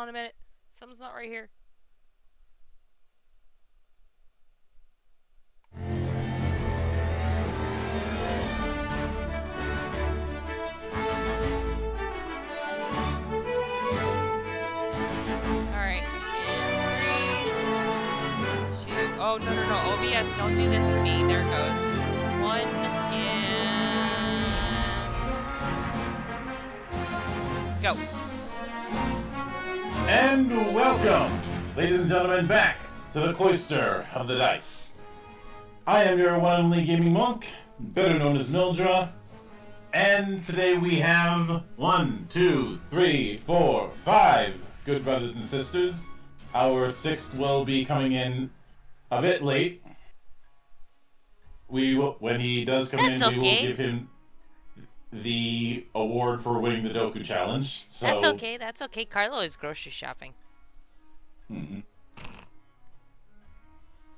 on a minute. Something's not right here. Alright. And 3, 2. Oh, no. OBS, don't do this to me. There it goes. 1 and... go. And welcome, ladies and gentlemen, back to the Cloister of the Dice. I am your one and only gaming monk, better known as Mildra, and today we have 1, 2, 3, 4, 5 good brothers and sisters. Our sixth will be coming in a bit late. When he does come in, we will give him the award for winning the Doku Challenge. So, That's okay. Carlo is grocery shopping. Mm-hmm.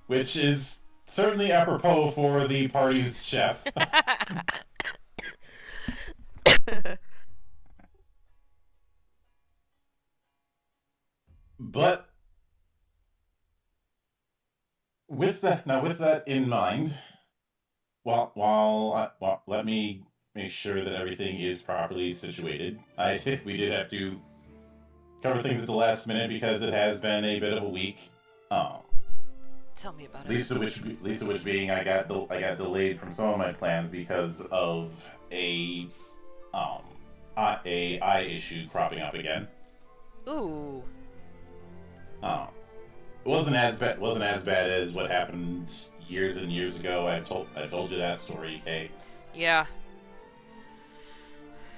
Which is certainly apropos for the party's chef. But with that in mind, let me make sure that everything is properly situated. We did have to cover things at the last minute because it has been a bit of a week. Tell me about it. Least of which being I got delayed from some of my plans because of a eye issue cropping up again. Ooh. It wasn't as bad as what happened years and years ago. I told you that story, Kay. Yeah.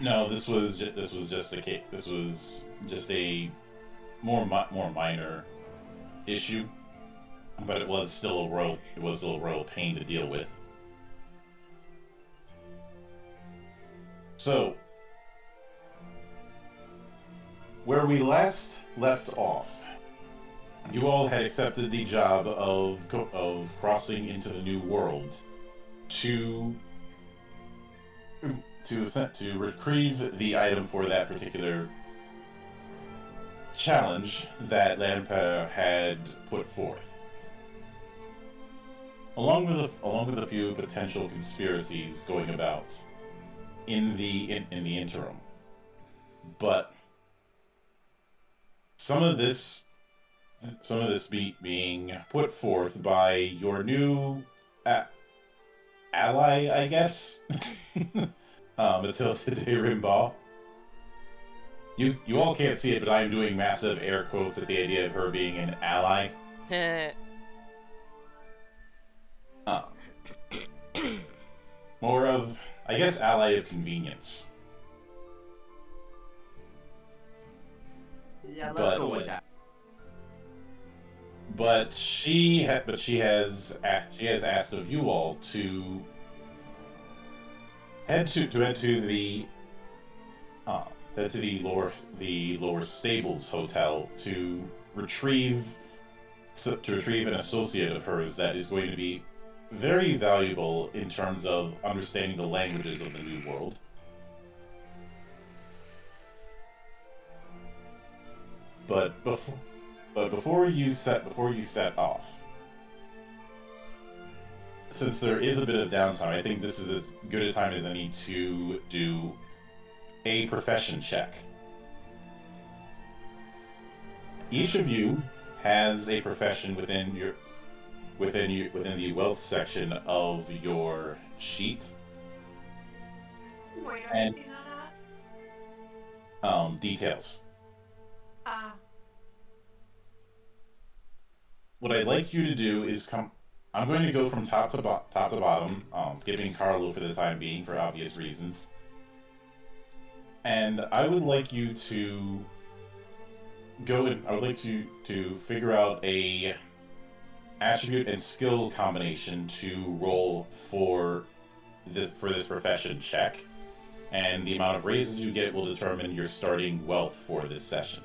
No, this was just a more minor issue, but it was still a royal pain to deal with. So, where we last left off, you all had accepted the job of crossing into the new world to retrieve the item for that particular challenge that Lamper had put forth, along with a few potential conspiracies going about in the interim. But some of this being put forth by your new ally, I guess, Matilda de Rimbaugh. You all can't see it, but I'm doing massive air quotes at the idea of her being an ally. More of, I guess, ally of convenience. Yeah, let's go with that. But she has asked of you all to head to the lower stables hotel to retrieve an associate of hers that is going to be very valuable in terms of understanding the languages of the new world. But before you set off, since there is a bit of downtime, I think this is as good a time as any to do a profession check. Each of you has a profession within the wealth section of your sheet. Where do I see that at? Details. What I'd like you to do is I'm going to go from top to bottom, skipping Carlo for the time being for obvious reasons. And I would like you to to figure out a attribute and skill combination to roll for this profession check. And the amount of raises you get will determine your starting wealth for this session.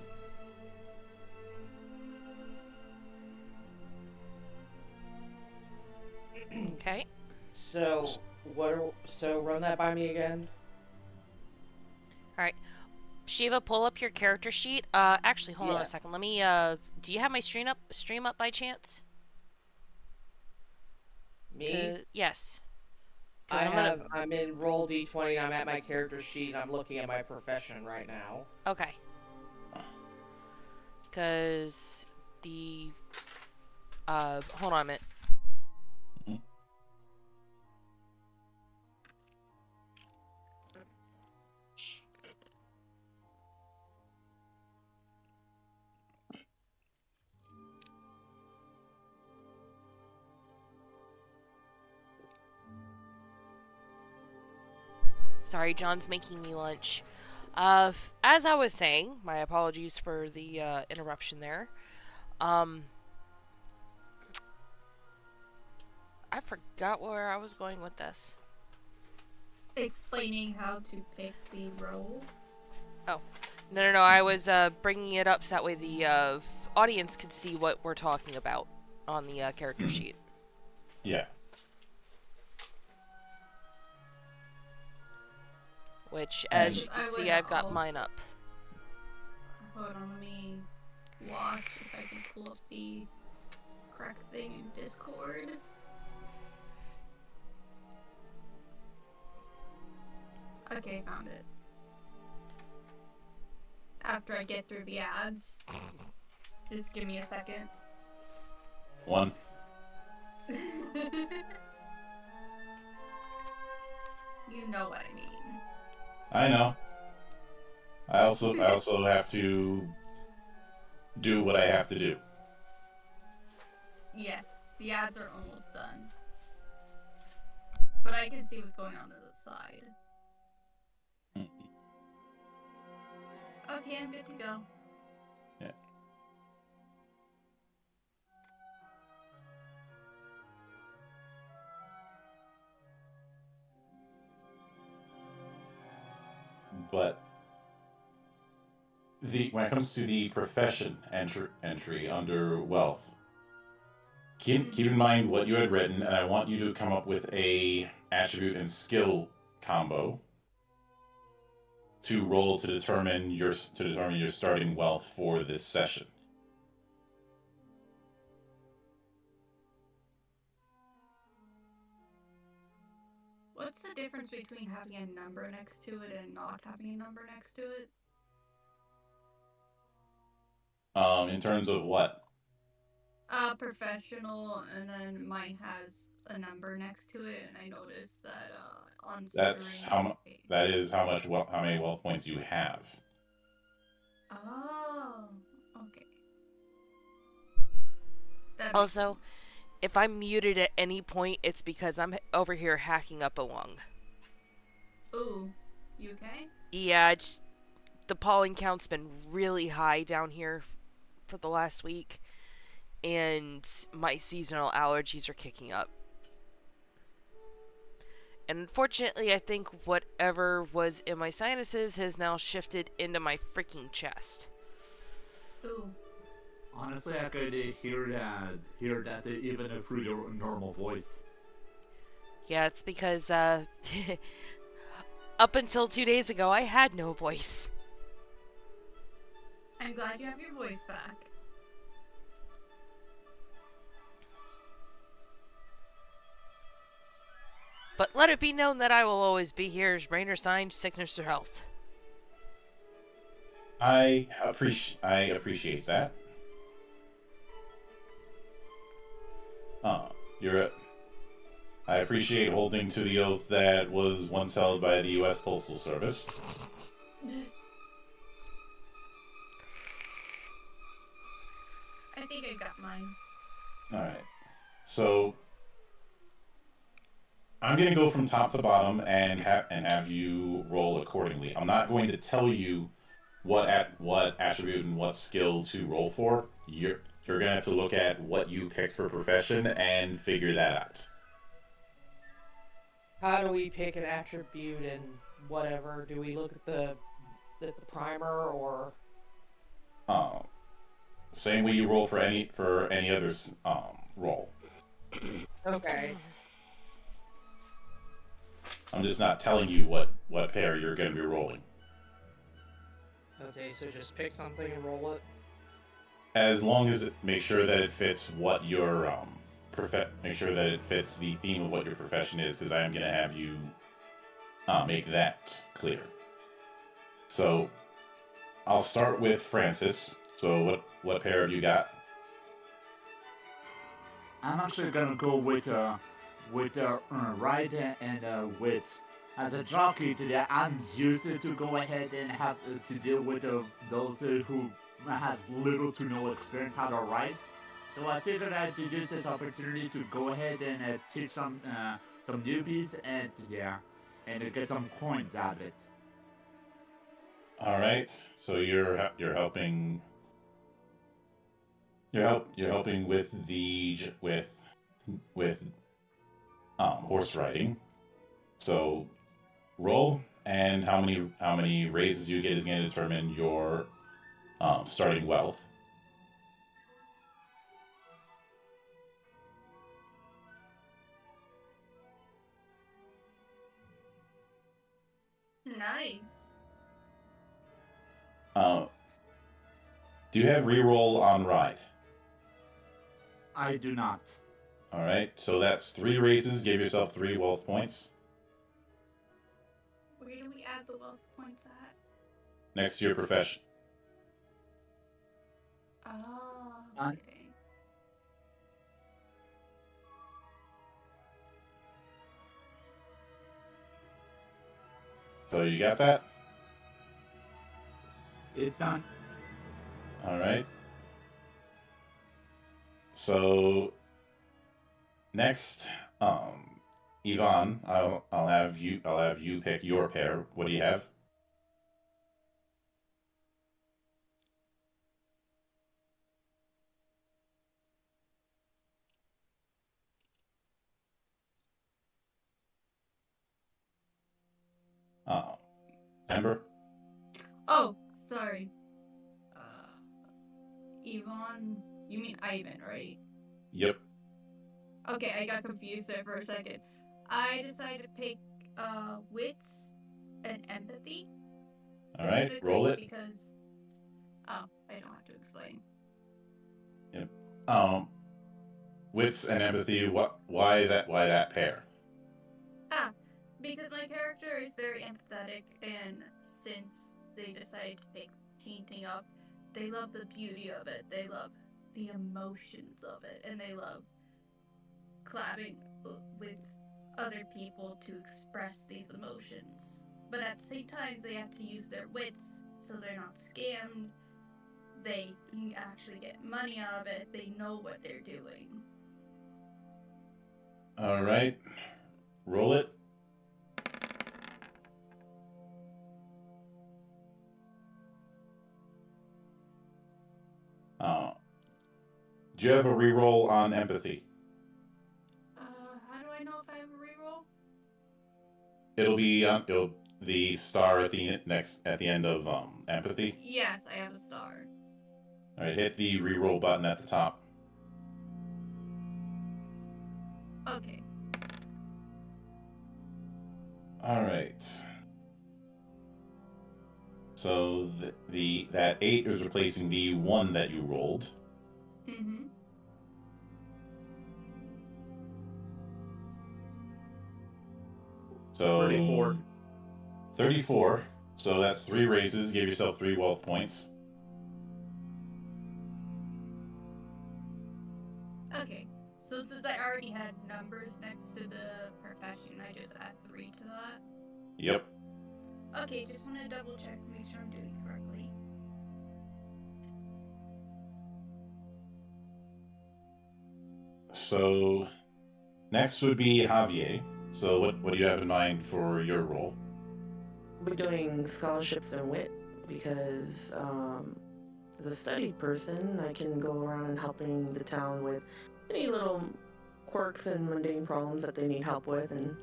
Okay. So run that by me again. All right. Shiva, pull up your character sheet. Actually, hold on Yeah. a second. Let me, do you have my stream up by chance? Me? Yes. I I'm gonna... have. I'm in roll d20. And I'm at my character sheet. And I'm looking at my profession right now. Okay. Because the... hold on a minute. Mhm. Sorry, John's making me lunch. As I was saying, my apologies for the interruption there. I forgot where I was going with this. Explaining how to pick the roles. No. I was bringing it up so that way the audience could see what we're talking about on the character sheet. Yeah. Which, as you I can see, would I've got also- mine up. Hold on, let me watch if I can pull up the correct thing in Discord. Okay, found it. After I get through the ads. Just give me a second. One. You know what I mean. I know. I also have to do what I have to do. Yes, the ads are almost done. But I can see what's going on the side. Okay, I'm good to go. Yeah. But when it comes to the profession entry under wealth, keep in mind what you had written, and I want you to come up with a attribute and skill combo to roll to determine your starting wealth for this session. What's the difference between having a number next to it and not having a number next to it? In terms of what? Professional, and then mine has a number next to it, and I noticed that on That's certain that is how many wealth points you have. Oh, okay. That makes Also, sense. if I'm muted at any point, it's because I'm over here hacking up a lung. Ooh, you okay? Yeah, the pollen count's been really high down here for the last week, and my seasonal allergies are kicking up. And unfortunately, I think whatever was in my sinuses has now shifted into my freaking chest. Ooh. Honestly, I could hear that even through your normal voice. Yeah, it's because, up until 2 days ago, I had no voice. I'm glad you have your voice back. But let it be known that I will always be here as rain or sign, sickness or health. I appreciate that. You're. I appreciate holding to the oath that was once held by the U.S. Postal Service. I think I got mine. All right. So I'm going to go from top to bottom and have you roll accordingly. I'm not going to tell you what attribute and what skill to roll for. You're going to have to look at what you picked for profession and figure that out. How do we pick an attribute and whatever? Do we look at the primer or? Same way you roll for any other roll. Okay. I'm just not telling you what pair you're going to be rolling. Okay, so just pick something and roll it. As long as it make sure that it fits what your make sure that it fits the theme of what your profession is, because I am gonna have you make that clear. So I'll start with Francis. So what pair have you got? I'm actually gonna go with right and wits. As a jockey today, I'm used to go ahead and have to deal with those who has little to no experience how to ride. So I figured I'd use this opportunity to go ahead and teach some newbies and yeah, and get some coins out of it. All right. So you're helping you're helping with with horse riding. So roll, and how many raises you get is going to determine your starting wealth. Nice. Uh, do you have reroll on ride? I do not. All right. So that's 3 raises. Give yourself 3 wealth points Where do we add the wealth points at? next to your profession. Oh, Uh, okay. So you got that? It's done. All right. So next, Yvonne, I'll have you pick your pair. What do you have? Uh, Ember. Oh, sorry. Yvonne. You mean Ivan, right? Yep. Okay, I got confused there for a second. I decided to pick wits and empathy All right. Roll specifically it. because oh, I don't have to explain. Yep. Wits and empathy. What? Why that? Why that pair? Ah, because my character is very empathetic, and since they decided to pick painting up, they love the beauty of it. They love the emotions of it, and they love collabing with other people to express these emotions. But at the same time, they have to use their wits so they're not scammed. They can actually get money out of it. They know what they're doing. All right. Roll it. Uh, do you have a reroll on empathy? How do I know if I have a reroll? It'll the star at the end of empathy. Yes, I have a star. All right. Hit the reroll button at the top. Okay. All right. So that 8 is replacing the 1 that you rolled. Mm-hmm. So 34. 34. So that's 3 raises. Give yourself 3 wealth points. Okay. So since I already had numbers next to the profession, I just add 3 to that. Yep. Okay, just want to double check, make sure I'm doing correctly. So next would be Javier. So what do you have in mind for your role? We're doing scholarships and wit because as a studied person, I can go around helping the town with any little quirks and mundane problems that they need help with, and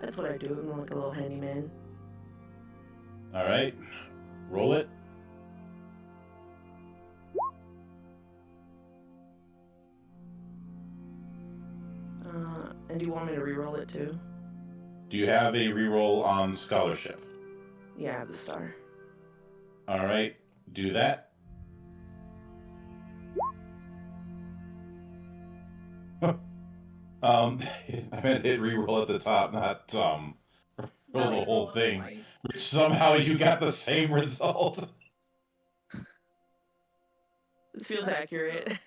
that's what I do. I'm like a little handyman. All right. Roll it. And do you want me to re-roll it too? Do you have a reroll on scholarship? Yeah, I have the star. All right, do that. I meant hit reroll at the top, not roll the whole Roll it thing. twice. Which somehow you got the same result. It feels That's accurate.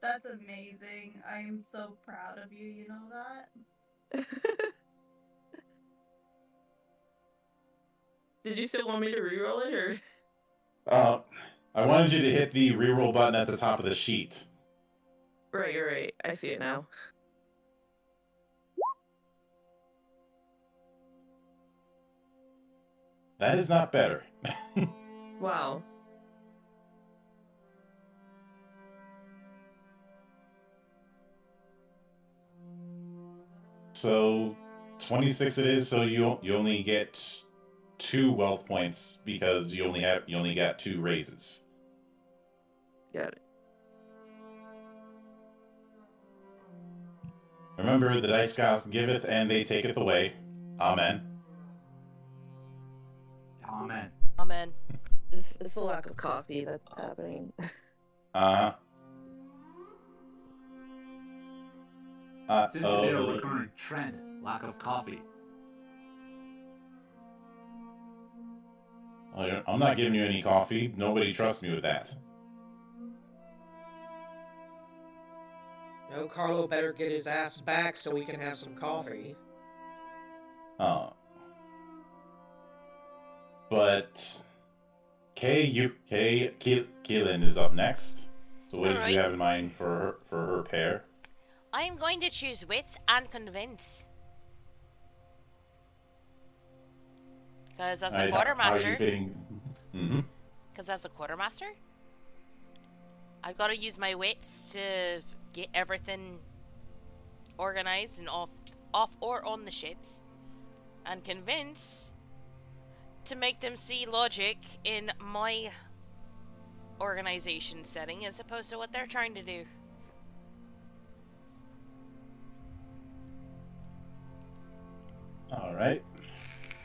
That's amazing. I'm so proud of you, you know that? Did you still want me to reroll it, or? I wanted you to hit the reroll button at the top of the sheet. Right, you're right. I see it now. That is not better. Wow. So 26 it is. So you only get 2 wealth points because you only got 2 raises. Got it. Remember, the dice gods giveth and they taketh away. Amen. Amen. Amen. It's the lack of coffee that's happening. Uh-huh. Seems to be a recurrent trend. Lack of coffee. I'm not giving you any coffee. Nobody trusts me with that. No, Carlo better get his ass back so we can have some coffee. But Kaylin is up next. So what did Alright. you have in mind for her pair? I am going to choose wits and convince. Because as a Alright, how are you quartermaster, fitting? because as a quartermaster, I've got to use my wits to get everything organized and off or on the ships, and convince to make them see logic in my organization setting as opposed to what they're trying to do. Alright.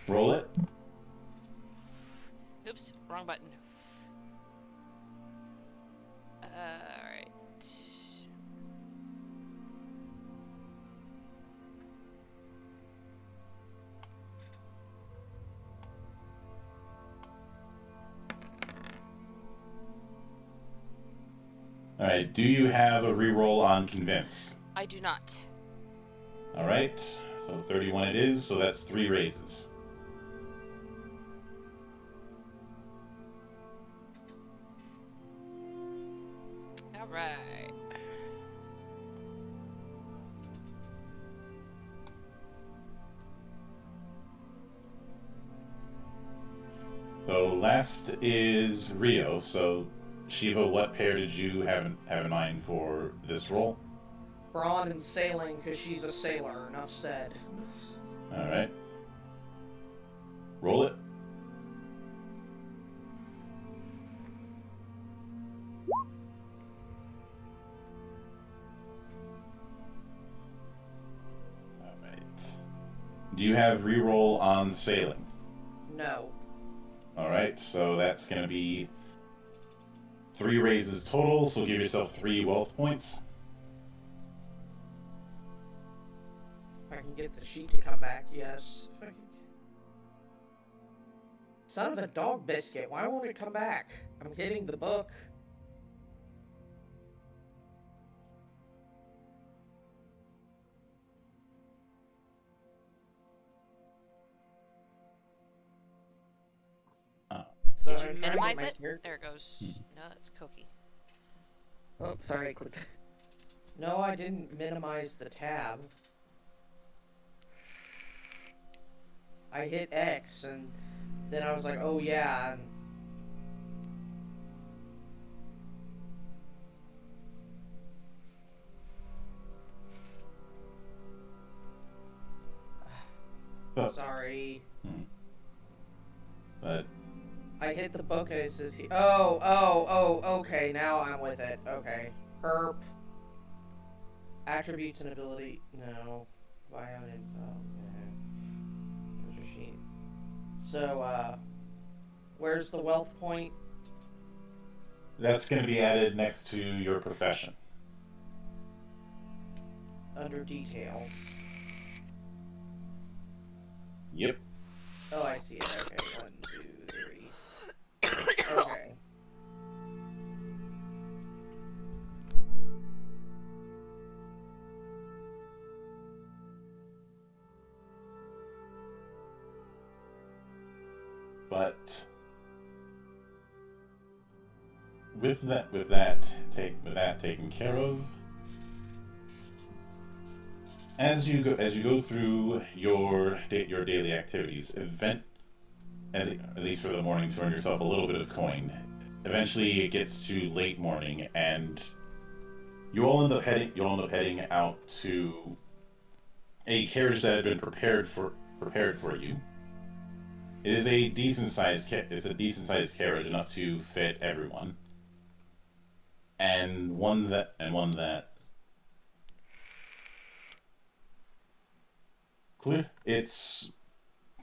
Roll it. Oops, wrong button. Alright. Alright, do you have a reroll on convince? I do not. Alright, so 31 it is, so that's 3 raises. Alright. So last is Rio, so Shiva, what pair did you have in mind for this roll? Brawn and sailing, because she's a sailor, enough said. Alright. Roll it. Alright. Do you have reroll on sailing? No. Alright, so that's going to be 3 raises total, so give yourself 3 wealth points. If I can get the sheet to come back, yes. Son of a dog biscuit, why won't it come back? I'm hitting the book. So Did I'm you trying to get minimize my it? character- There it goes. No, that's Cookie. Oh, sorry, I clicked. No, I didn't minimize the tab. I hit X and then I was like, oh yeah, and sorry. But I hit the book and it says, okay, now I'm with it. Okay. Herp. Attributes and ability. No. Bio info. Okay. Here's your sheet. So, Where's the wealth point? That's going to be added next to your profession. Under details. Yep. Oh, I see it. Okay, 1, 2, 3. Okay. But with that taken care of, as you go through your daily activities, at least for the morning, to earn yourself a little bit of coin. Eventually, it gets to late morning, and you'll end up heading out to a carriage that had been prepared for you. It is a decent sized carriage, enough to fit everyone, and one that it's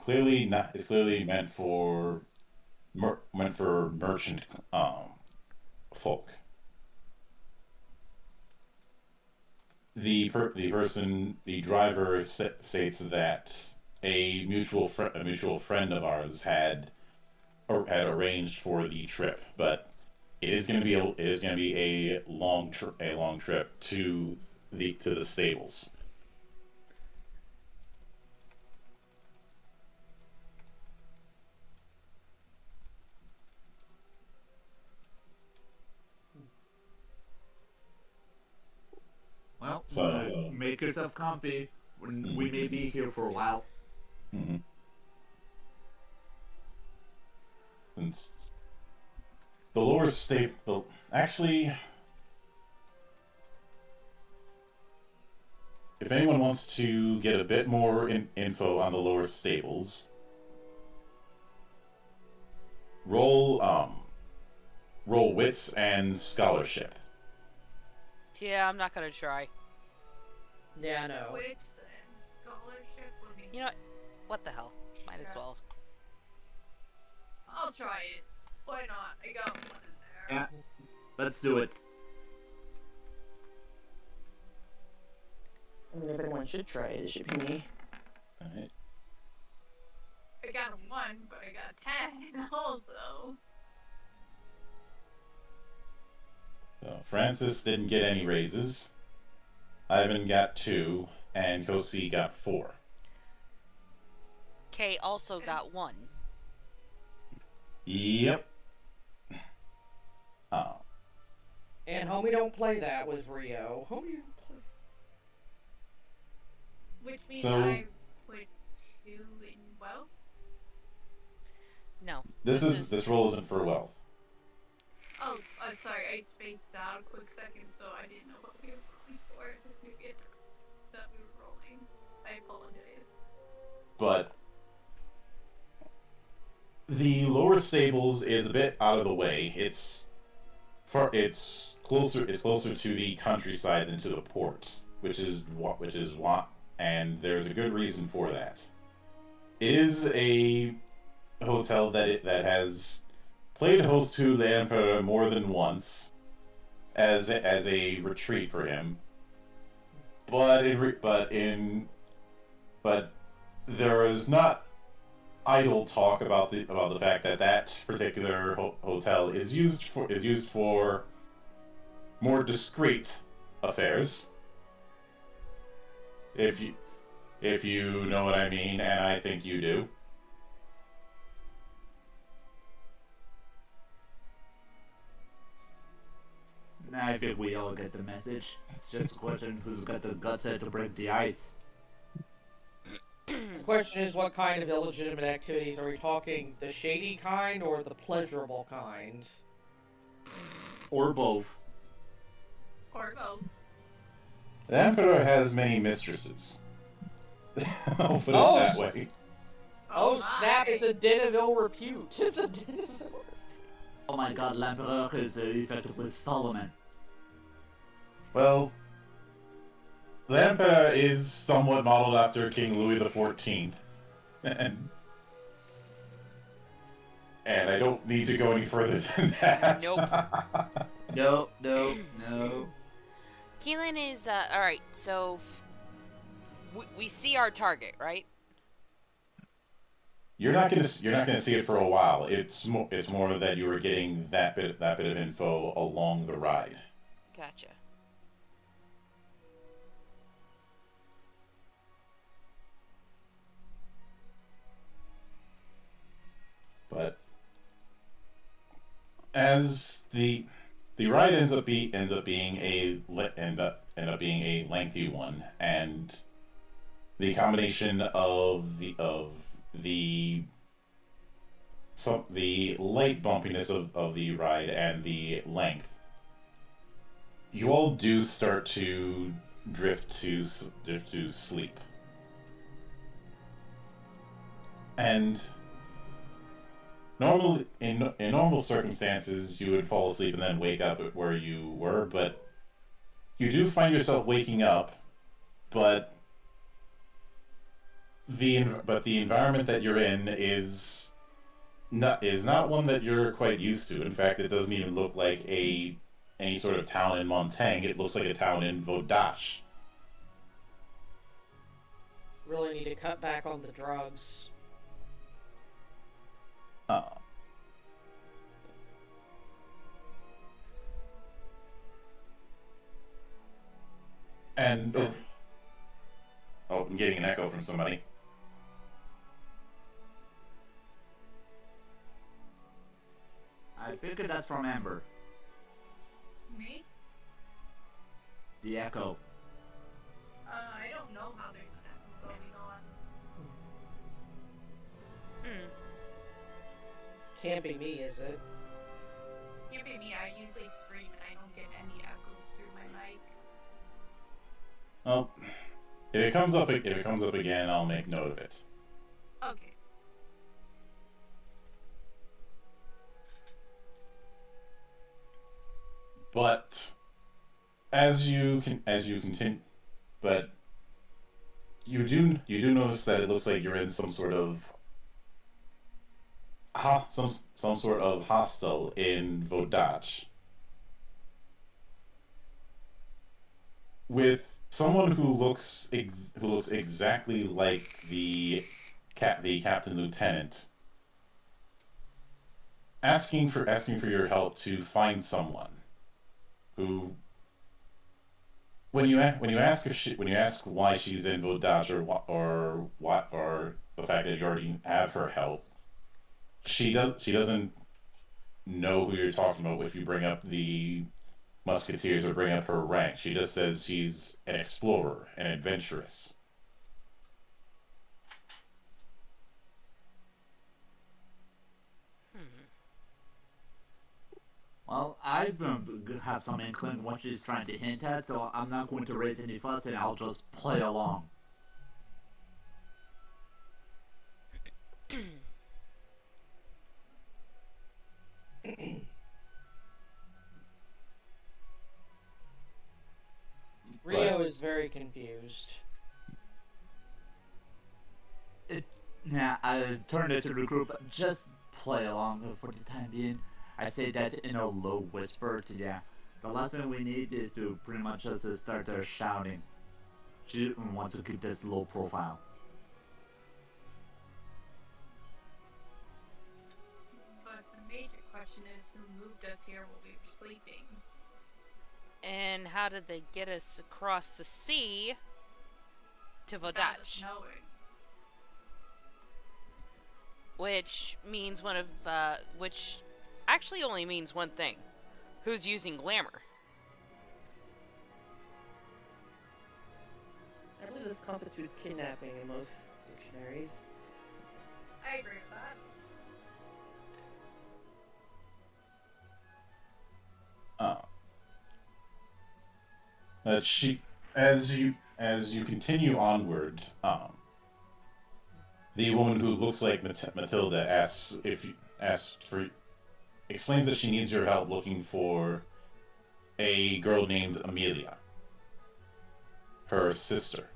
clearly meant for merchant folk. The driver states that a mutual friend of ours had arranged for the trip, but it is going to be a long trip to the stables. Well, So- make yourself comfy. We may be here for a while. Mm-hmm. Since the lower stable, actually, if anyone wants to get a bit more info on the lower stables, roll wits and scholarship. Yeah, I'm not gonna try. Yeah, no. Wits and scholarship would be. You know what the hell? Might as well. I'll try it. Why not? I got one in there. Yeah, let's do it. I mean, if anyone should try it, it should be me. Alright. I got a 1, but I got a 10 also. So Francis didn't get any raises. Ivan got 2, and Kosi got 4. Kay also got 1. Yep. Oh. And Homie Don't Play That was Rio. Homie Don't Play. Which means So- I put 2 in wealth. No. This roll isn't for wealth. Oh, sorry, I spaced out a quick second, so I didn't know what we were rolling for. I just knew that we were rolling. I apologize. But the lower stables is a bit out of the way. It's closer to the countryside than to the ports, which is what, and there's a good reason for that. It is a hotel that has played host to the Emperor more than once as a retreat for him, but there is not idle talk about the fact that particular hotel is used for more discreet affairs. If you know what I mean, and I think you do. I think we all get the message. It's just a question who's got the guts to break the ice. The question is, what kind of illegitimate activities? Are we talking the shady kind or the pleasurable kind? Or both. Or both. The Emperor has many mistresses. I'll put it Oh, that way. Oh, my. snap, it's a den of ill repute. It's a den of ill Oh my god, L'Empereur is effectively Solomon. Well, the Emperor is somewhat modeled after King Louis XIV, and And I don't need to go any further than that. Nope. No, no, no. Keelan is, alright, so we see our target, right? You're not gonna see it for a while. It's more that you were getting that bit of info along the ride. Gotcha. But as the ride ends up being a lengthy one, and the combination of the light bumpiness of the ride and the length, you all do start to drift to sleep. And normally, in normal circumstances, you would fall asleep and then wake up at where you were, but you do find yourself waking up, but the environment that you're in is not one that you're quite used to. In fact, it doesn't even look like any sort of town in Montaigne. It looks like a town in Vodach. Really need to cut back on the drugs. And I'm getting an echo from somebody. I figured that's from Amber. Me? The echo. I don't know how there's an echo going on. Can't be me, is it? Can't be me. I usually stream and I don't get any echoes through my mic. Well, if it comes up again, I'll make note of it. Okay. But as you continue, but you do notice that it looks like you're in some sort of some sort of hostel in Vodach with someone who looks exactly like the captain lieutenant, asking for your help to find someone who, when you ask why she's in Vodach, or the fact that you already have her help, she doesn't know who you're talking about if you bring up the Musketeers or bring up her rank. She just says she's an explorer, an adventurous. Well, I have some inkling what she's trying to hint at, so I'm not going to raise any fuss and I'll just play along. Rio is very confused. Now, I turned it to the group, just play along for the time being. I say that in a low whisper to the last thing we need is to pretty much just start shouting. She wants to keep this low profile. But the major question is who moved us here while we were sleeping? And how did they get us across the sea to Without us Vodach? knowing. Which means which actually only means one thing. Who's using glamour? I believe this constitutes kidnapping in most dictionaries. I agree with that. As you continue onward, the woman who looks like Matilda explains that she needs your help looking for a girl named Amelia, her sister.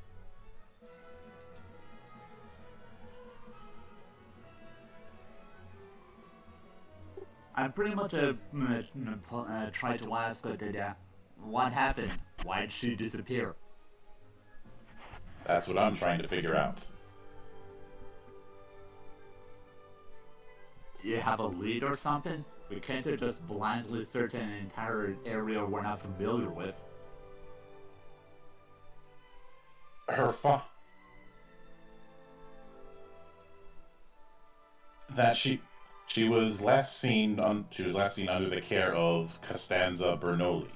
I pretty much tried to ask her that, what happened? Why did she disappear? That's what I'm trying to figure out. Do you have a lead or something? We can't just blindly search an entire area we're not familiar with. Her that she was last seen under the care of Costanza Bernoulli.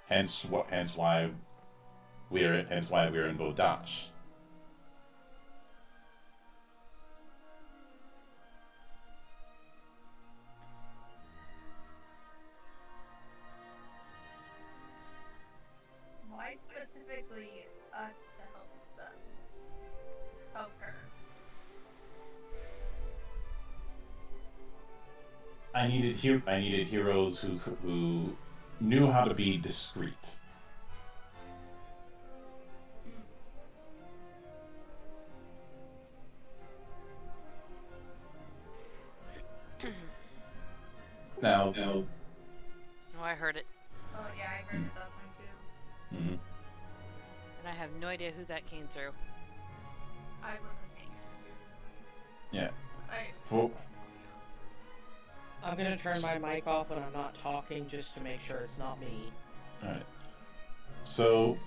Hence why we're in Vodage. Why specifically us to help them? Help her. I needed heroes who knew how to be discreet. Now, Oh, I heard it. Oh yeah, I heard it that time too. mhm. And I have no idea who that came through. I wasn't paying. Yeah. I I'm gonna turn my mic off when I'm not talking just to make sure it's not me. All right. So,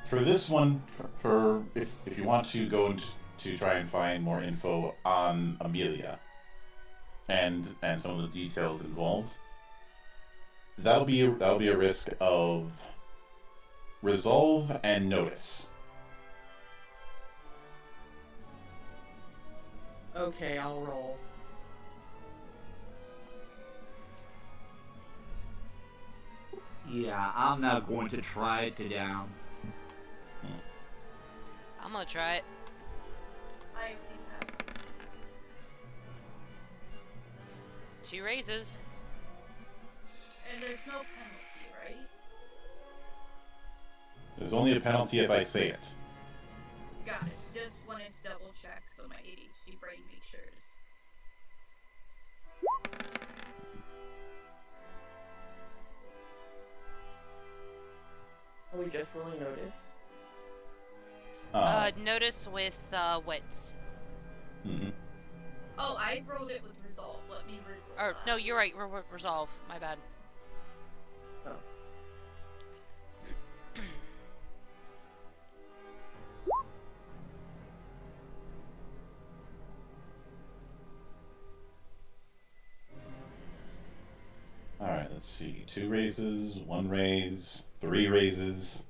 for this one, for if you want to go into to try and find more info on Amelia and some of the details involved, that'll be a risk of resolve and notice. Okay, I'll roll. Yeah, I'm not going to try it down. I'm gonna try it. I already have. 2 raises. And there's no penalty, right? There's only a penalty if I say it. Got it. Just wanted to double check so my ADHD brain makes sure. Are we just rolling notice? Notice with wits. Mm-hmm. Oh, I rolled it with resolve. Let me re-roll Or that. no, you're right. Resolve. My bad. Oh. Alright, let's see. 2 raises, 1 raise, 3 raises,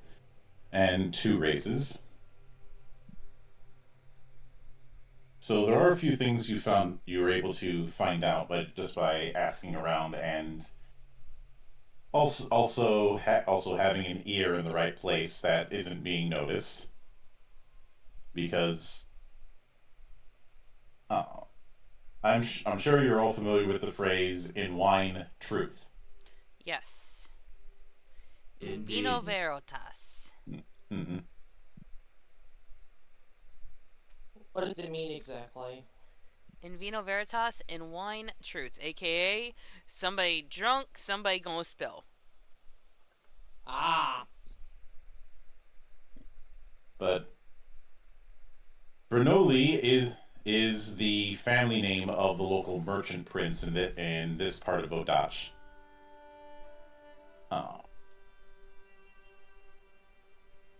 and 2 raises. So there are a few things you were able to find out, but just by asking around and also having an ear in the right place that isn't being noticed, because I'm sure you're all familiar with the phrase "in wine, truth." Yes. Indeed. Vino veritas. Mm-hmm. What does it mean exactly? In vino veritas, in wine, truth. AKA, somebody drunk, somebody gonna spill. Ah! But Bernoulli is the family name of the local merchant prince in this part of Vodage.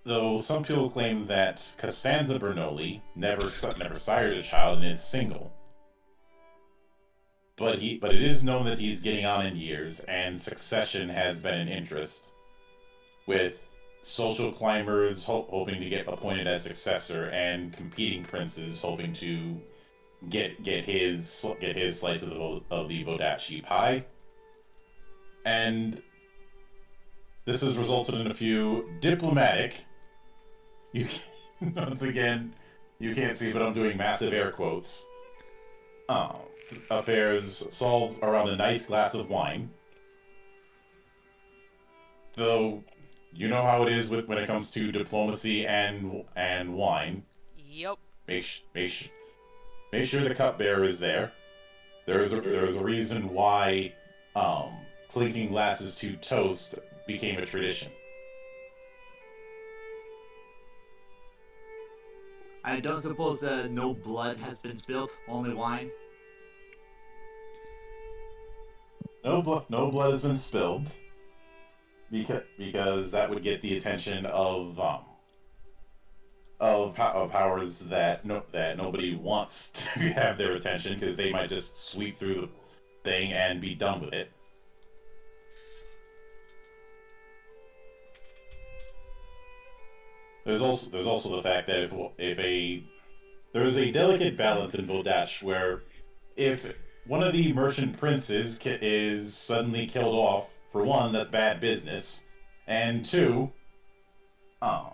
Though some people claim that Costanza Bernoulli never sired a child and is single. But it is known that he's getting on in years, and succession has been an interest, with social climbers hoping to get appointed as successor, and competing princes hoping to get his slice of the Vodacci pie. And this has resulted in a few diplomatic. Once again, you can't see, but I'm doing massive air quotes. Affairs solved around a nice glass of wine. Though, you know how it is when it comes to diplomacy and wine. Yep. Make sure the cupbearer is there. There is a reason why um, clinking glasses to toast became a tradition. I don't suppose no blood has been spilled, only wine? No blood has been spilled because that would get the attention of powers that nobody wants to have their attention because they might just sweep through the thing and be done with it. There's also the fact that if there is a delicate balance in Vodash where if one of the merchant princes is suddenly killed off, for one, that's bad business, and two, um,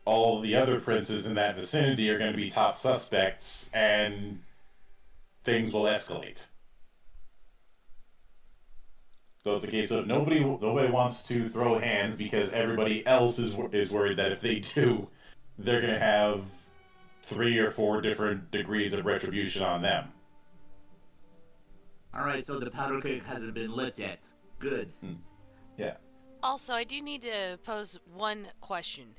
all the other princes in that vicinity are going to be top suspects, and things will escalate. So it's a case of nobody wants to throw hands because everybody else is worried that if they do, they're going to have 3 or 4 different degrees of retribution on them. Alright, so the powder keg hasn't been lit yet. Good. Yeah. Also, I do need to pose one question.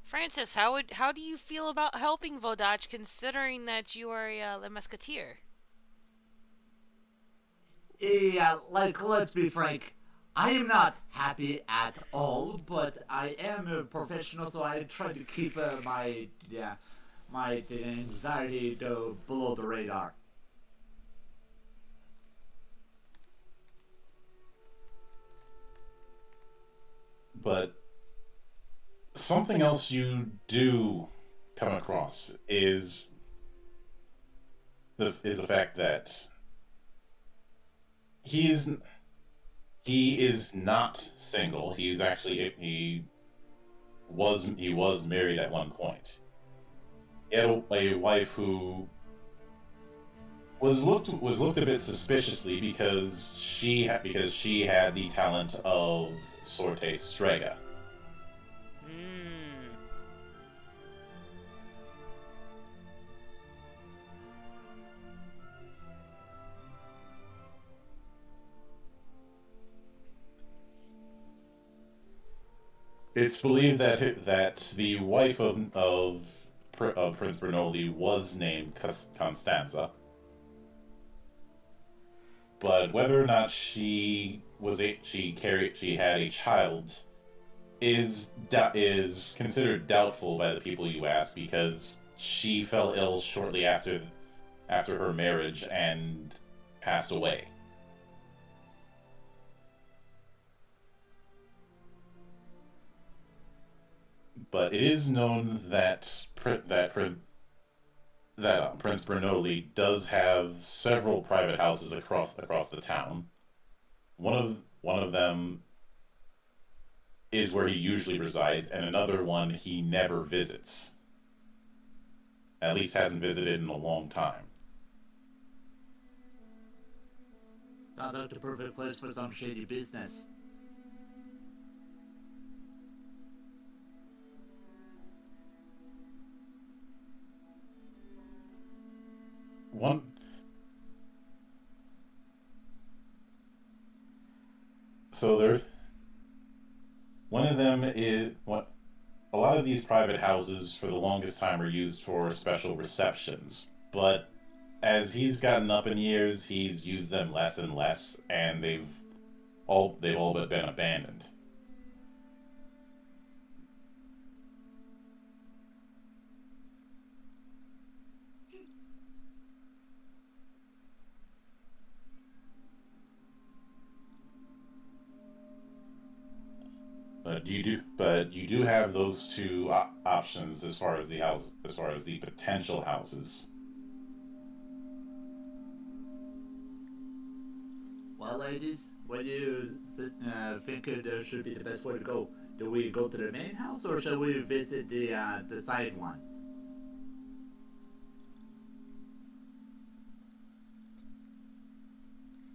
Francis, how do you feel about helping Vodach, considering that you are Le Musketeer? Yeah, like, let's be frank. I am not happy at all, but I am a professional, so I try to keep my anxiety below the radar. But something else you do come across is the fact that he is not single. He was married at one point. He had a wife who was looked a bit suspiciously because she had the talent of Sorte Strega. It's believed that the wife of Prince Bernoli was named Constanza, but whether or not she had a child is considered doubtful by the people you ask because she fell ill shortly after her marriage and passed away. But it is known that Prince Bernoli does have several private houses across the town. One of them is where he usually resides, and another one he never visits. At least hasn't visited in a long time. Sounds like the perfect place for some shady business. One of them is what a lot of these private houses for the longest time are used for special receptions, but as he's gotten up in years, he's used them less and less, and they've all but been abandoned. But you do have those two options as far as the potential houses. Well, ladies, what do you think should be the best way to go? Do we go to the main house or shall we visit the side one?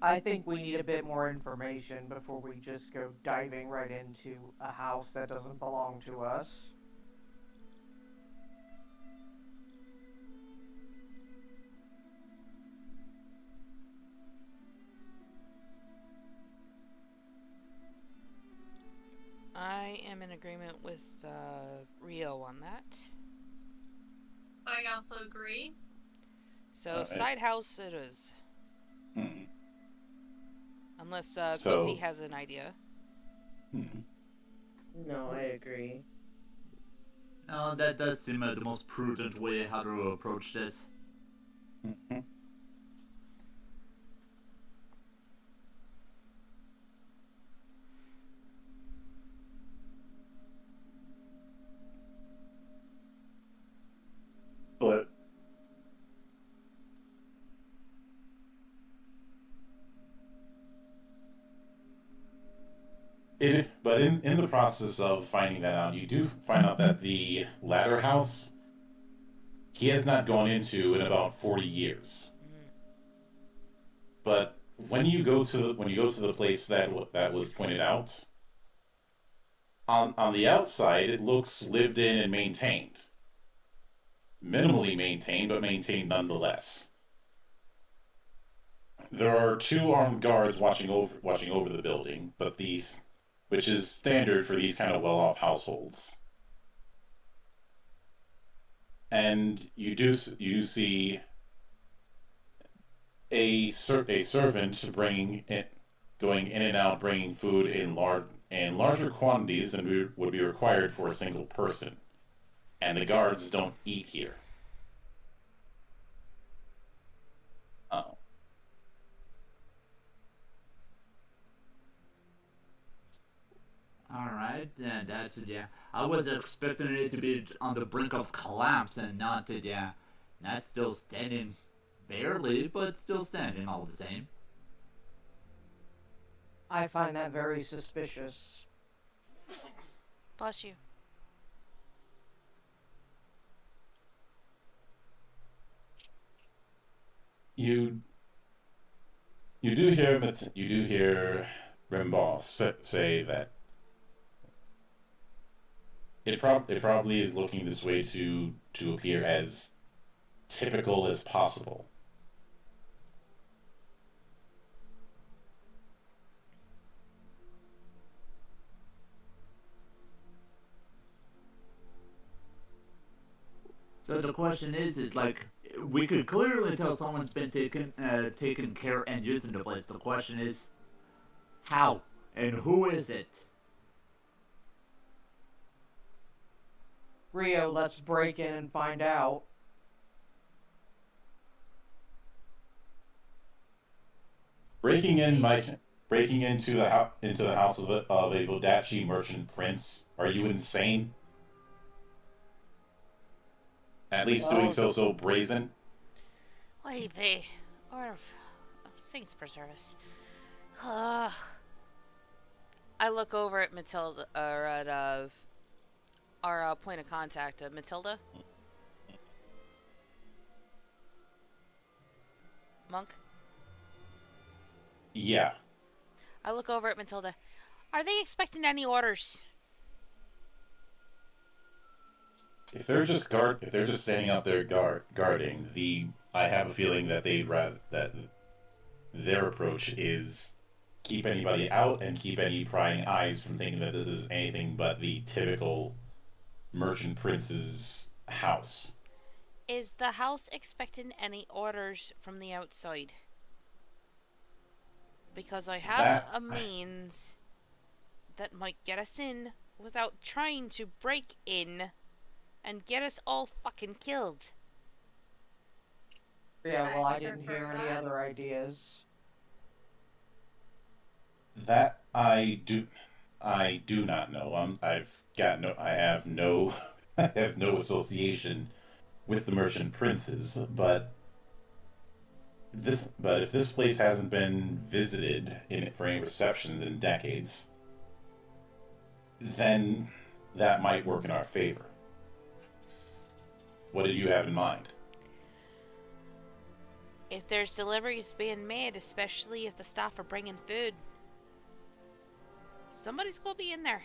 I think we need a bit more information before we just go diving right into a house that doesn't belong to us. I am in agreement with Rio on that. I also agree. So, Alright. side house it is. Hmm. Unless So- Kosi has an idea. Hmm. No, I agree. No, that does seem the most prudent way how to approach this. Mhm. But in the process of finding that out, you do find out that the ladder house he has not gone into in about 40 years. Mm. But when you go to the place that was pointed out, on the outside it looks lived in and maintained. Minimally maintained, but maintained nonetheless. There are 2 armed guards watching over the building, but which is standard for these kind of well-off households. And you do see a servant going in and out, bringing food in larger quantities than would be required for a single person. And the guards don't eat here. Oh. Alright, that's it, yeah. I was expecting it to be on the brink of collapse and not to, yeah. Not still standing barely, but still standing all the same. I find that very suspicious. Bless you. You do hear Rimbaugh say that it probably is looking this way to appear as typical as possible. So the question is like, we could clearly tell someone's been taken care and using the place. The question is, how and who is it? Rio, let's break in and find out. Breaking into the house of a Vodachi merchant prince. Are you insane? At least doing so brazen. Wait, or saints preserve us. I look over at Matilda, or at our point of contact, Matilda. Monk. Yeah. I look over at Matilda. Are they expecting any orders? If they're just standing out there guarding, I have a feeling that that their approach is keep anybody out and keep any prying eyes from thinking that this is anything but the typical merchant prince's house. Is the house expecting any orders from the outside? Because I have a means that might get us in without trying to break in and get us all fucking killed. Yeah, well, I I didn't prefer hear any that. other ideas. That I do not know. I have no I have no association with the merchant princes, but if this place hasn't been visited for any receptions in decades, then that might work in our favor. What did you have in mind? If there's deliveries being made, especially if the staff are bringing food, somebody's gonna be in there.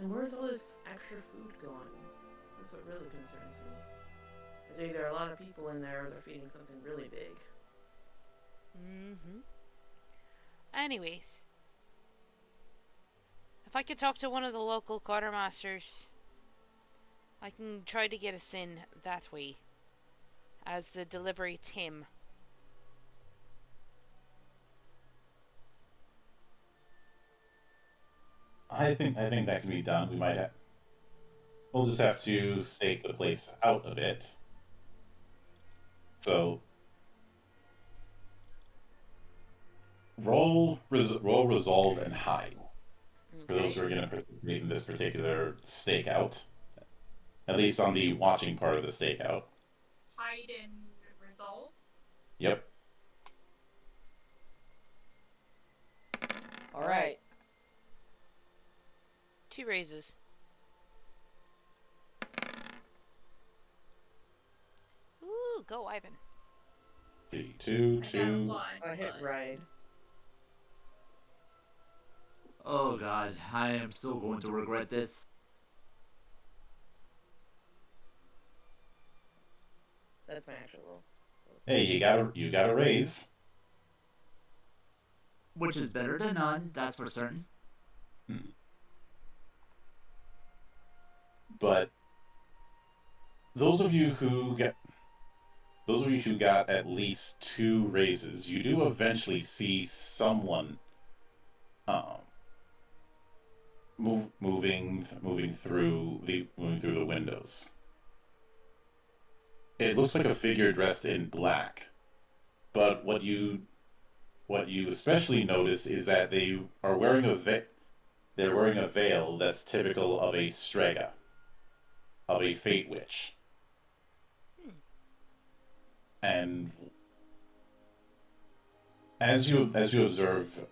And where's all this extra food going? That's what really concerns me. There's either a lot of people in there or they're feeding something really big. Mm-hmm. Anyways, If I could talk to one of the local quartermasters, I can try to get us in that way. As the delivery Tim. I think that can be done. We'll just have to stake the place out a bit. So roll resolve and hide for those who are going to participate in this particular stakeout. At least on the watching part of the stakeout. Hide and resolve? Yep. Alright. 2 raises. Ooh, go Ivan. 3, 2, I got 2. a 1. I hit but- ride. Oh god, I am still going to regret this. That's my actual roll. Hey, you got a raise. Which is better than none, that's for certain. But those of you who got at least 2 raises, you do eventually see someone moving through the windows. It looks like a figure dressed in black, but what you especially notice is that they are wearing they're wearing a veil that's typical of a strega, of a fate witch. And as you observe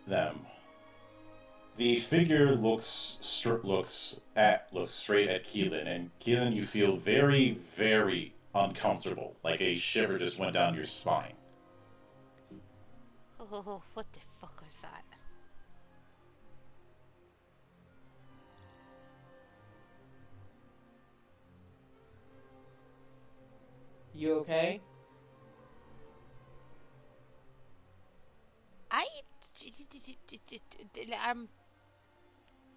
them, the figure looks straight at Keelan, and Keelan, you feel very, very uncomfortable, like a shiver just went down your spine. Oh, what the fuck was that? You okay? I'm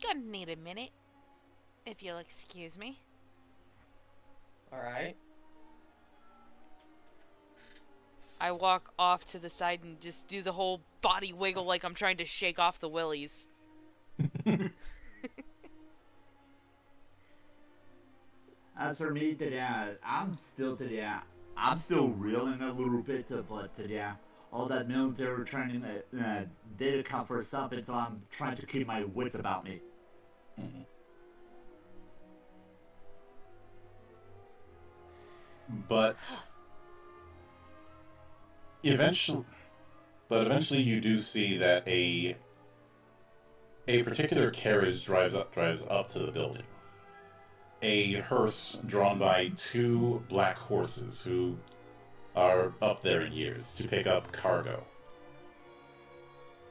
gonna need a minute, if you'll excuse me. Alright. I walk off to the side and just do the whole body wiggle like I'm trying to shake off the willies. As for me, I'm still reeling a little bit, but all that military training did account for something, so I'm trying to keep my wits about me. But eventually you do see that a particular carriage drives up to the building. A hearse drawn by 2 black horses who are up there in years to pick up cargo.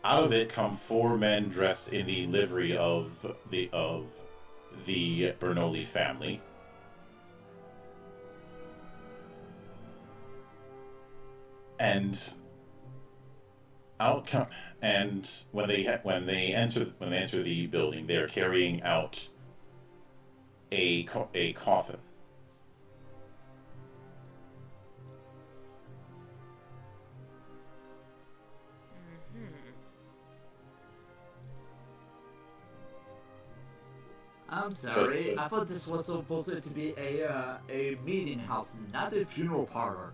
Out of it come 4 men dressed in the livery of the Bernoulli family. And when they enter the building, they are carrying out a coffin. I'm sorry, I thought this was supposed to be a meeting house, not a funeral parlor.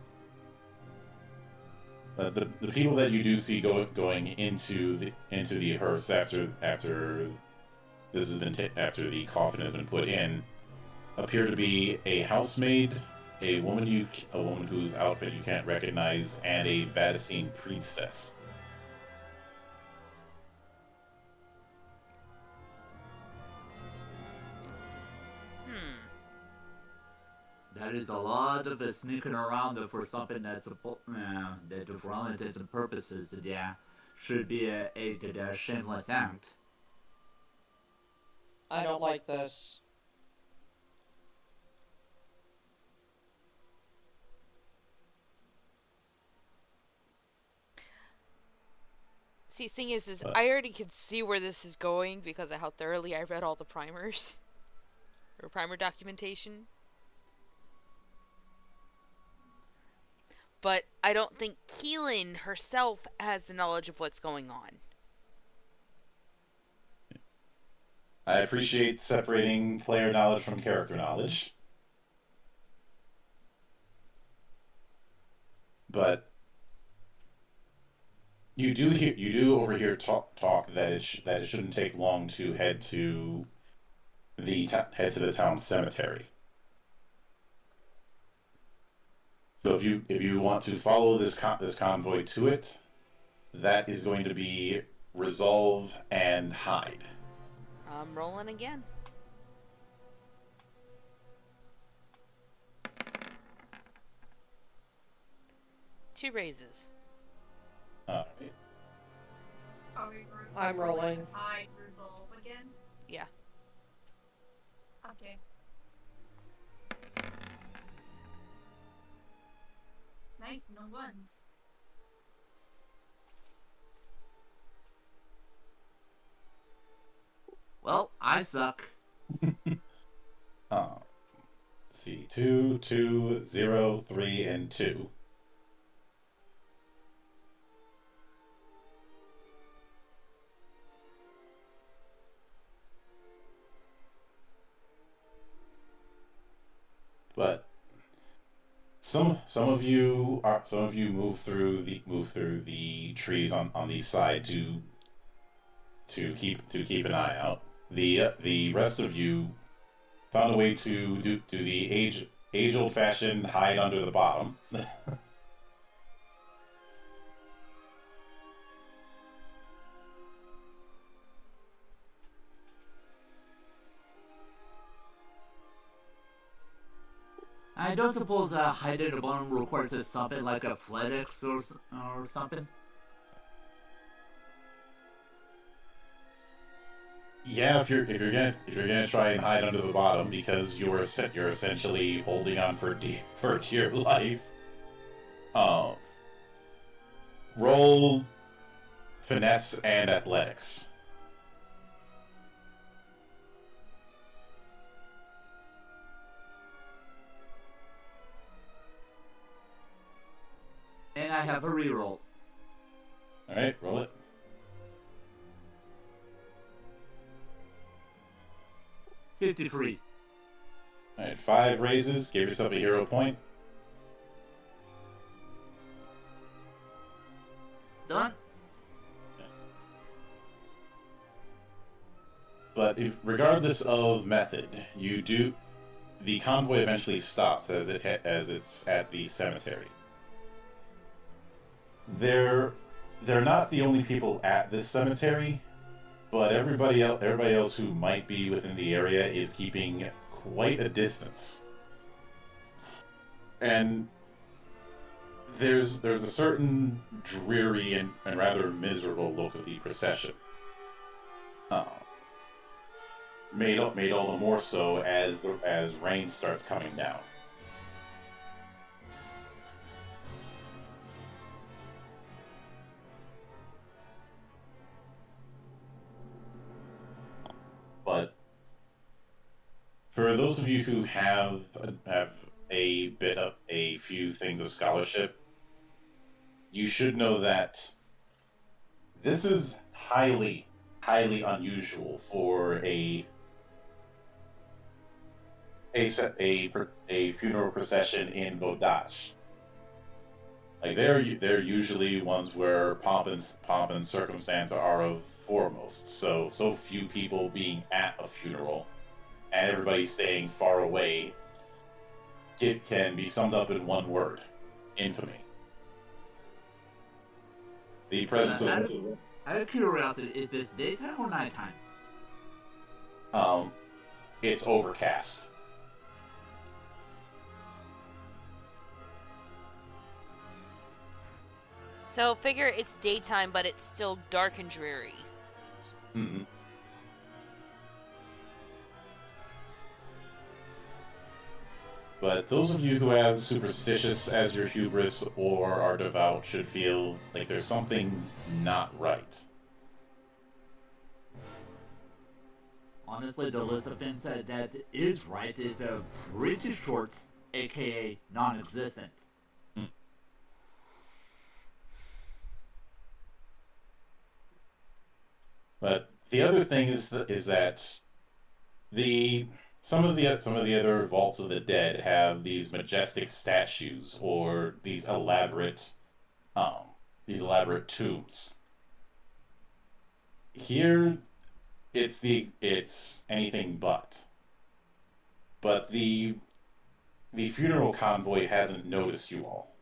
The people that you do see going into the hearse after this has been after the coffin has been put in appear to be a housemaid, a woman whose outfit you can't recognize, and a Vadicine priestess. That is a lot of sneaking around for something that's that for all intents and purposes, should be a shameless act. I don't like this. See, thing is But- I already could see where this is going because of how thoroughly I read all the primers. Or primer documentation. But I don't think Keelan herself has the knowledge of what's going on. I appreciate separating player knowledge from character knowledge. But you do overhear talk that it shouldn't take long to head to the town cemetery. So if you want to follow this convoy to it, that is going to be resolve and hide. I'm rolling again. Two raises. Alright. Are we I'm rolling. hide resolve again? Yeah. Okay. Nice, no ones. Well, I suck. Let's see, 2, 2, 0, 3, and 2. But some of you move through the trees on the side to keep an eye out. The rest of you found a way to do the age old fashioned hide under the bottom. I don't suppose hiding the bottom requires something like athletics or something. Yeah, if you're gonna try and hide under the bottom because you're essentially holding on for dear life. Roll finesse and athletics. And I have a reroll. All right, roll it. 53. All right, 5 raises. Give yourself a hero point. Done? But regardless of method, the convoy eventually stops as it's at the cemetery. They're not the only people at this cemetery, but everybody else who might be within the area is keeping quite a distance. And there's a certain dreary and rather miserable look of the procession. Made all the more so as rain starts coming down. But for those of you who have a few things of scholarship, you should know that this is highly unusual for a funeral procession in Vodage. Like they're usually ones where pomp and circumstance are of foremost. So few people being at a funeral, and everybody staying far away. It can be summed up in one word: infamy. The presence of Out of curiosity, is this daytime or nighttime? it's overcast. So figure it's daytime, but it's still dark and dreary. Mm-hmm. But those of you who have superstitious as your hubris or are devout should feel like there's something not right. Honestly, the list of things that is right is pretty short, aka non-existent. But the other thing is that the some of the other vaults of the dead have these majestic statues or um these elaborate tombs. Here, it's anything but. But the funeral convoy hasn't noticed you all.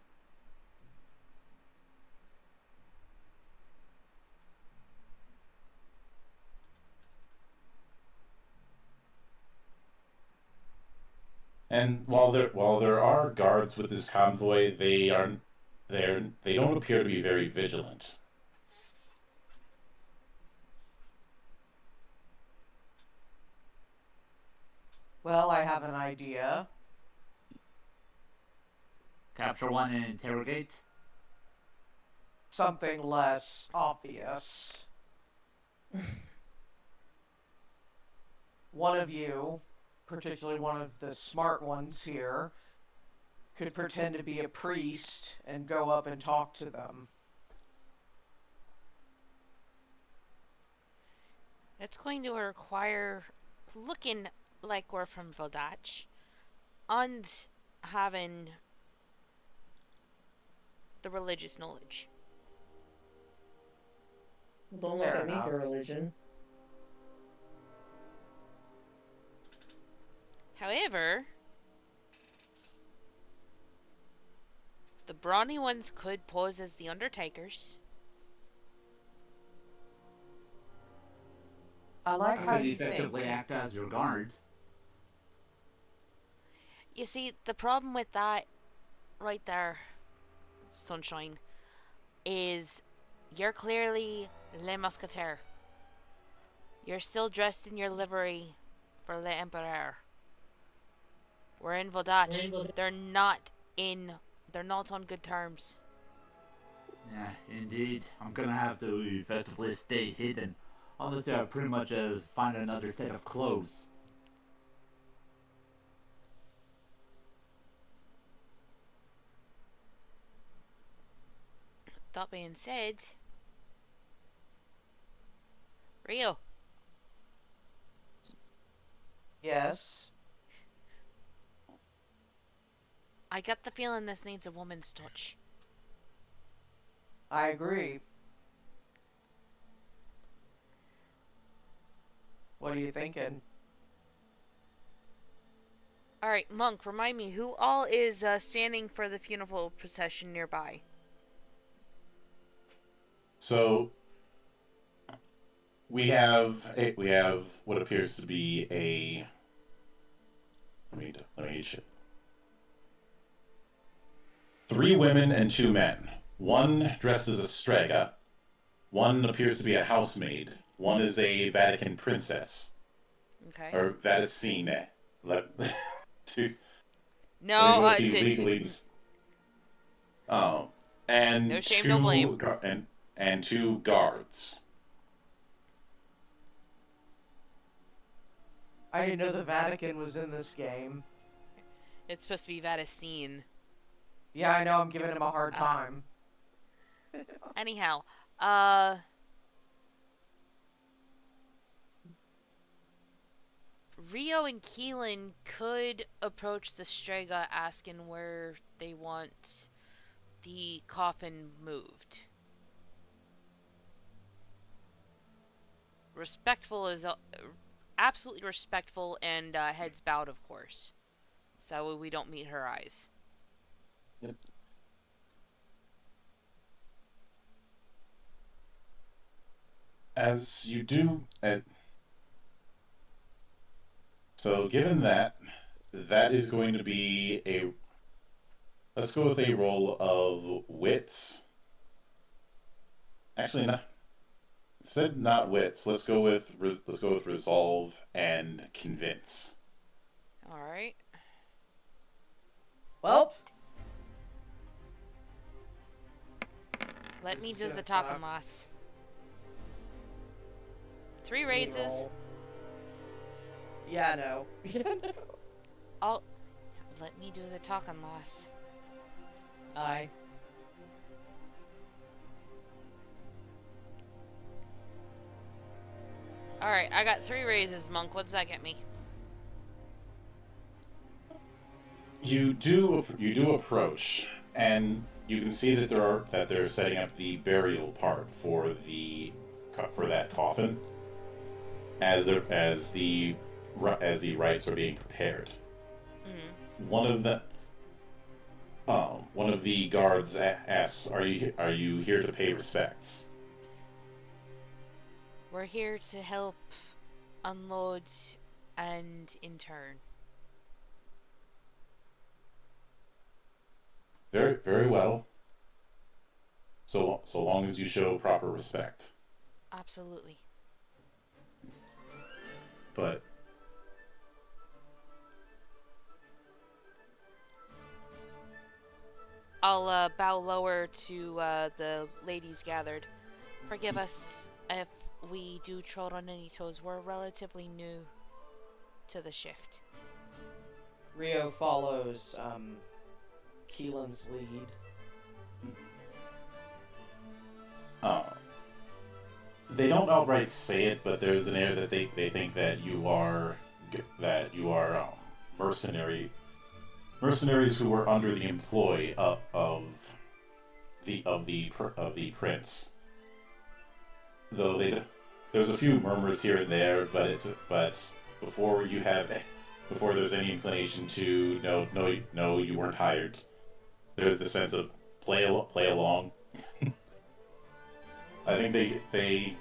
And while there are guards with this convoy, they don't appear to be very vigilant. Well, I have an idea. Capture one and interrogate. Something less obvious. One of you, particularly one of the smart ones here, could pretend to be a priest and go up and talk to them. It's going to require looking like we're from Vodach and having the religious knowledge. Don't look Fair at me enough. for religion. However, the brawny ones could pose as the Undertakers. I like how Could you effectively think. act as your guard. You see, the problem with that right there, Sunshine, is you're clearly Le Musketeer. You're still dressed in your livery for Le Empereur. We're in Vodach. They're not on good terms. Yeah, indeed. I'm gonna have to effectively stay hidden. Unless I pretty much find another set of clothes. That being said, Rio, Yes. I get the feeling this needs a woman's touch. I agree. What are you thinking? Alright, Monk, remind me, who all is standing for the funeral procession nearby? So we have what appears to be a let me shit. 3 women and 2 men. One dressed as a strega. One appears to be a housemaid. One is a Vatican princess. Okay. Or Vaticine. Two. No, Let me go with the legalese. Oh, and no shame, no blame. And 2 guards. I didn't know the Vatican was in this game. It's supposed to be Vaticine. Yeah, I know, I'm giving him a hard time. Anyhow, Rio and Keelan could approach the Strega asking where they want the coffin moved. Respectful is absolutely respectful and heads bowed, of course. So we don't meet her eyes. Yep. As you do, so given that, that is going to be a. Let's go with a roll of wits. Actually, not. Instead, not wits. Let's go with resolve and convince. All right. Well, Let This me is do gonna the talking suck. loss. 3 me raises. roll. Yeah, no. I'll let me do the talking loss. Aye. Alright, I got 3 raises, Monk. What does that get me? You do approach, and you can see that they're setting up the burial part for that coffin as the rites are being prepared. Mm. One of the guards asks, "Are you here to pay respects?" We're here to help unload and intern. Very well. So long as you show proper respect. Absolutely. But I'll bow lower to the ladies gathered. Forgive us if we do trod on any toes. We're relatively new to the shift. Rio follows Keelan's lead. They don't outright say it, but there's an air that they think that you are mercenaries who were under the employ of the prince. Though there's a few murmurs here and there, but before there's any inclination to no you weren't hired, there's the sense of play along. I think they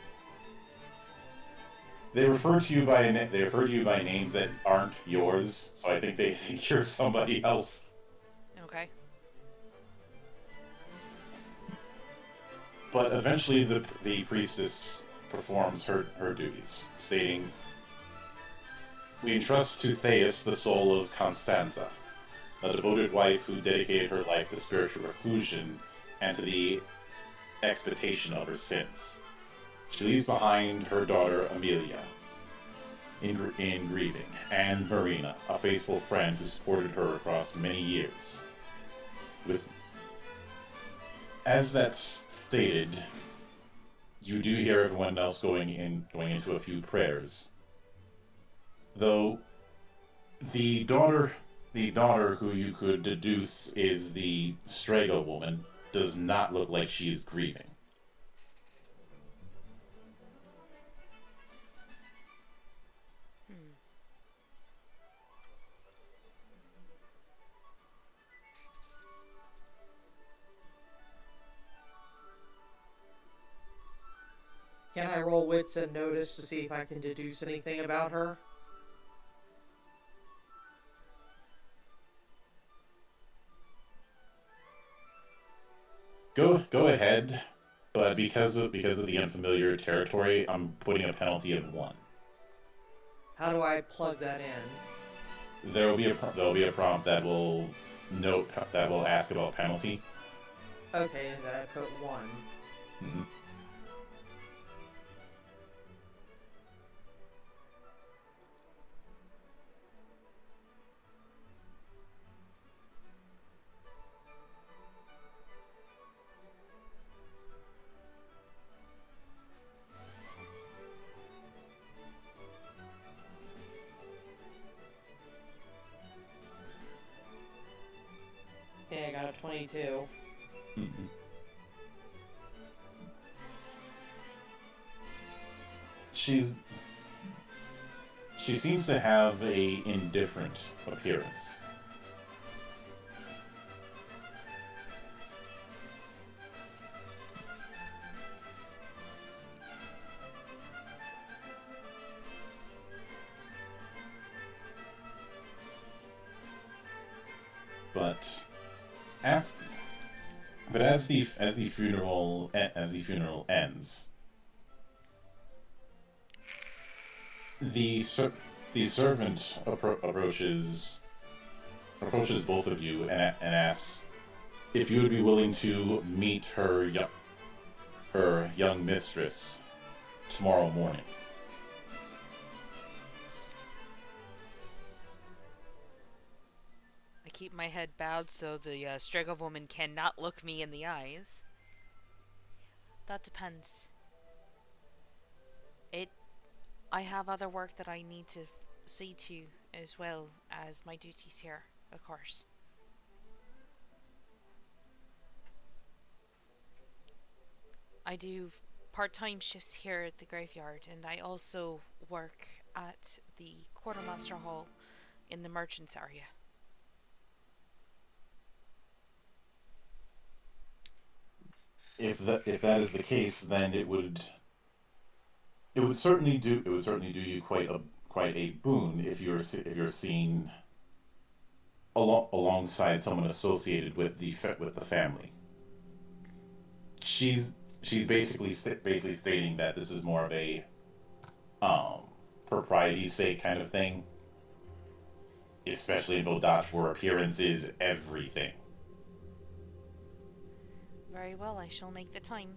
refer to you by names that aren't yours, so I think they think you're somebody else. Okay. But eventually, the priestess performs her duties, stating, "We entrust to Theus the soul of Constanza, a devoted wife who dedicated her life to spiritual reclusion and to the expiation of her sins. She leaves behind her daughter Amelia in grieving, and Marina, a faithful friend who supported her across many years. With as that's stated, you do hear everyone else going into a few prayers. Though the daughter who you could deduce is the Strago woman does not look like she is grieving. Can I roll wits and notice to see if I can deduce anything about her? Go ahead, but because of the unfamiliar territory, I'm putting a penalty of 1. How do I plug that in? There'll be a prompt that will ask about penalty. Okay, and then I put 1. Mm-hmm. Okay, I got a 22. Mm-hmm. She seems to have a indifferent appearance. But as the funeral ends, the servant approaches approaches both of you and asks if you would be willing to meet her young mistress tomorrow morning. I keep my head bowed so the Strega woman cannot look me in the eyes. That depends. It. I have other work that I need to see to, as well as my duties here, of course. I do part-time shifts here at the graveyard, and I also work at the quartermaster hall in the merchants area. If that is the case, then it would certainly do you quite a boon if you're seen alongside someone associated with the family. She's she's basically stating that this is more of a um propriety's sake kind of thing, especially in Vodach where appearance is everything. Very well, I shall make the time.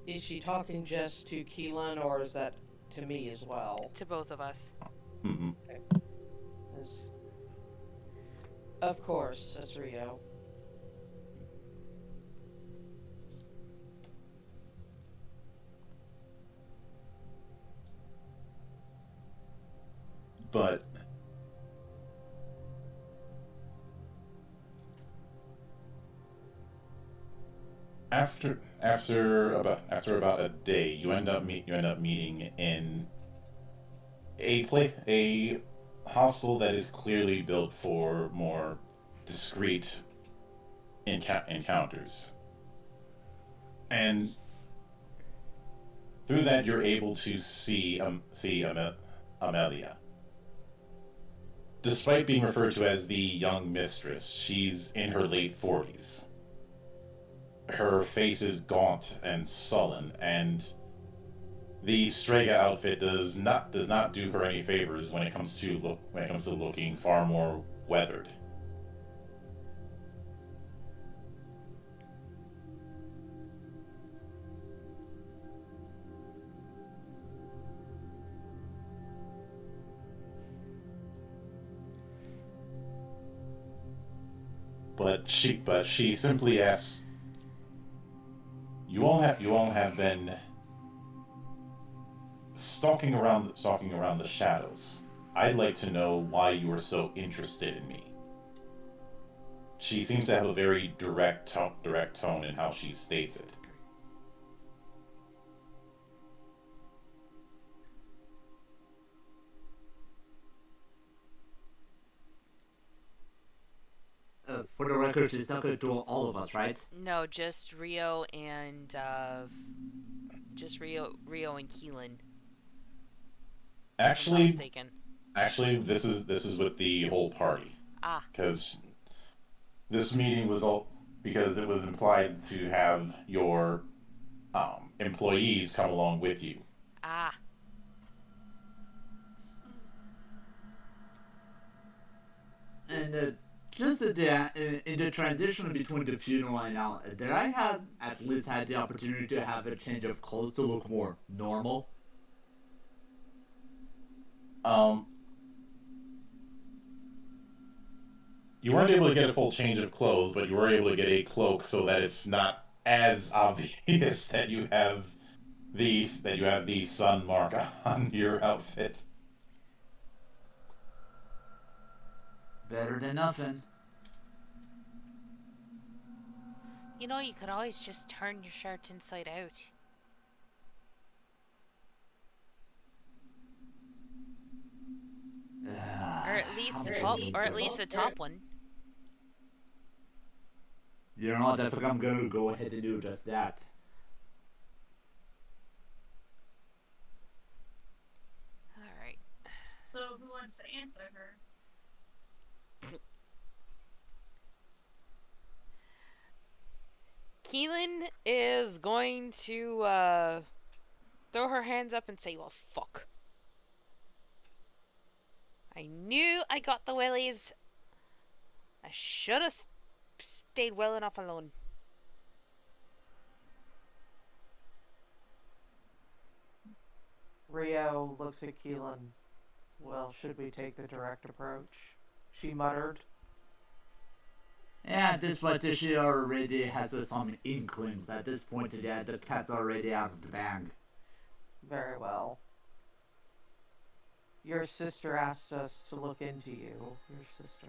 Is she talking just to Keelan, or is that to me as well? To both of us. Mm-hmm. Yes. Of course, that's Rio. But after about a day, you end up meeting in a hostel that is clearly built for more discreet encounters, and through that you're able to see Amelia. Despite being referred to as the young mistress, she's in her late 40s. Her face is gaunt and sullen, and the Strega outfit does not do her any favors when it comes to looking far more weathered. But she simply asks, you all have been stalking around the shadows. I'd like to know why you are so interested in me. She seems to have a very direct tone in how she states it. For the record, she's talking to all of us, right? No, just Rio and Rio and Keelan. If I'm not Actually, mistaken. actually, this is with the whole party, Ah, because this meeting was all because it was implied to have your employees come along with you. ah. And just in the transition between the funeral and now, did I have at least had the opportunity to have a change of clothes to look more normal? Um, you weren't able to get a full change of clothes, but you were able to get a cloak so that it's not as obvious that you have the sun mark on your outfit. Better than nothing. You know, you could always just turn your shirt inside out. Or at least the top one. You know what? I think I'm gonna go ahead and do just that. Alright. So who wants to answer her? Keelan is going to throw her hands up and say, well, fuck. I knew I got the willies. I should have stayed well enough alone. Rio looks at Keelan. Well, should we take the direct approach? She muttered. Yeah, at this point, she already has some inklings. At this point, yeah, the cat's already out of the bag. Very well. Your sister asked us to look into you. Your sister.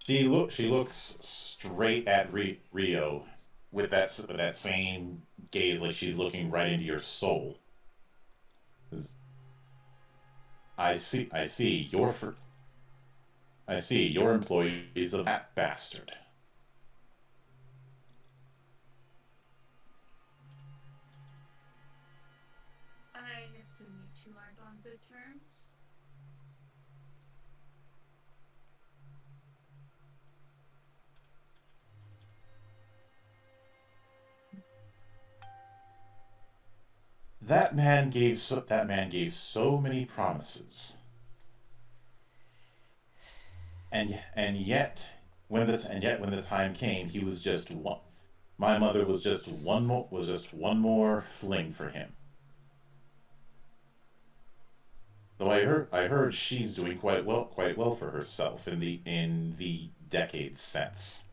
She looks straight at Rio with that same gaze, like she's looking right into your soul. I see your employee is of that bastard. I assume you two aren't on good terms. That man gave so many promises, and yet when the time came, he was just one. My mother was just one more fling for him. Though I heard she's doing quite well for herself in the decades since.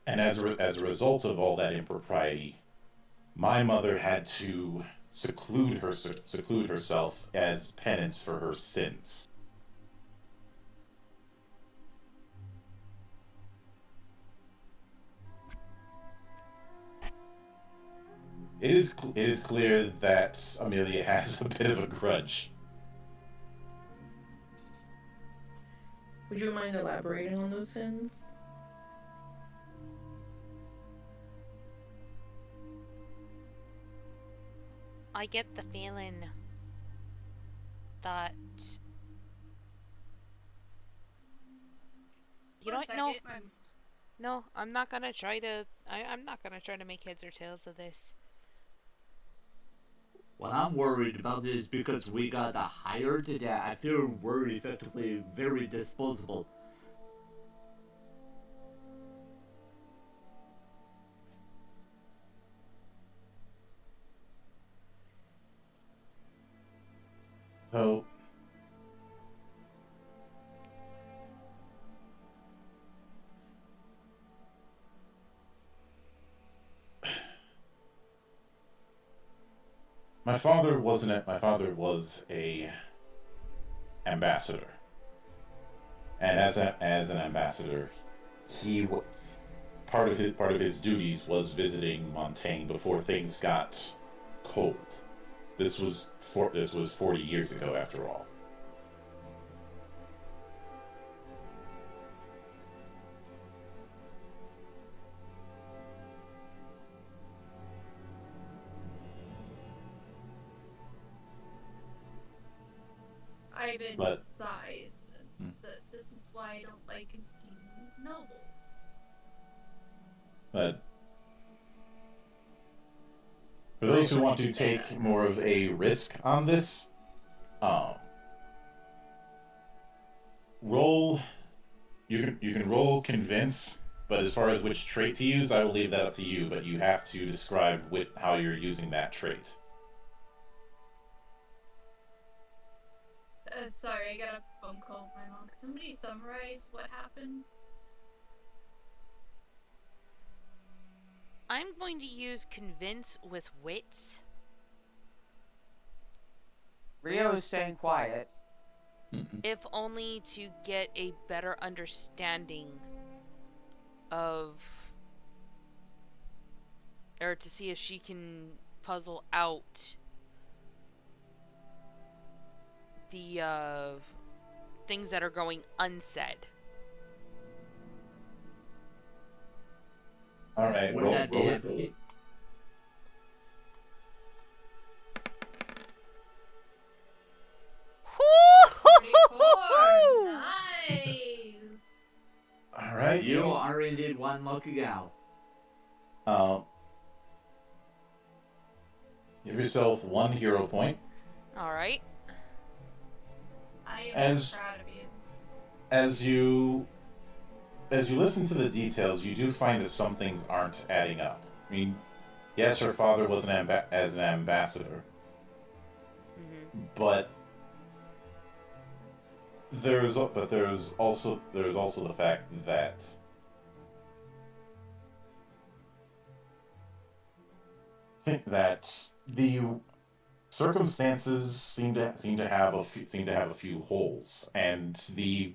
And as a result of all that impropriety, my mother had to seclude herself as penance for her sins. It is clear that Amelia has a bit of a grudge. Would you mind elaborating on those sins? I get the feeling that you don't know. No, I'm not gonna try to. I'm not gonna try to make heads or tails of this. What I'm worried about is because we got hired today, I feel we're effectively very disposable. So my father was a ambassador, and as an ambassador, he part of his duties was visiting Montaigne before things got cold. This was 40 years ago, after all. I've been But- size. This is why I don't like demon nobles. But for those who want to take more of a risk on this, roll. You can roll convince, but as far as which trait to use, I will leave that up to you. But you have to describe how you're using that trait. Sorry, I got a phone call from my mom. Could somebody summarize what happened? I'm going to use convince with wits. Rio is staying quiet. If only to get a better understanding of, or to see if she can puzzle out the things that are going unsaid. All right, roll it. 4. Nice. All right. You are indeed one lucky gal. Give yourself 1 hero point. All right. I am As- so proud of you. As you listen to the details, you do find that some things aren't adding up. I mean, yes, her father was an ambassador, Mm-hmm. but there's also the fact that I think that the circumstances seem to have a few holes, and the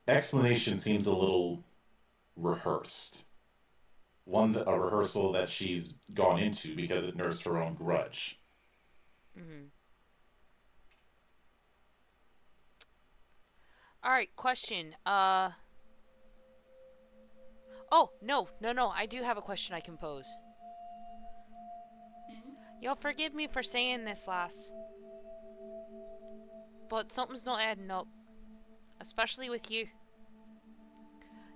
explanation seems a little rehearsed. A rehearsal that she's gone into because it nursed her own grudge. Mm-hmm. All right, question. Oh, no. I do have a question I can pose. Mhm. Y'all forgive me for saying this, lass. But something's not adding up. Especially with you.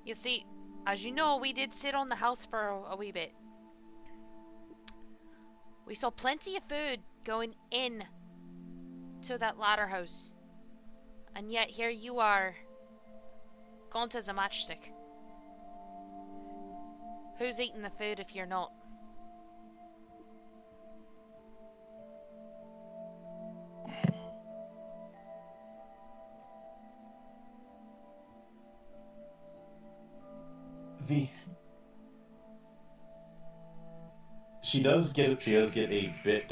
You see, as you know, we did sit on the house for a wee bit. We saw plenty of food going in to that ladder house. And yet here you are, gaunt as a matchstick. Who's eating the food if you're not? She does get a bit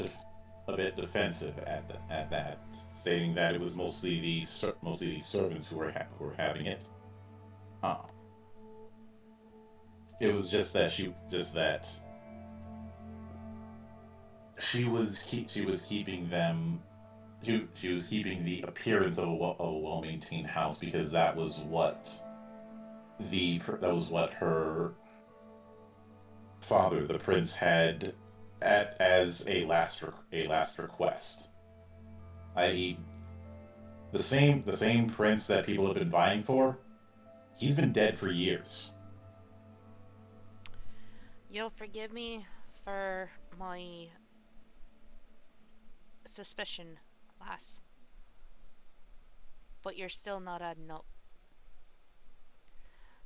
defensive at that, stating that it was mostly the servants who were having it. It was just that she was keeping them. She was keeping the appearance of a well-maintained house because that was what her father, the prince, had as a last request, i.e., the same prince that people have been vying for. He's been dead for years. You'll forgive me for my suspicion, lass. But you're still not adding up.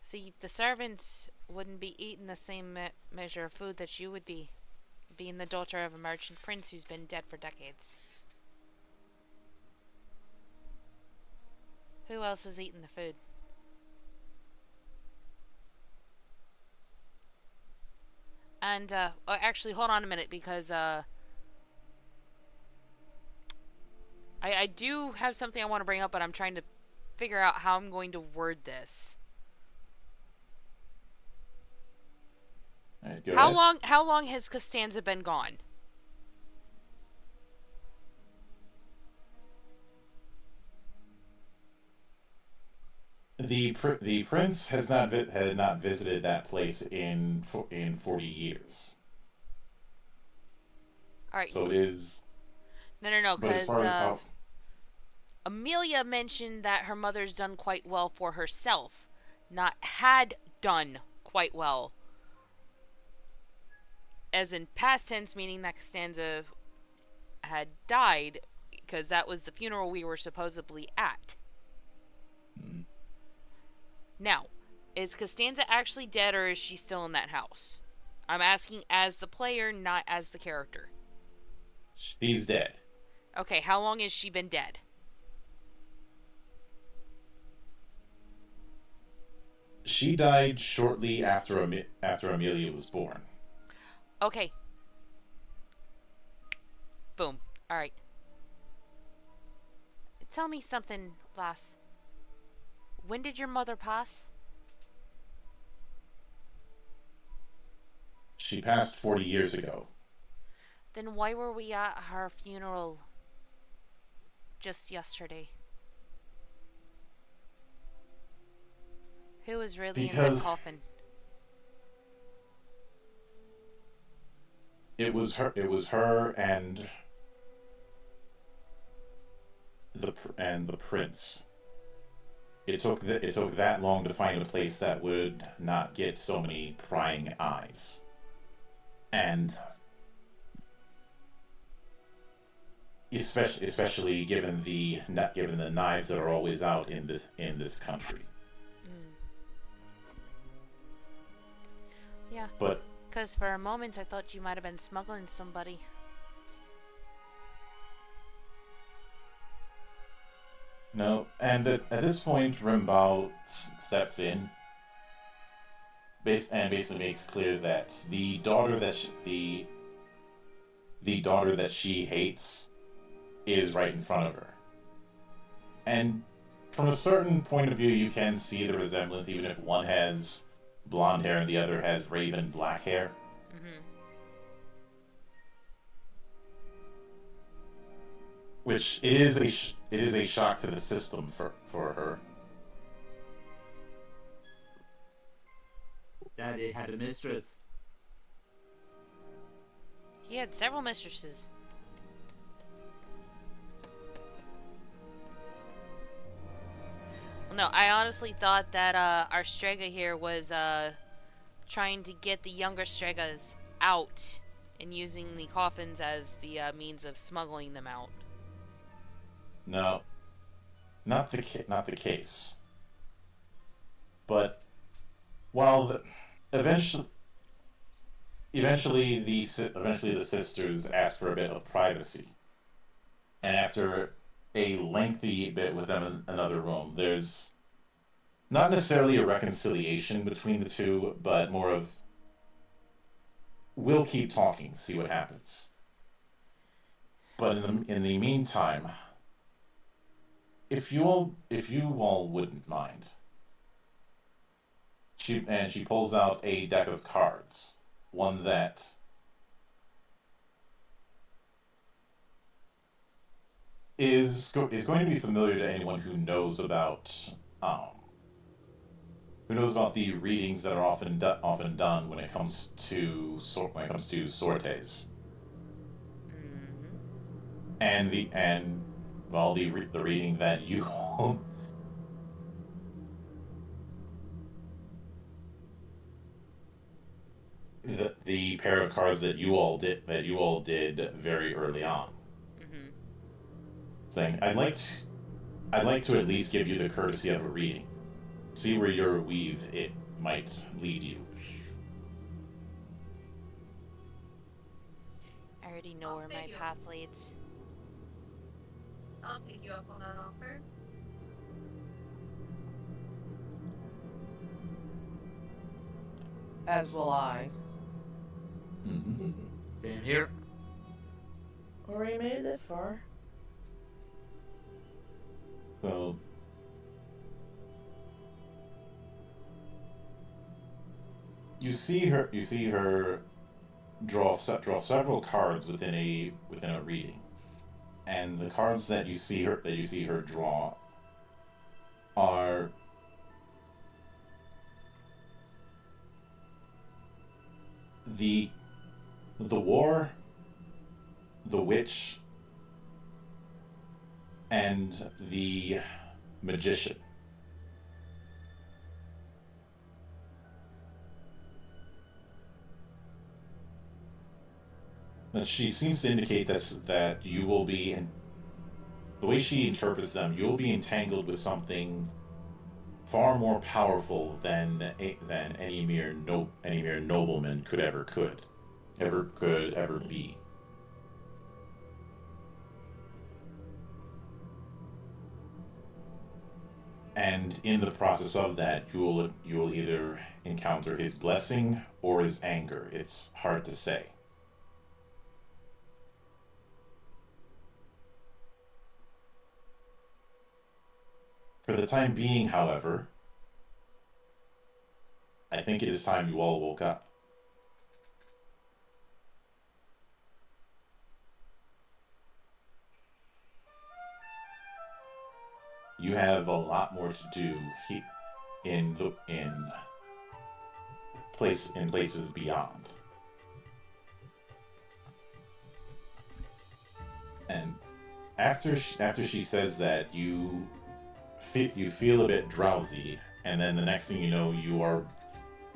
See, the servants wouldn't be eating the same measure of food that you would be, being the daughter of a merchant prince who's been dead for decades. Who else is eating the food? And, actually, hold on a minute, because, I do have something I want to bring up, but I'm trying to figure out how I'm going to word this. All right, go ahead. How long has Costanza been gone? The prince had not visited that place in 40 years. All right. So it is. No, But as far as how because Amelia mentioned that her mother's done quite well for herself, not had done quite well. As in past tense, meaning that Costanza had died, because that was the funeral we were supposedly at. Mm. Now, is Costanza actually dead, or is she still in that house? I'm asking as the player, not as the character. She's dead. Okay, how long has she been dead? She died shortly after Amelia was born. Okay. Boom. Alright. Tell me something, lass. When did your mother pass? She passed 40 years ago. Then why were we at her funeral just yesterday? Who was really in that Because coffin? it was her and the prince. it took that long to find a place that would not get so many prying eyes. And especially given the knives that are always out in this country. Mm. Yeah, But because for a moment I thought you might have been smuggling somebody. no, and at this point, Rimbao steps in, and basically makes clear that the daughter that she hates is right in front of her. And from a certain point of view, you can see the resemblance, even if one has blonde hair and the other has raven black hair. Mm-hmm. Which it is a shock to the system for her. Daddy had a mistress. He had several mistresses. Well, no, I honestly thought that our Strega here was trying to get the younger Stregas out and using the coffins as the means of smuggling them out. No, not the case. But while eventually the sisters ask for a bit of privacy, and after a lengthy bit with them in another room, there's not necessarily a reconciliation between the two, but more of we'll keep talking, see what happens. But in the meantime, if you all wouldn't mind, she pulls out a deck of cards, one that is going to be familiar to anyone who knows about the readings that are often done when it comes to sortes, and the reading that you the pair of cards that you all did very early on, saying I'd like to at least give you the courtesy of a reading, see where your weave it might lead you. I already know where my path leads. I'll take you up on that offer. As will I. Mm-hmm. Same here. Already made it this far. So you see her draw several cards within a reading, and the cards that you see her draw are the war, the witch, and the magician. But she seems to indicate that you will be, in the way she interprets them, you'll be entangled with something far more powerful than any mere nobleman could ever be. And in the process of that, you'll either encounter his blessing or his anger. It's hard to say. For the time being, however, I think it is time you all woke up. You have a lot more to do in places beyond. And after she says that, you you feel a bit drowsy, and then the next thing you know, you are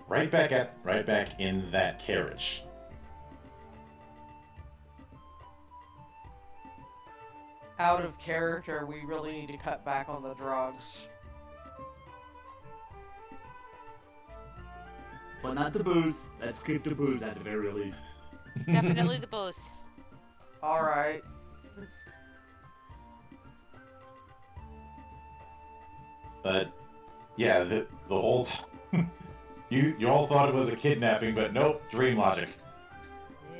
right back in that carriage. Out of character, we really need to cut back on the drugs. But not the booze. Let's keep the booze at the very least. Definitely the booze. Alright. But yeah, the whole you all thought it was a kidnapping, but nope, dream logic.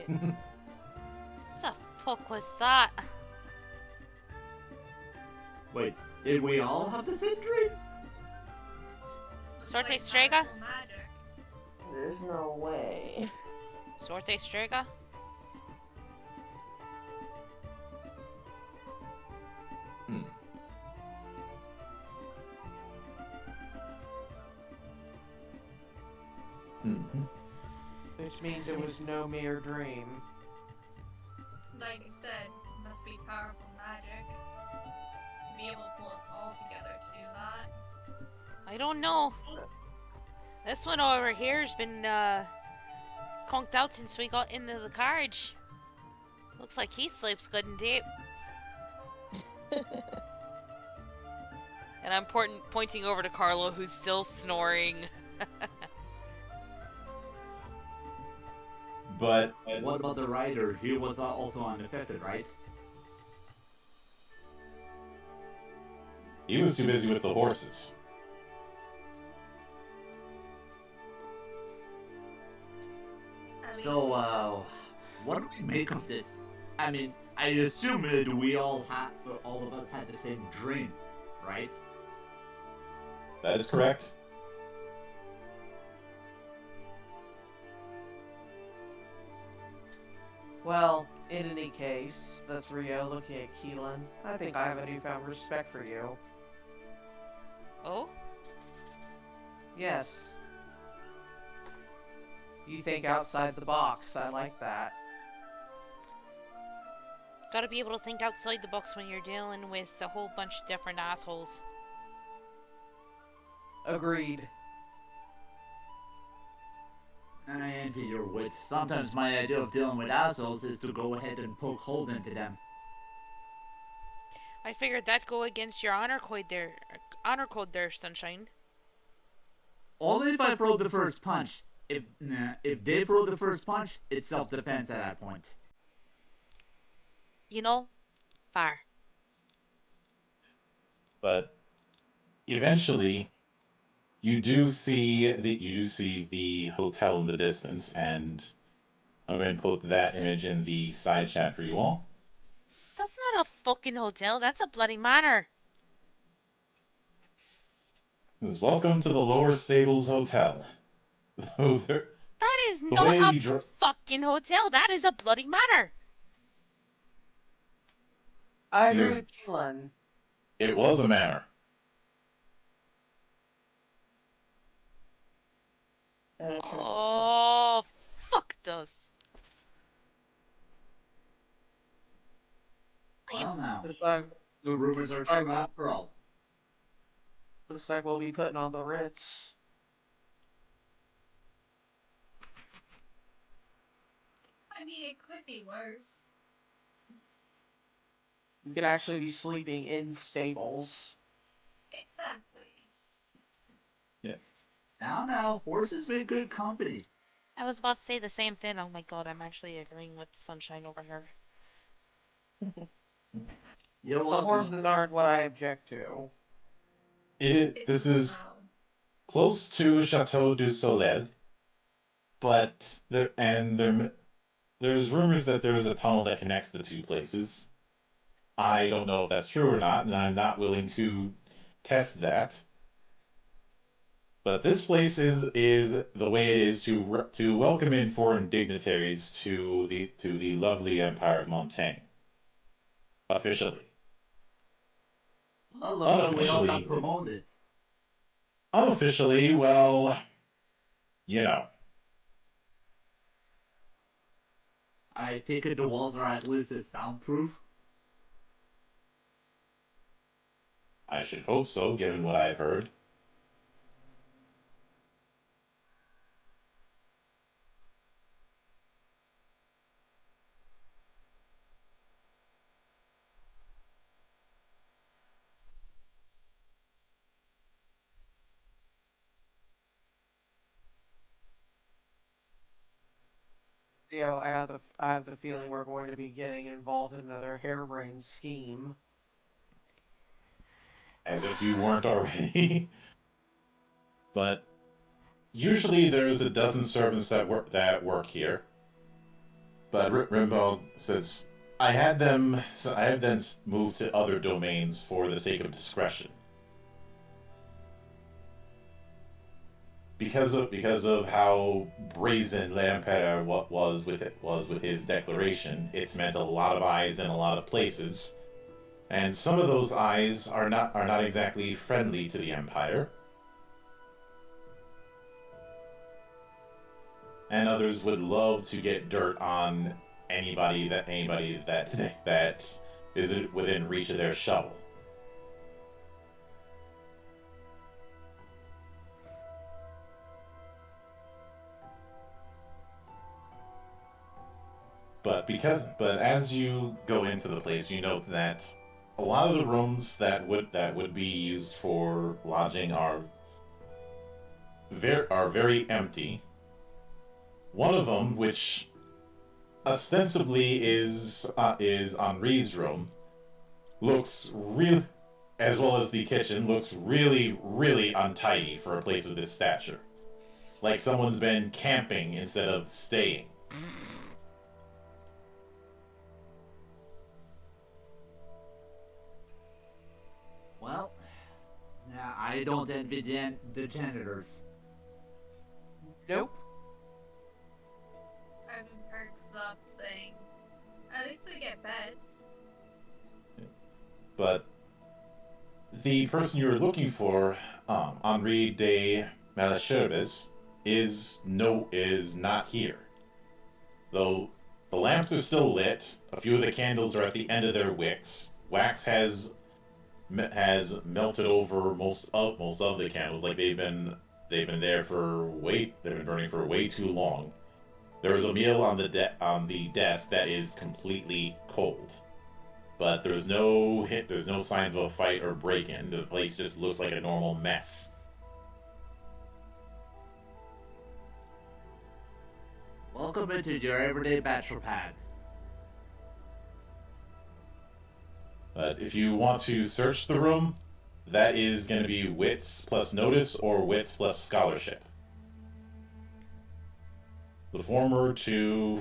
What the fuck was that? Wait, did we all have the same dream? Sorte Strega? powerful magic. There's no way. Sorte Strega? Hmm. Mm-hmm. Which means it was no mere dream. Like I said, must be powerful magic to be able to pull us all together to do that. I don't know. This one over here's been conked out since we got into the carriage. Looks like he sleeps good and deep. And I'm pointing over to Carlo, who's still snoring. But What about the rider? He was also unaffected, right? he was too busy with the horses. At least So, what do we make of this? I mean, I assume we all of us had the same dream, right? That is correct. Well, in any case, that's Rio looking at Keelan. I think I have a newfound respect for you. Oh? Yes. You think outside the box. I like that. Gotta be able to think outside the box when you're dealing with a whole bunch of different assholes. Agreed. I envy your wit. Sometimes my idea of dealing with assholes is to go ahead and poke holes into them. I figured that'd go against your honor code there, Sunshine. Only if I throw the first punch. If they throw the first punch, it's self-defense at that point. You know? Fire. But eventually, you do see the hotel in the distance, and I'm going to put that image in the side chat for you all. That's not a fucking hotel, that's a bloody manor. It says, welcome to the Lower Stables Hotel. That is The not way a you fucking hotel, that is a bloody manor. I agree Yeah. with Keelan. It was a manor. Oh, fuck those. Well now, Looks like, the rumors are true after all. looks like we'll be putting on the Ritz. I mean, it could be worse. You could actually be sleeping in stables. Exactly. Now, horses make good company. I was about to say the same thing. Oh my god, I'm actually agreeing with Sunshine over here. You're The welcome. horses aren't what I object to. This is Wow. close to Chateau du Soleil, but there's rumors that there is a tunnel that connects the two places. I don't know if that's true or not, and I'm not willing to test that. But this place is the way it is to welcome in foreign dignitaries to the lovely Empire of Montaigne. Officially. Well, look how we all got Unofficially. promoted. Unofficially, well, you know. I take it the walls are at least as soundproof. I should hope so, given what I've heard. You know, I have the feeling we're going to be getting involved in another harebrained scheme. As if you weren't already. But usually there's a dozen servants that work here. But Rimbo says, I had them move to other domains for the sake of discretion. Because of how brazen L'Empereur was with his declaration, it's meant a lot of eyes in a lot of places, and some of those eyes are not exactly friendly to the Empire, and others would love to get dirt on anybody that is within reach of their shovel. But as you go into the place, you note that a lot of the rooms that would be used for lodging are very empty. One of them, which ostensibly is Henri's room, looks real, as well as the kitchen, looks really, really untidy for a place of this stature. Like someone's been camping instead of staying. Well, yeah, I don't envy the janitors. Nope. Ivan perks up, saying, "At least we get beds." But the person you're looking for, Henri de Malesherbes, is not here. Though the lamps are still lit, a few of the candles are at the end of their wicks. Wax has melted over most of the candles, like they've been burning for way too long. There is a meal on the desk that is completely cold, but there's no signs of a fight or break-in. The place just looks like a normal mess. Welcome into your everyday bachelor pad. But if you want to search the room, that is going to be wits plus notice or wits plus scholarship. The former to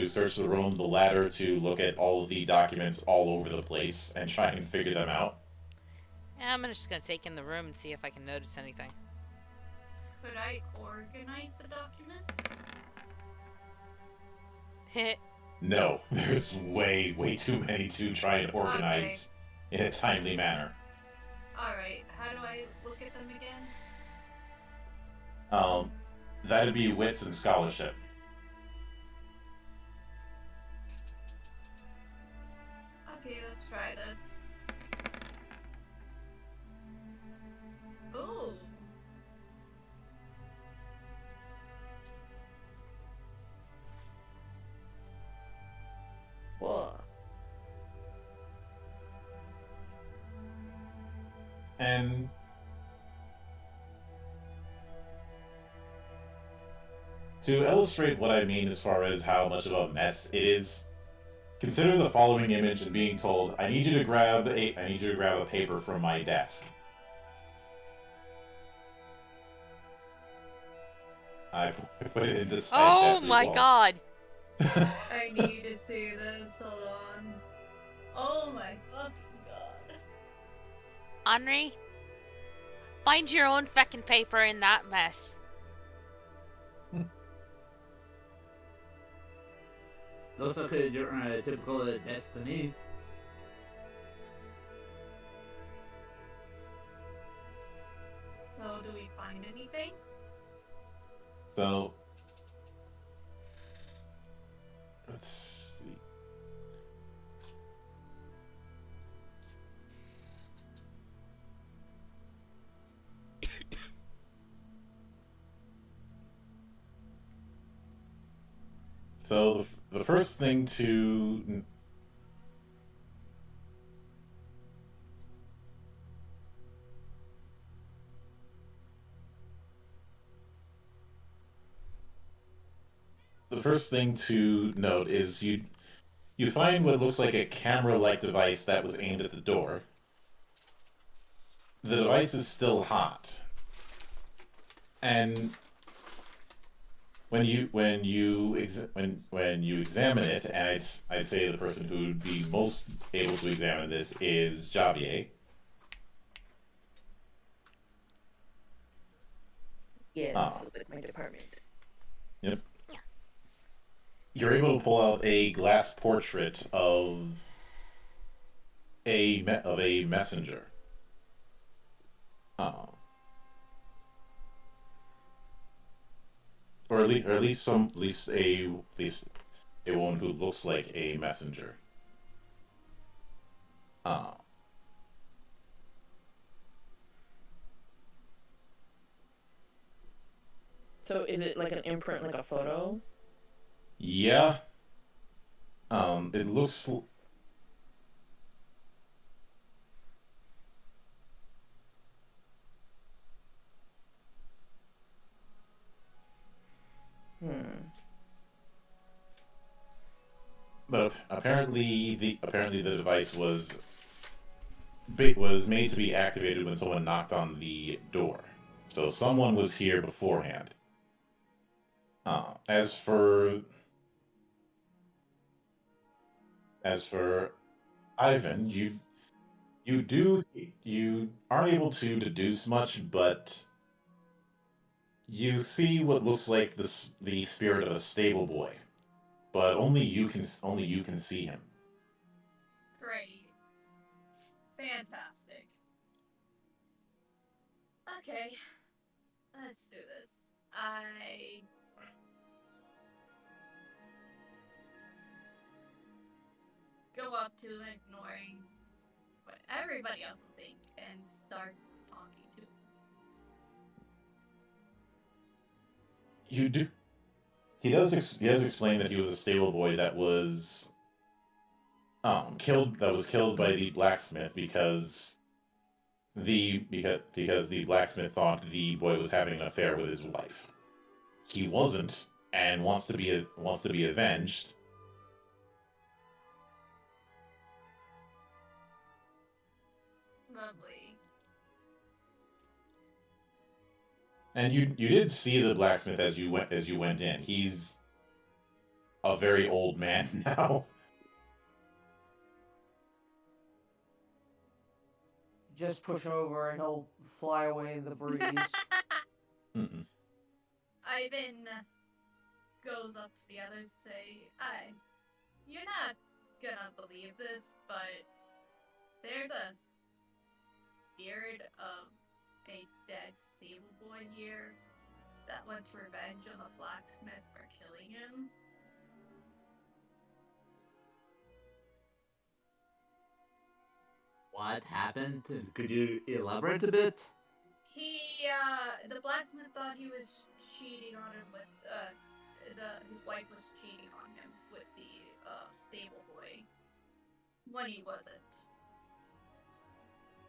search the room, the latter to look at all of the documents all over the place and try and figure them out. Yeah, I'm just gonna take in the room and see if I can notice anything. Could I organize the documents? No, there's way too many to try and organize in a timely manner. Alright, how do I look at them again? That'd be wits and scholarship. Okay, let's try this. Ooh. What? And to illustrate what I mean as far as how much of a mess it is, consider the following image and being told, I need you to grab a paper from my desk. I put it in this side Oh chest as my well. god! I need to see this. Hold on. Oh my fucking god. Henri, find your own feckin' paper in that mess. Looks like your typical destiny. So, do we find anything? So let's see. So the first thing to note is you find what looks like a camera-like device that was aimed at the door. The device is still hot, and when you examine it, and I'd say the person who would be most able to examine this is Javier. Yes, Ah, with my department. yep. You're able to pull out a glass portrait of a messenger. Uh, or at least at least a woman who looks like a messenger. Uh, So is it like an imprint, like a photo? yeah. It looks. Hmm. But apparently the device was made to be activated when someone knocked on the door. So someone was here beforehand. As for Ivan, you aren't able to deduce much, but you see what looks like the spirit of a stable boy, but only you can see him. Great. Fantastic. Okay, let's do this. I go up to him, ignoring what everybody else will think, and start talking to him. You do. He does explain that he was a stable boy that was killed by the blacksmith because the blacksmith thought the boy was having an affair with his wife. He wasn't, and wants to be avenged. Lovely. And you did see the blacksmith as you went in. He's a very old man now. Just push him over and he'll fly away in the breeze. Mm-mm. Ivan goes up to the others to say, you're not gonna believe this, but there's a spirit of a dead stable boy here that wants revenge on the blacksmith for killing him. What happened? Could you elaborate a bit? The blacksmith thought he was cheating on him with, his wife was cheating on him with the, stable boy. When he wasn't.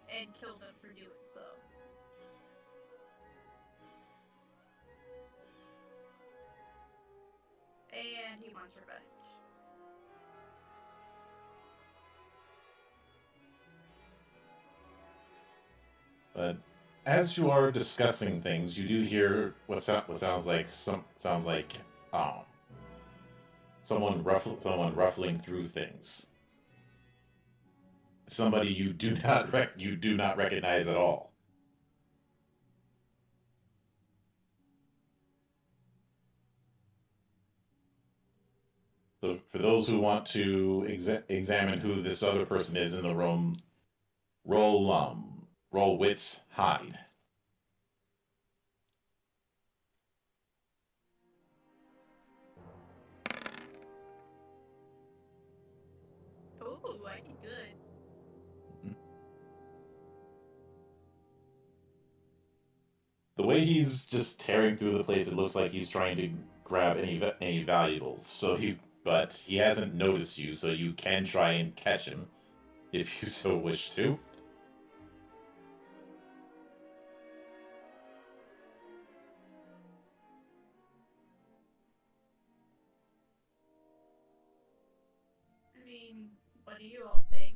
And killed him for doing so. And he wants revenge. But as you are discussing things, you do hear what sounds like um someone ruffling through things. Somebody you do not recognize at all. So for those who want to examine who this other person is in the room, roll wits hide. Ooh, I did good. The way he's just tearing through the place, it looks like he's trying to grab any valuables. But he hasn't noticed you, so you can try and catch him if you so wish to. I mean, what do you all think?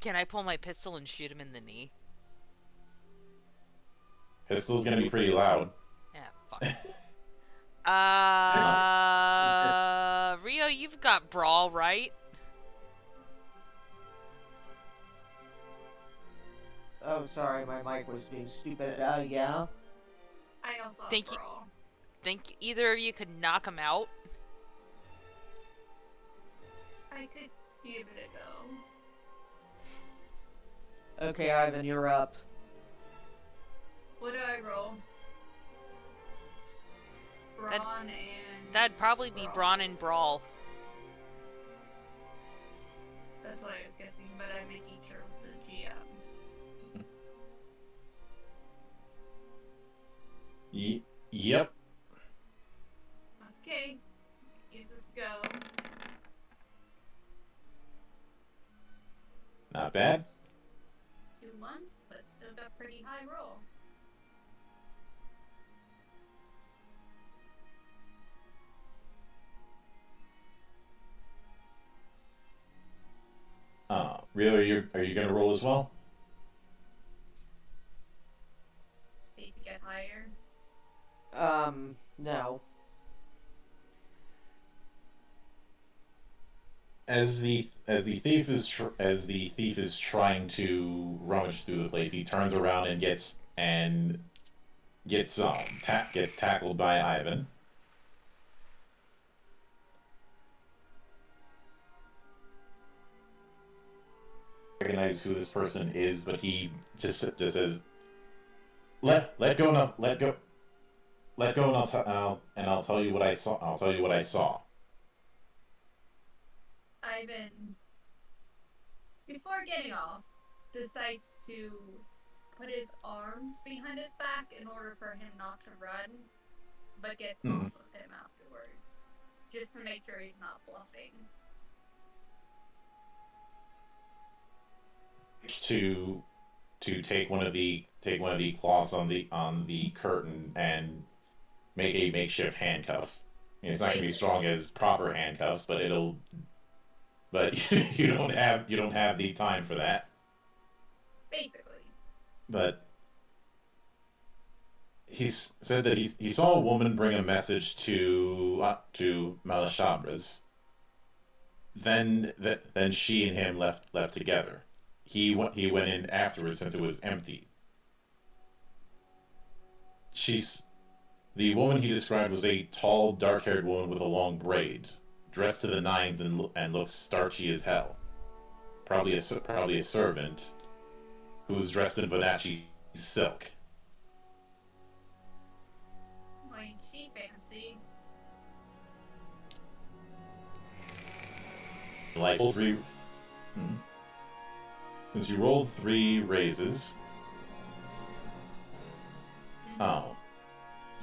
Can I pull my pistol and shoot him in the knee? Pistol's gonna be pretty loud. Yeah, fuck. Rio, you've got brawl, right? Oh, sorry, my mic was being stupid. Yeah. I also have Thank you. brawl. Think either of you could knock him out? I could give it a go. Okay, Ivan, you're up. What do I roll? Brawn and... That'd probably be brawn and brawl. That's what I was guessing, but I'm making sure with the GM. Yep. Okay, give this a go. Not bad. 2 ones, but still got pretty high roll. Rio, are you gonna roll as well? See if you get higher. No. As the thief is trying to rummage through the place, he turns around and gets tackled by Ivan. Recognize who this person is, but he just says, let go, and I'll tell you what I saw. I'll tell you what I saw. Ivan, before getting off, decides to put his arms behind his back in order for him not to run, but gets off of him afterwards, just to make sure he's not bluffing. To take one of the cloths on the curtain and make a makeshift handcuff. I mean, it's not gonna be strong as proper handcuffs, but you don't have the time for that. Basically. But he said that he saw a woman bring a message to Malashabras. Then she and him left together. He went in afterwards since it was empty. The woman he described was a tall, dark-haired woman with a long braid, dressed to the nines and looks starchy as hell. Probably a servant who was dressed in Venati silk. Well, ain't she fancy? Like three. Since you rolled 3 raises,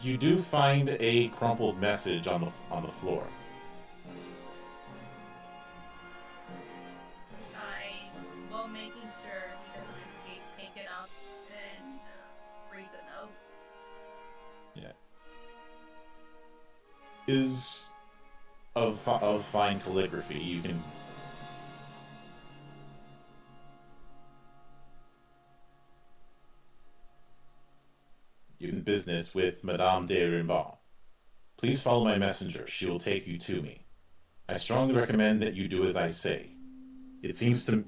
you do find a crumpled message on the floor. While making sure he doesn't see, pick it up and read the note. Yeah. Is of fine calligraphy. You can. You can business with Madame de Rimbaud. Please follow my messenger. She will take you to me. I strongly recommend that you do as I say. It seems to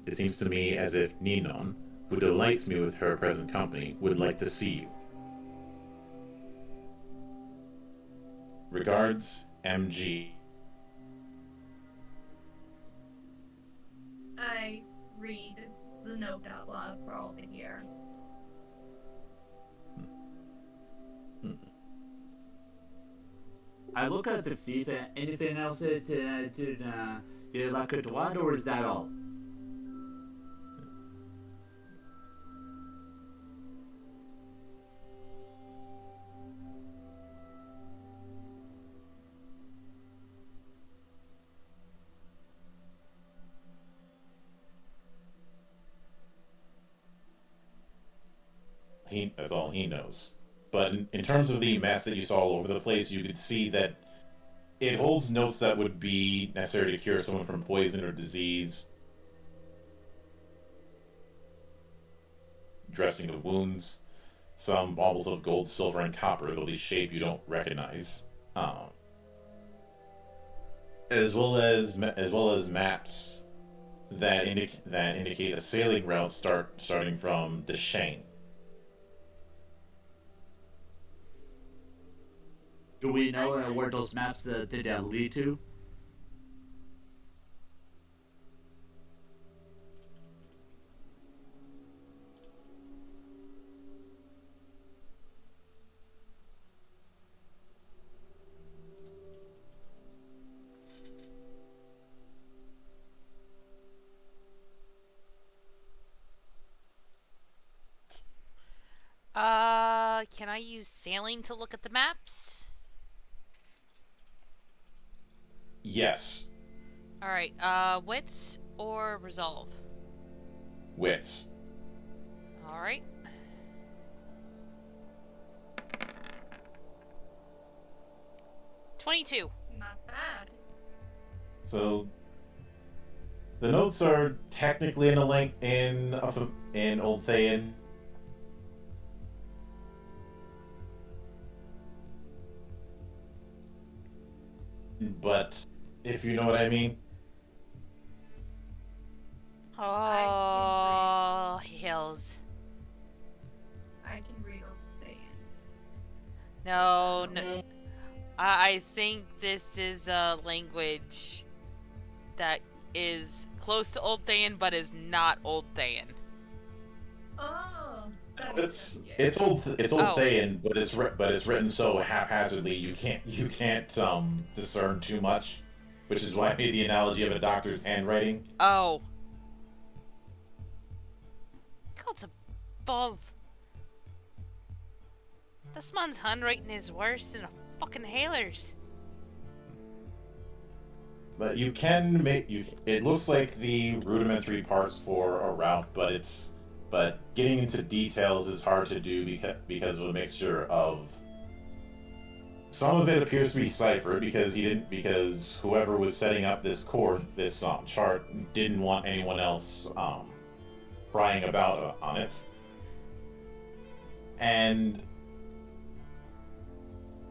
me as if Ninon, who delights me with her present company, would like to see you. Regards, M.G. I read the note out loud for all to hear. I look at the thief. Anything else to like it what, or is that all? he knows. But in terms of the mess that you saw all over the place, you could see that it holds notes that would be necessary to cure someone from poison or disease, dressing of wounds, some baubles of gold, silver, and copper, though the shape you don't recognize, as well as maps that indicate a sailing route starting from the Shane. Do we know where those maps did lead to? Can I use sailing to look at the maps? Yes. Alright, wits or resolve? Wits. Alright. $22. Not bad. So the notes are technically in a link in Old Thayan. But if you know what I mean. Oh, hills. I can read Old Thayan. No. I think this is a language that is close to Old Thayan, but is not Old Thayan. Oh, It's Old Thayan, but it's written so haphazardly you can't discern too much, which is why I made the analogy of a doctor's handwriting. Oh. God's above. This man's handwriting is worse than a fucking Hailers. But you can it looks like the rudimentary parts for a route, but getting into details is hard to do because of a mixture of some of it appears to be ciphered because whoever was setting up this chart didn't want anyone else prying about on it, and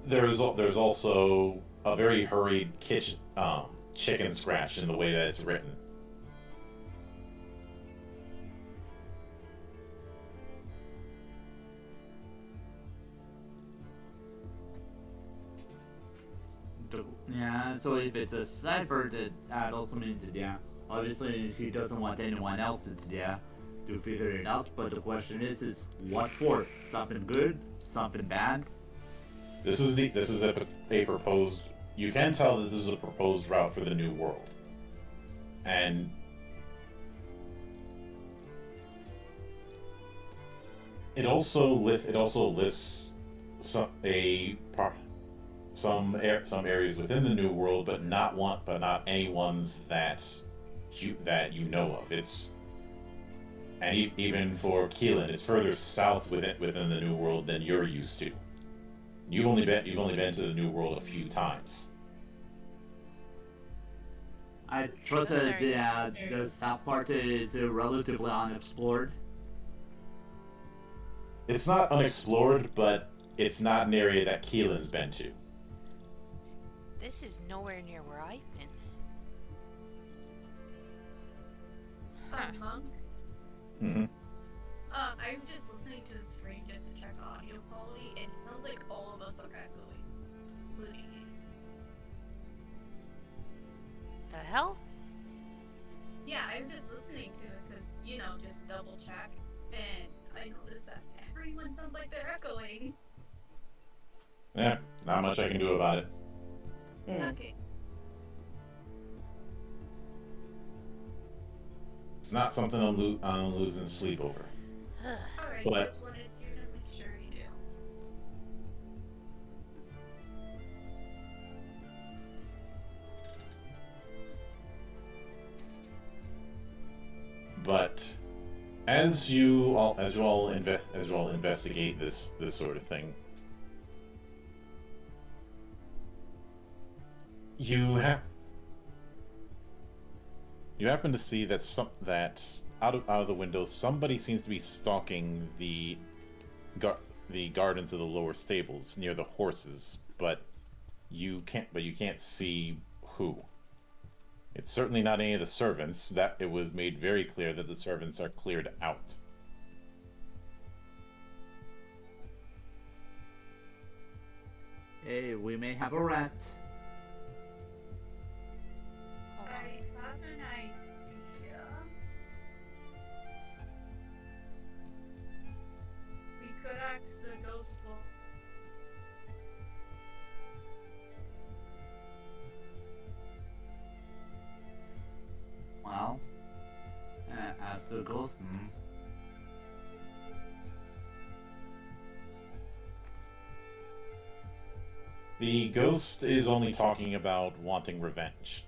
there's also a very hurried chicken scratch in the way that it's written. Yeah, so if it's a cipher, that also means that, yeah, obviously he doesn't want anyone else to figure it out, but the question is what for? Something good? Something bad? This is a proposed. You can tell that this is a proposed route for the New World, and it also lists some areas within the New World, but not any ones that you know of. Even for Keelan, it's further south within the New World than you're used to. You've only been to the New World a few times. I trust that the south part is relatively unexplored. It's not unexplored, but it's not an area that Keelan's been to. This is nowhere near where I've been. Monk. Mm-hmm. I'm just listening to the stream just to check audio quality, and it sounds like all of us are echoing, including me. The hell? Yeah, I'm just listening to it because, just double check, and I noticed that everyone sounds like they're echoing. Yeah, not much I can do about it. Okay. It's not something I'm losing sleep over. Alright, But- just wanted you to make sure you do. But as you all as you all investigate this sort of thing. You happen to see that out of the window, somebody seems to be stalking the gardens of the lower stables near the horses, but you can't see who. It's certainly not any of the servants. That it was made very clear that the servants are cleared out. Hey, we may have a rat. I have an idea. We could ask the ghost boy. Well, as the ghost. The ghost is only talking about wanting revenge.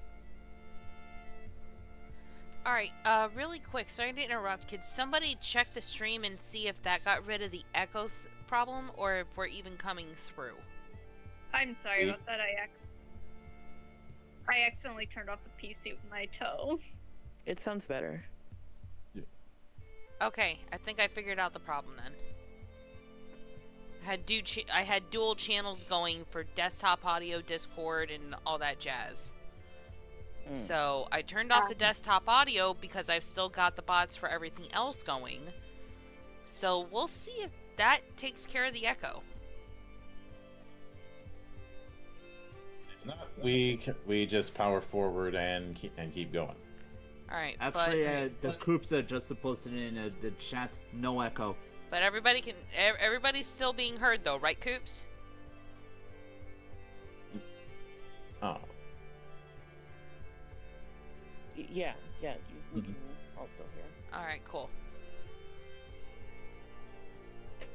Alright, really quick, sorry to interrupt. Could somebody check the stream and see if that got rid of the echo problem, or if we're even coming through? I'm sorry about that. I accidentally turned off the PC with my toe. It sounds better. Okay, I think I figured out the problem then. I had dual channels going for desktop audio, Discord, and all that jazz. So I turned off the desktop audio because I've still got the bots for everything else going. So we'll see if that takes care of the echo. If not, we just power forward and keep going. Alright, Actually, the coops are just posted in the chat. No echo. But everybody's still being heard though, right, Coops? Oh. Yeah, we can all still hear. Alright, cool.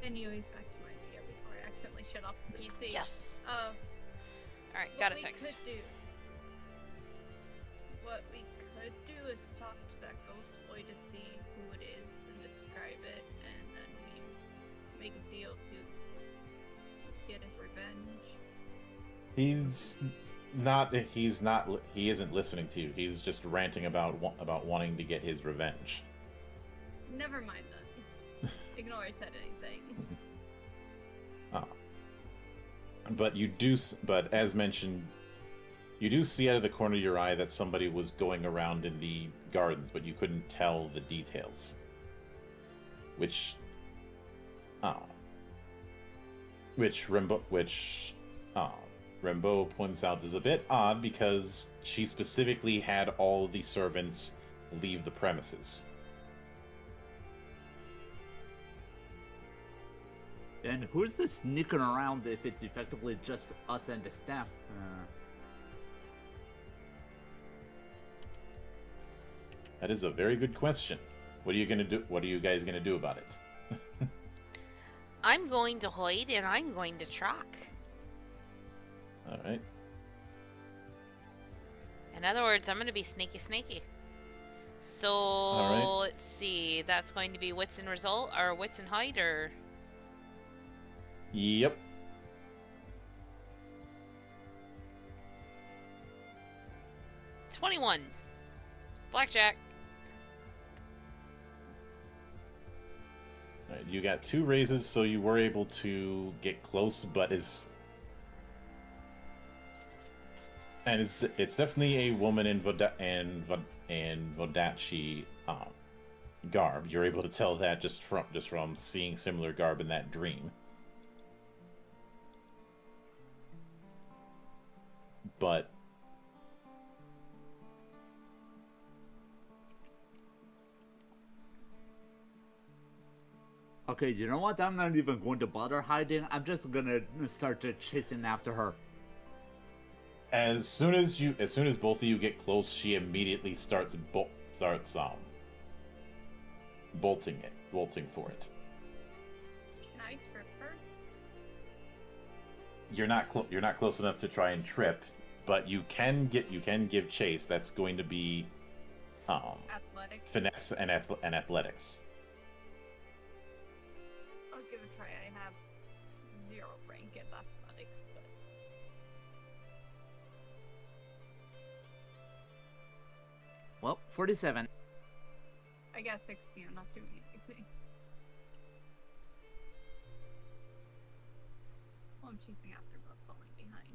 Anyways, back to my idea before I accidentally shut off the PC. Yes. Alright, got it fixed. What we could do is talk to that ghost boy to see who it is and describe it, and then we make a deal to get his revenge. He isn't listening to you. He's just ranting about wanting to get his revenge. Never mind then. Ignore I said anything. But as mentioned, you do see out of the corner of your eye that somebody was going around in the gardens, but you couldn't tell the details. Rimbaud points out is a bit odd because she specifically had all the servants leave the premises. And who's just sneaking around if it's effectively just us and the staff? That is a very good question. What are you gonna do? What are you guys gonna do about it? I'm going to hide and I'm going to track. All right. In other words, I'm going to be sneaky. So, right. Let's see. That's going to be wits and result, or wits and hide, or... Yep. $21. Blackjack. All right, you got 2 raises, so you were able to get close, but it's definitely a woman in Vodachi garb. You're able to tell that just from seeing similar garb in that dream. But Okay, you know what? I'm not even going to bother hiding. I'm just gonna start chasing after her. as soon as both of you get close, she immediately starts bolting for it. Can I trip her? You're not close enough to try and trip, but you can give chase. That's going to be Athletics. finesse and athletics. to try. I have 0 rank in athletics, but Well, 47. I got 16. I'm not doing anything. Well, I'm chasing after but falling behind.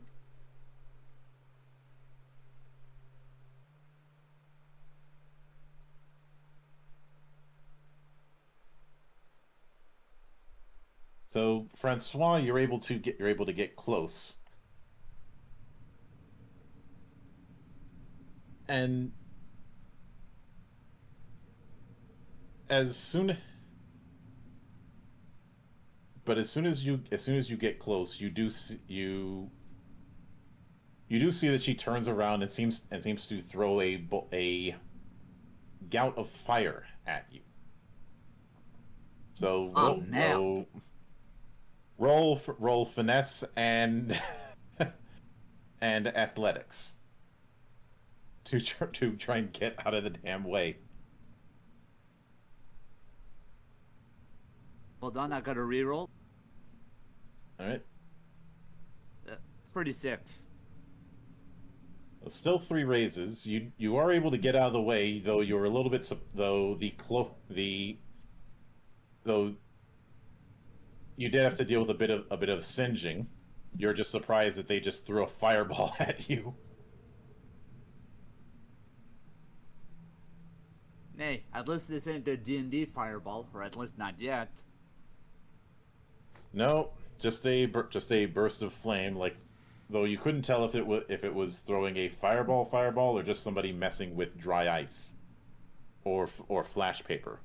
So, Francois, you're able to get close. And as soon as soon as you get close, you do see that she turns around and seems to throw a gout of fire at you. So roll finesse and and athletics to try and get out of the damn way. Well done, I got a reroll. Alright. 36. Still 3 raises. You are able to get out of the way, though you're a little bit though you did have to deal with a bit of singeing. You're just surprised that they just threw a fireball at you. Nay, at least this ain't the D&D fireball, or at least not yet. No, just a burst of flame. Like, though you couldn't tell if it was throwing a fireball or just somebody messing with dry ice, or flash paper.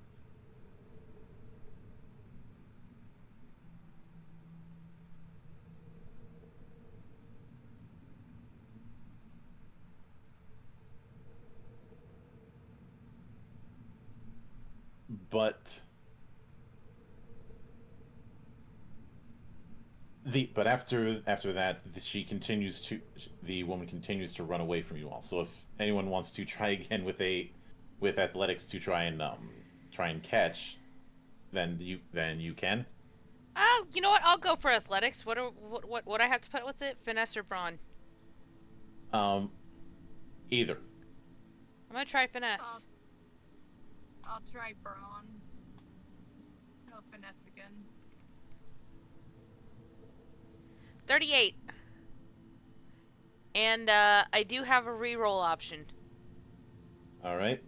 But after that, the woman continues to run away from you all. So if anyone wants to try again with athletics to try and catch, then you can. Oh, you know what? I'll go for athletics. What I have to put with it? Finesse or brawn? Either. I'm gonna try finesse. I'll try brawn. No finesse again. 38. And I do have a reroll option. All right.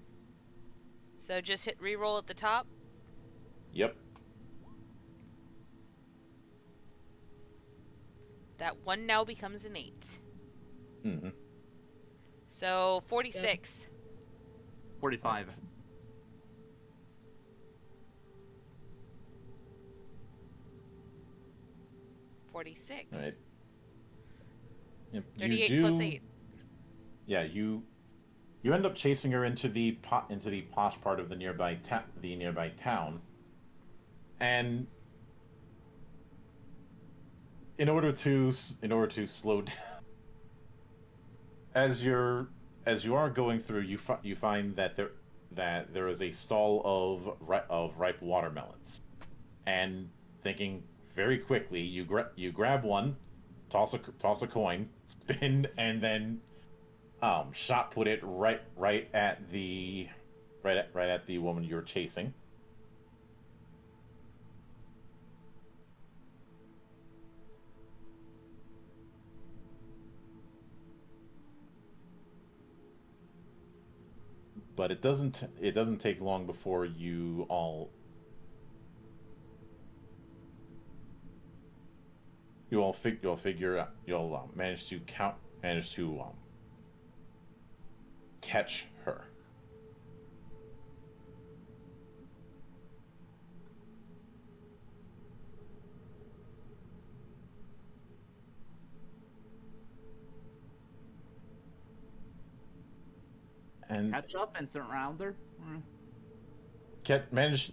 So just hit reroll at the top. Yep. That 1 now becomes an 8. Mm-hmm. So 46. 45. All right. Yep. 38 plus 8. Yeah, you end up chasing her into the posh part of the nearby town, and in order to slow down, as you are going through, you find that there is a stall of ripe watermelons, and thinking very quickly, you grab one, toss a coin, spin, and then shot put it right at the woman you're chasing. But it doesn't take long before you'll manage to catch her. And Catch up and surround her?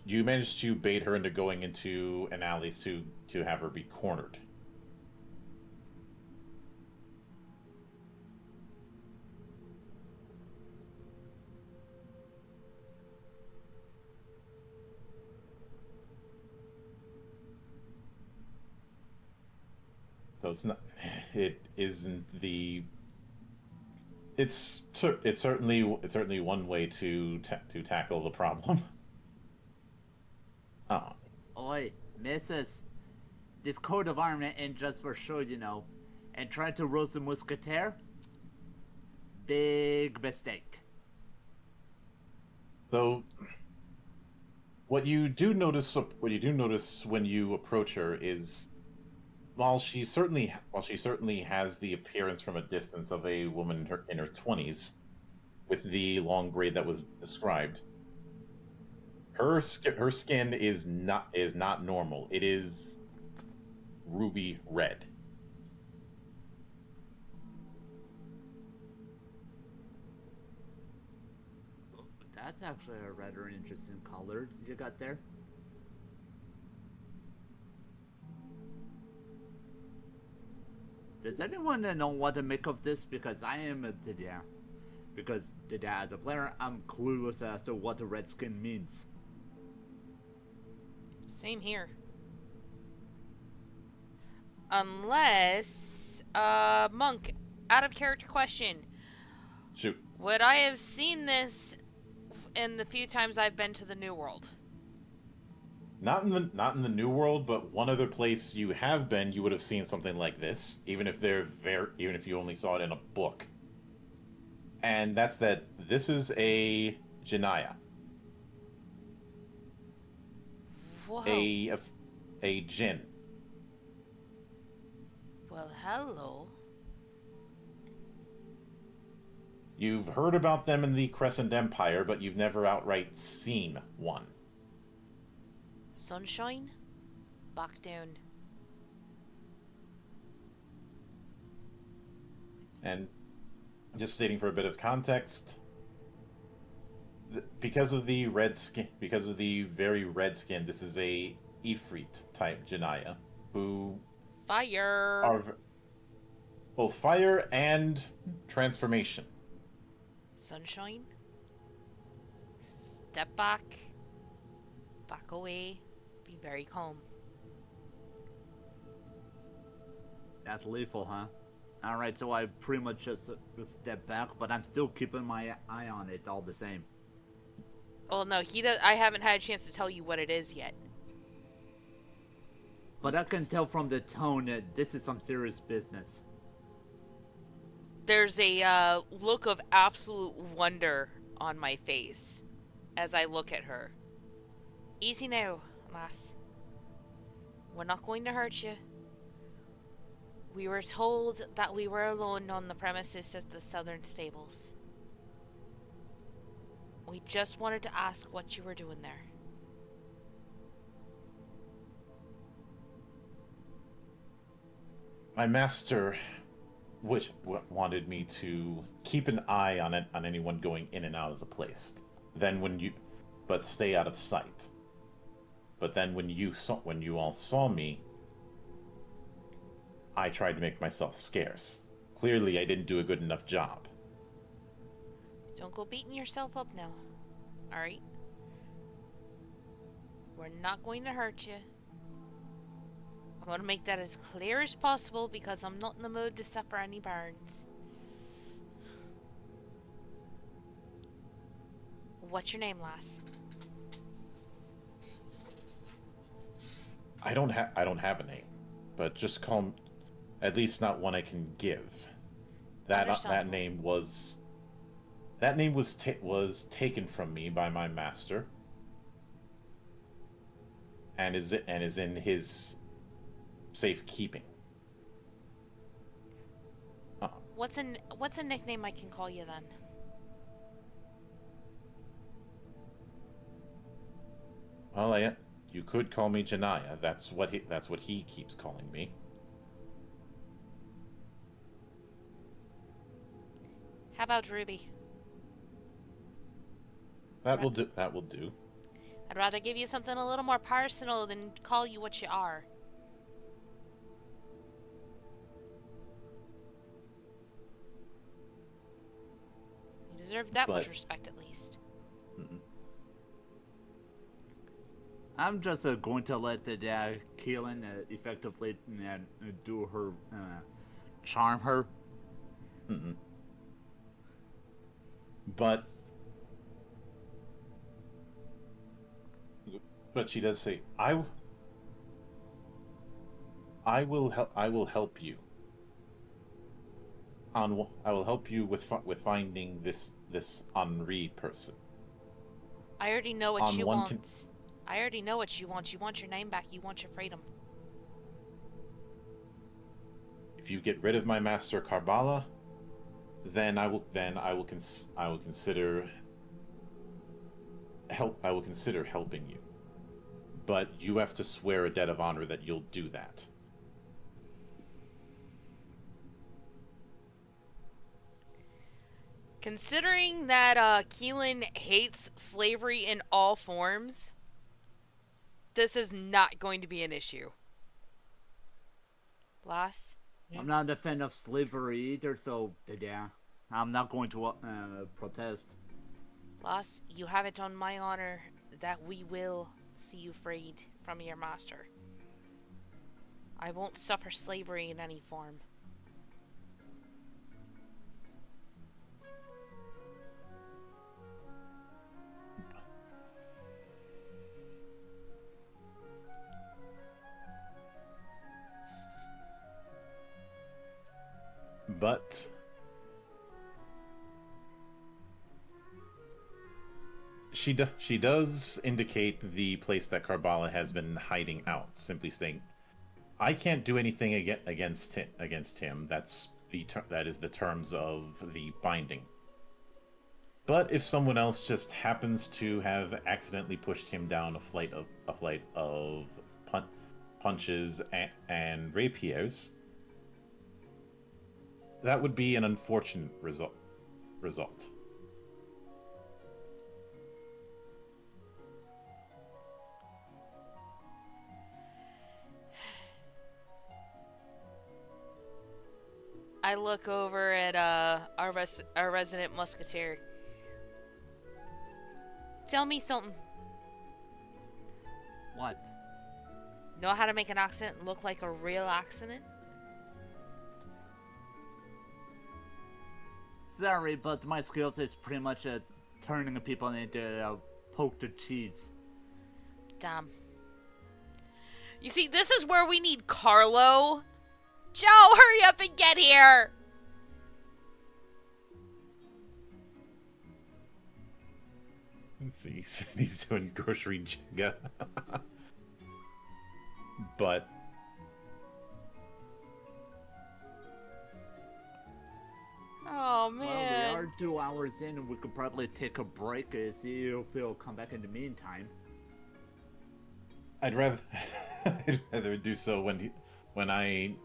you managed to bait her into going into an alley to have her be cornered. So it's not. It isn't the. It's certainly one way to tackle the problem. Oh, Oi, missus. This code of armor ain't just for show, And trying to roast a musketeer? Big mistake. so what you do notice when you approach her is while she certainly has the appearance from a distance of a woman in her 20s with the long braid that was described, her skin is not normal. It is ruby red. That's actually a rather interesting color you got there. Does anyone know what to make of this? Because I am today. Because today, as a player, I'm clueless as to what the red skin means. Same here. Unless, Monk, out of character question. Shoot. Would I have seen this in the few times I've been to the New World? Not in the new world, but one other place you have been, you would have seen something like this, even if you only saw it in a book. And that's that. This is a Janaya, Whoa. a Jinn. Well, hello. You've heard about them in the Crescent Empire, but you've never outright seen one. Sunshine? Back down. And just stating for a bit of context, because of the very red skin, this is a Ifrit type Janaya, who Fire! are both fire and transformation. Sunshine? Step back. Back away. Be very calm. That's lethal, huh? Alright, so I pretty much just step back, but I'm still keeping my eye on it all the same. Oh no, I haven't had a chance to tell you what it is yet. But I can tell from the tone that this is some serious business. There's a look of absolute wonder on my face as I look at her. Easy now, lass. We're not going to hurt you. We were told that we were alone on the premises at the southern stables. We just wanted to ask what you were doing there. My master wanted me to keep an eye on anyone going in and out of the place. But stay out of sight. But then when you all saw me, I tried to make myself scarce. Clearly, I didn't do a good enough job. Don't go beating yourself up now. Alright? We're not going to hurt you. I want to make that as clear as possible because I'm not in the mood to suffer any burns. What's your name, lass? I don't have a name, but just call. At least not one I can give. That name was taken from me by my master, and is in his safekeeping. What's a nickname I can call you then? Well, you could call me Janaya. That's what he keeps calling me. How about Ruby? That will do. That will do. I'd rather give you something a little more personal than call you what you are. You deserve that much respect at least. Mm-mm. I'm just going to let Keelan effectively do her, charm her. Mm-hmm. But she does say, I will help. I will help you. I will help you with finding this Henri person. I already know what On you one want. I already know what you want. You want your name back. You want your freedom. If you get rid of my master Karbala, then I will consider helping you. But you have to swear a debt of honor that you'll do that. Considering that Keelan hates slavery in all forms, this is not going to be an issue. Lass? I'm not a fan of slavery either, so yeah, I'm not going to protest. Lass, you have it on my honor that we will see you freed from your master. I won't suffer slavery in any form. But she does indicate the place that Karbala has been hiding out, simply saying, "I can't do anything against him. That is the terms of the binding. But if someone else just happens to have accidentally pushed him down a flight of punches and rapiers, that would be an unfortunate result." I look over at our resident musketeer. Tell me something. What? Know how to make an accident look like a real accident? Sorry, but my skills is pretty much turning people into poked cheese. Damn. You see, this is where we need Carlo. Joe, hurry up and get here! Let's see, he's doing grocery Jenga. But oh Well, man. we are 2 hours in, and we could probably take a break and see if he'll come back in the meantime. I'd rather do so when I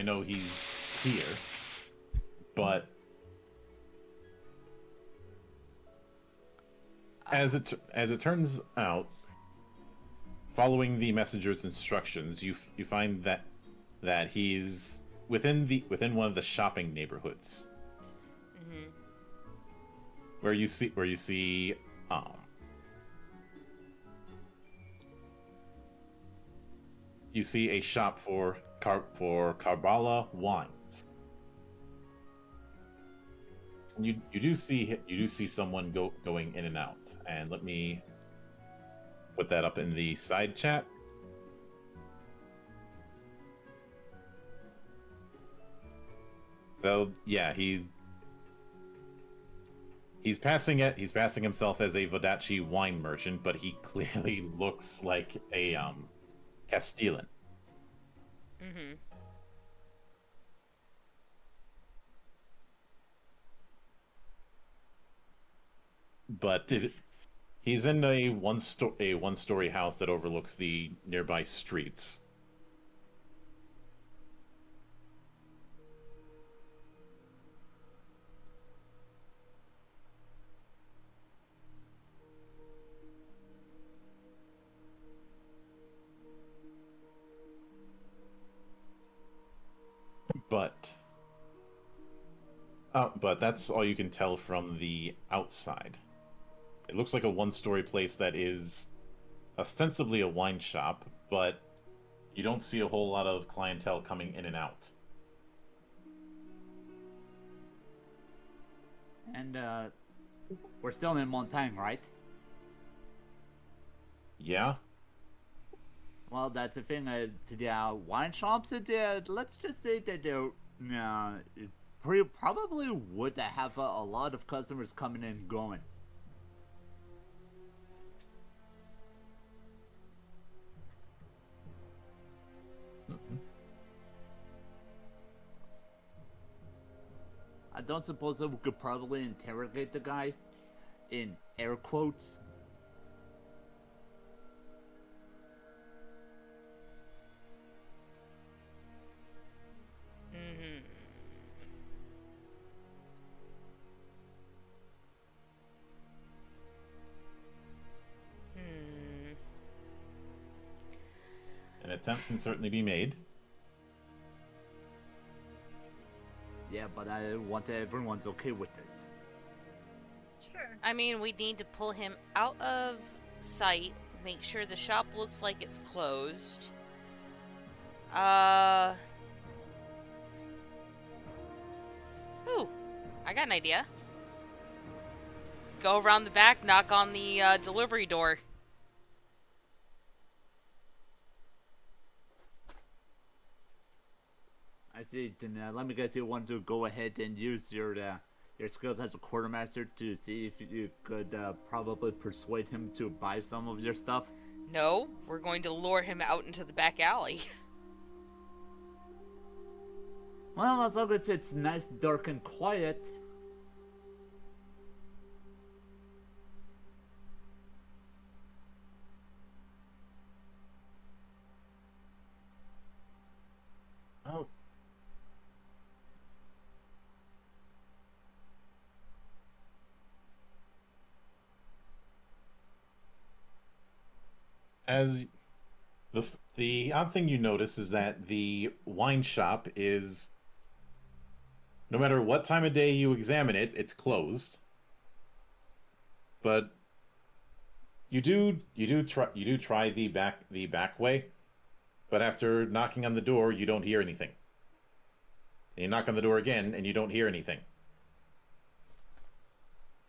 know he's here. But as it turns out, following the messenger's instructions, you find that he's within one of the shopping neighborhoods. Mm-hmm. Where you see you see a shop for Karbala wines. You do see someone going in and out, and let me put that up in the side chat. So yeah, he's passing himself as a Vodacci wine merchant, but he clearly looks like a Castellan. Mm-hmm. But he's in a one-story house that overlooks the nearby streets. But that's all you can tell from the outside. It looks like a one-story place that is ostensibly a wine shop, but you don't see a whole lot of clientele coming in and out. And we're still in Montaigne, right? Yeah? Well, that's the thing. To the wine shops, let's just say that probably would have a lot of customers coming and going. Mm-hmm. I don't suppose that we could probably interrogate the guy, in air quotes. Mm-hmm. Hmm. An attempt can certainly be made. Yeah, but I want everyone's okay with this. Sure. I mean, we need to pull him out of sight, make sure the shop looks like it's closed. Ooh, I got an idea. Go around the back, knock on the delivery door. I see. Then let me guess, you want to go ahead and use your skills as a quartermaster to see if you could probably persuade him to buy some of your stuff. No, we're going to lure him out into the back alley. Well, as long as it's nice, dark, and quiet. Oh. As the odd thing you notice is that the wine shop is, no matter what time of day you examine it, it's closed. But you do try the back way, but after knocking on the door, you don't hear anything. And you knock on the door again, and you don't hear anything.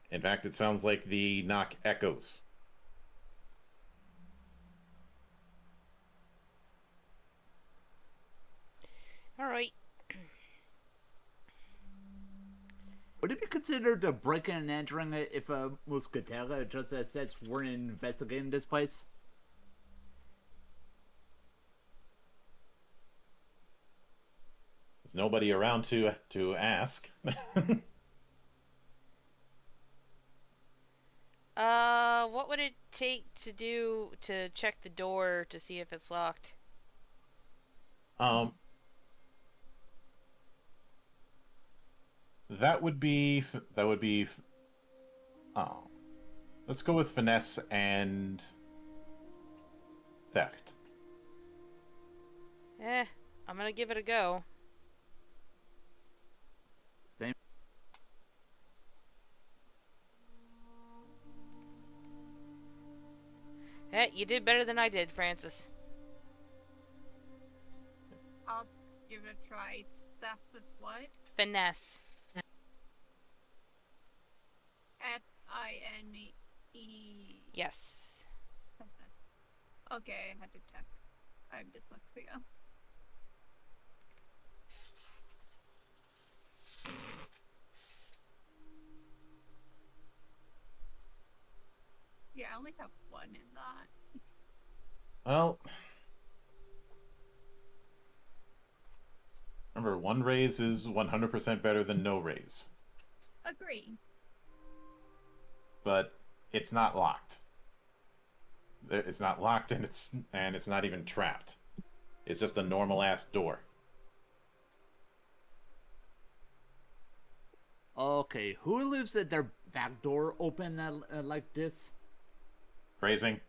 In fact, it sounds like the knock echoes. Alright. Would it be considered a break-in and entering it if Muscatera just says we're investigating this place? There's nobody around to ask. What would it take to do to check the door to see if it's locked? That would be let's go with finesse and theft. I'm gonna give it a go. Same. You did better than I did, Francis. I'll give it a try. It's that with what? Finesse. F-I-N-E. Yes. Okay, I had to check. I have dyslexia. Yeah, I only have one in that. Well, remember, one raise is 100% better than no raise. Agree. But it's not locked. It's not locked, and it's not even trapped. It's just a normal ass door. Okay, who leaves their back door open like this? Phrasing.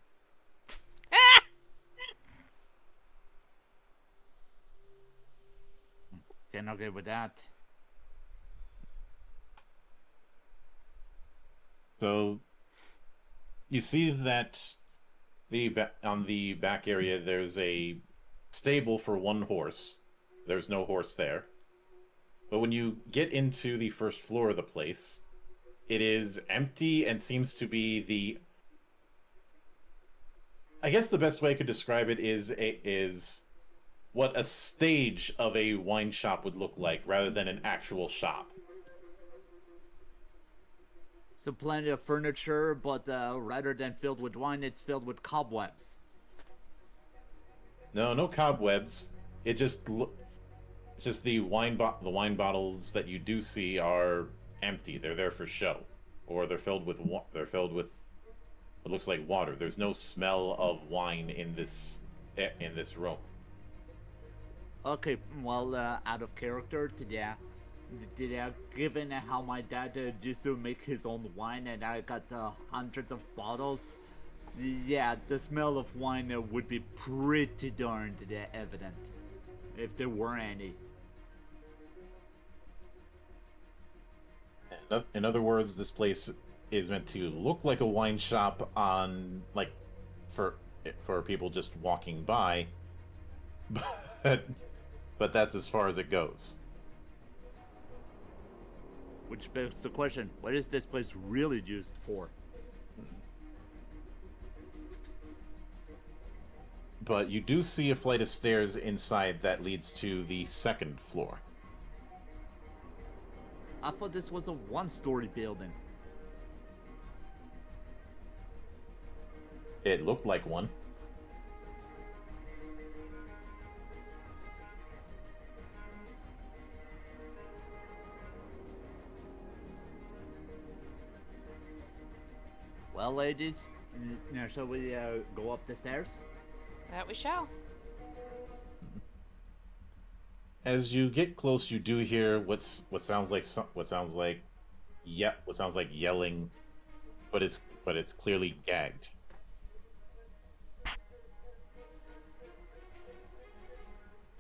Can't agree with that. So you see that on the back area there's a stable for one horse. There's no horse there. But when you get into the first floor of the place, it is empty and seems to be the... I guess the best way I could describe it is what a stage of a wine shop would look like, rather than an actual shop. So plenty of furniture, but rather than filled with wine, it's filled with cobwebs. No, no cobwebs. It's just the the wine bottles that you do see are empty. They're there for show, or they're filled with what looks like water. There's no smell of wine in this room. Okay, well, out of character, given how my dad used to make his own wine and I got hundreds of bottles, yeah, the smell of wine would be pretty darned evident, if there were any. In other words, this place is meant to look like a wine shop for people just walking by, but that's as far as it goes. Which begs the question, what is this place really used for? But you do see a flight of stairs inside that leads to the second floor. I thought this was a one-story building. It looked like one. Well, ladies, now shall we go up the stairs? That we shall. As you get close, you do hear what sounds like yelling, but it's clearly gagged.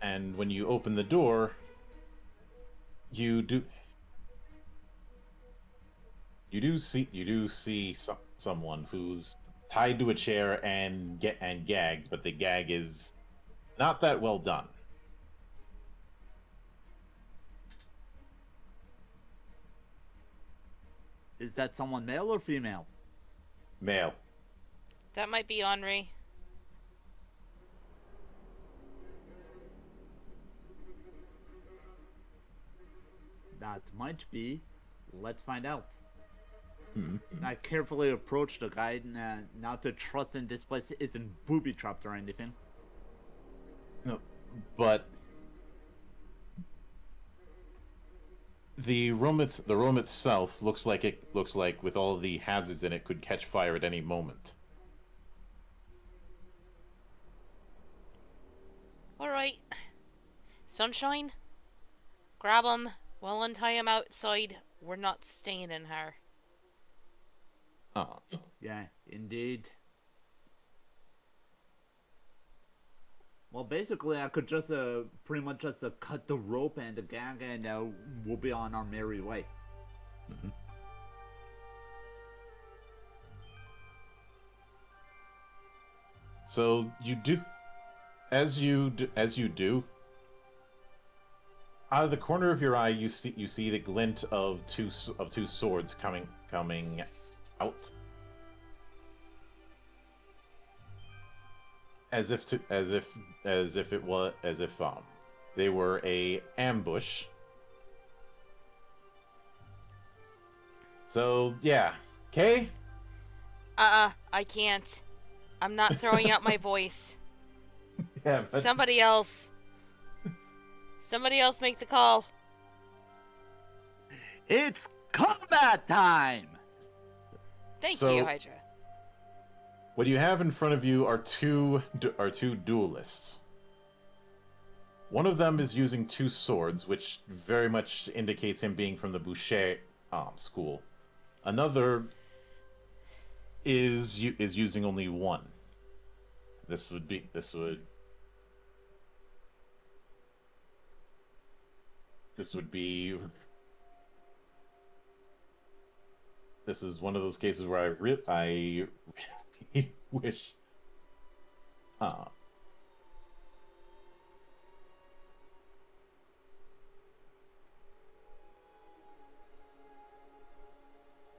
And when you open the door, you do see someone who's tied to a chair and gagged, but the gag is not that well done. Is that someone male or female? Male. That might be Henri. That might be. Let's find out. Mm-hmm. I carefully approach the guy, not to trust in this place isn't booby-trapped or anything. No, but the room itself looks like with all of the hazards in it could catch fire at any moment. Alright. Sunshine? Grab him. We'll untie him outside. We're not staying in here. Oh. Yeah, indeed. Well, basically, I could just pretty much just cut the rope and the gag, and we'll be on our merry way. Mm-hmm. So you do, as you do, out of the corner of your eye, you see the glint of two swords coming out, as if they were a ambush. So yeah, okay. I can't. I'm not throwing out my voice. Yeah, but... Somebody else make the call. It's combat time! Thank you, Hydra. What you have in front of you are two duelists. One of them is using two swords, which very much indicates him being from the Boucher school. Another is using only one. This would be this is one of those cases where I really wish.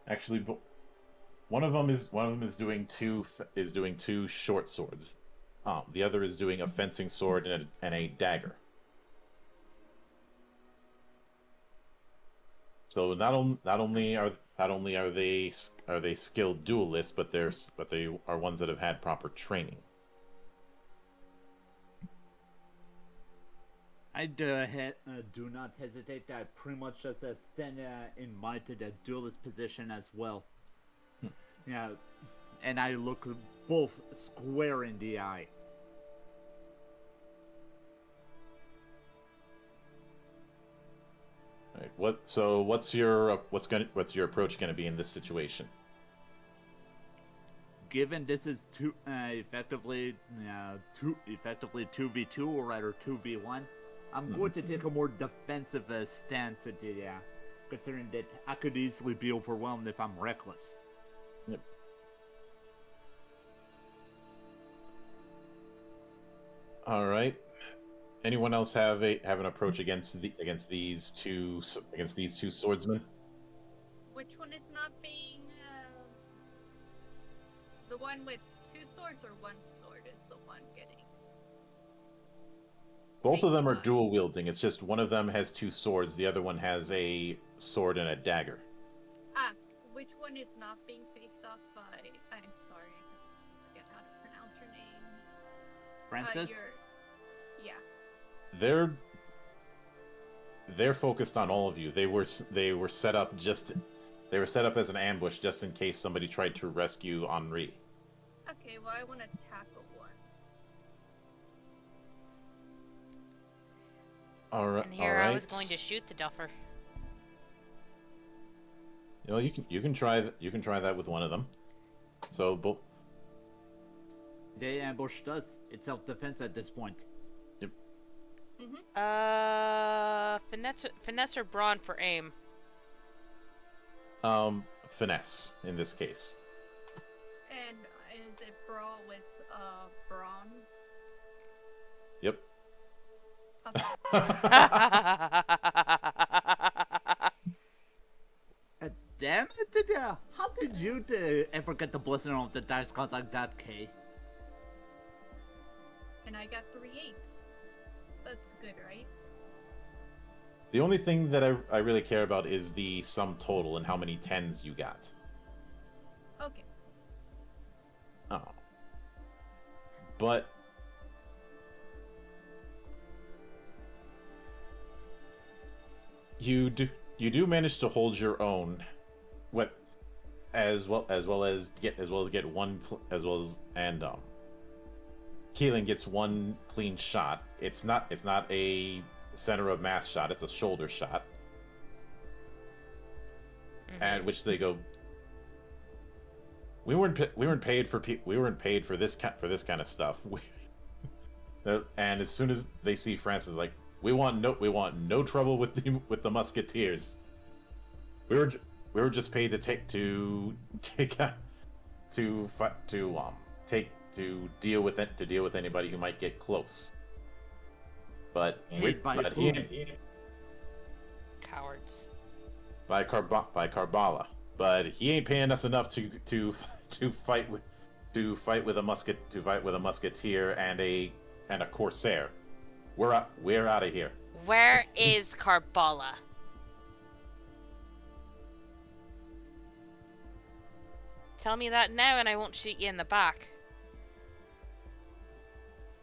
Actually, one of them is doing two short swords. The other is doing a fencing sword and a dagger. So not only are they skilled duelists, but they are ones that have had proper training. I do not hesitate. I pretty much just stand in mind to the duelist position as well. Yeah, and I look both square in the eye. Right. What's your approach gonna be in this situation? Given this is effectively 2v2 or rather 2v1, I'm going to take a more defensive stance at the considering that I could easily be overwhelmed if I'm reckless. Yep. All right. Anyone else have an approach against these two swordsmen? Which one is not being the one with two swords, or one sword is the one getting? Both of them are dual wielding. It's just one of them has two swords, the other one has a sword and a dagger. Which one is not being faced off by? I'm sorry, I forget how to pronounce your name. Francis? Yeah. They're focused on all of you. They were set up as an ambush just in case somebody tried to rescue Henri. Okay, well I want to tackle one. All right. And here I was going to shoot the duffer. You know, you can try that with one of them. So both. They ambushed us. It's self-defense at this point. Yep. Finesse or brawn for aim? Finesse in this case. And is it brawl with brawn? Yep. Damn it! How did you ever get the blessing of the dice gods like that, Kay? And I got 3 8s. That's good, right? The only thing that I really care about is the sum total and how many 10s you got. Okay. Oh. But you do manage to hold your own, as well as get one Keelan gets one clean shot. It's not a center of mass shot. It's a shoulder shot, at which they go. We weren't paid for this kind of stuff. And as soon as they see Francis, like, we want no trouble with the musketeers. We were just paid to deal with anybody who might get close. But Cowards. By Karbala. But he ain't paying us enough to fight with a musketeer and a corsair. We're out of here. Where is Karbala? Tell me that now and I won't shoot you in the back.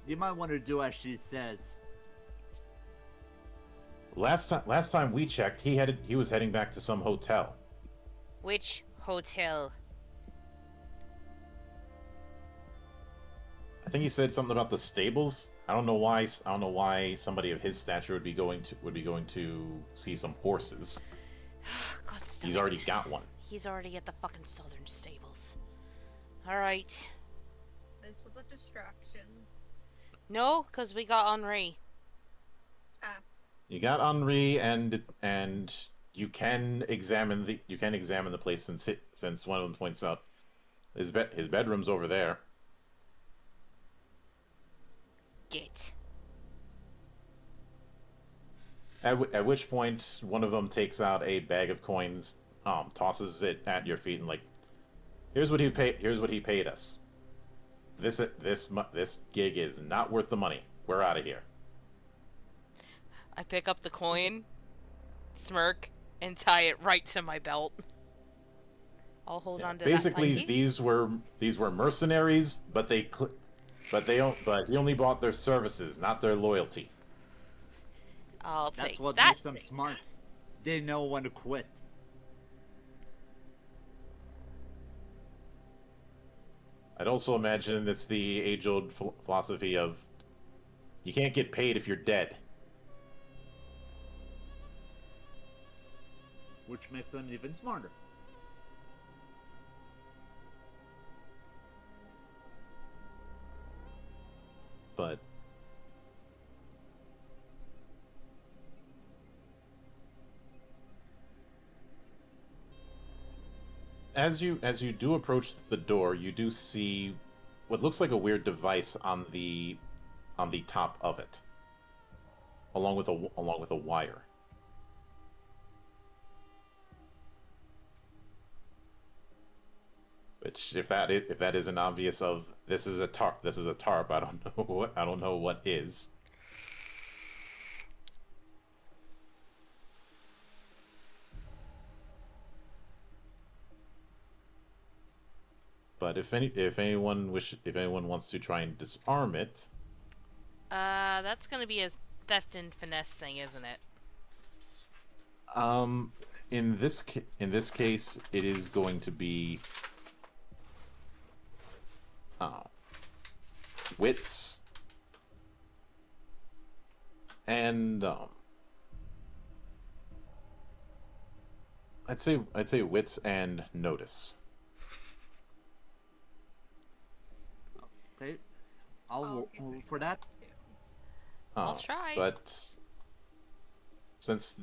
You might want to do as she says. Last time we checked, he was heading back to some hotel. Which hotel? I think he said something about the stables. I don't know why somebody of his stature would be going to see some horses. God, stop He's it. already got one. He's already at the fucking southern stables. Alright. This was a distraction. No, because we got Henri. Ah. You got Henri and you can examine the place since one of them points out his bedroom's over there. Git. At which point one of them takes out a bag of coins, tosses it at your feet, and like, here's what he paid us. This gig is not worth the money. We're out of here. I pick up the coin, smirk, and tie it right to my belt. I'll hold on to Basically, that pinky. these were mercenaries, but he only bought their services, not their loyalty. I'll That's take what that. makes them smart. They know when to quit. I'd also imagine it's the age-old philosophy of you can't get paid if you're dead. Which makes them even smarter. But as you do approach the door, you do see what looks like a weird device on the top of it, along with a wire. Which, if that isn't obvious of this is a tarp, I don't know what is. But if anyone wants to try and disarm it, That's gonna be a theft and finesse thing, isn't it? in this case, it is going to be wits and I'd say wits and notice. Okay, I'll roll for that. I'll try. But since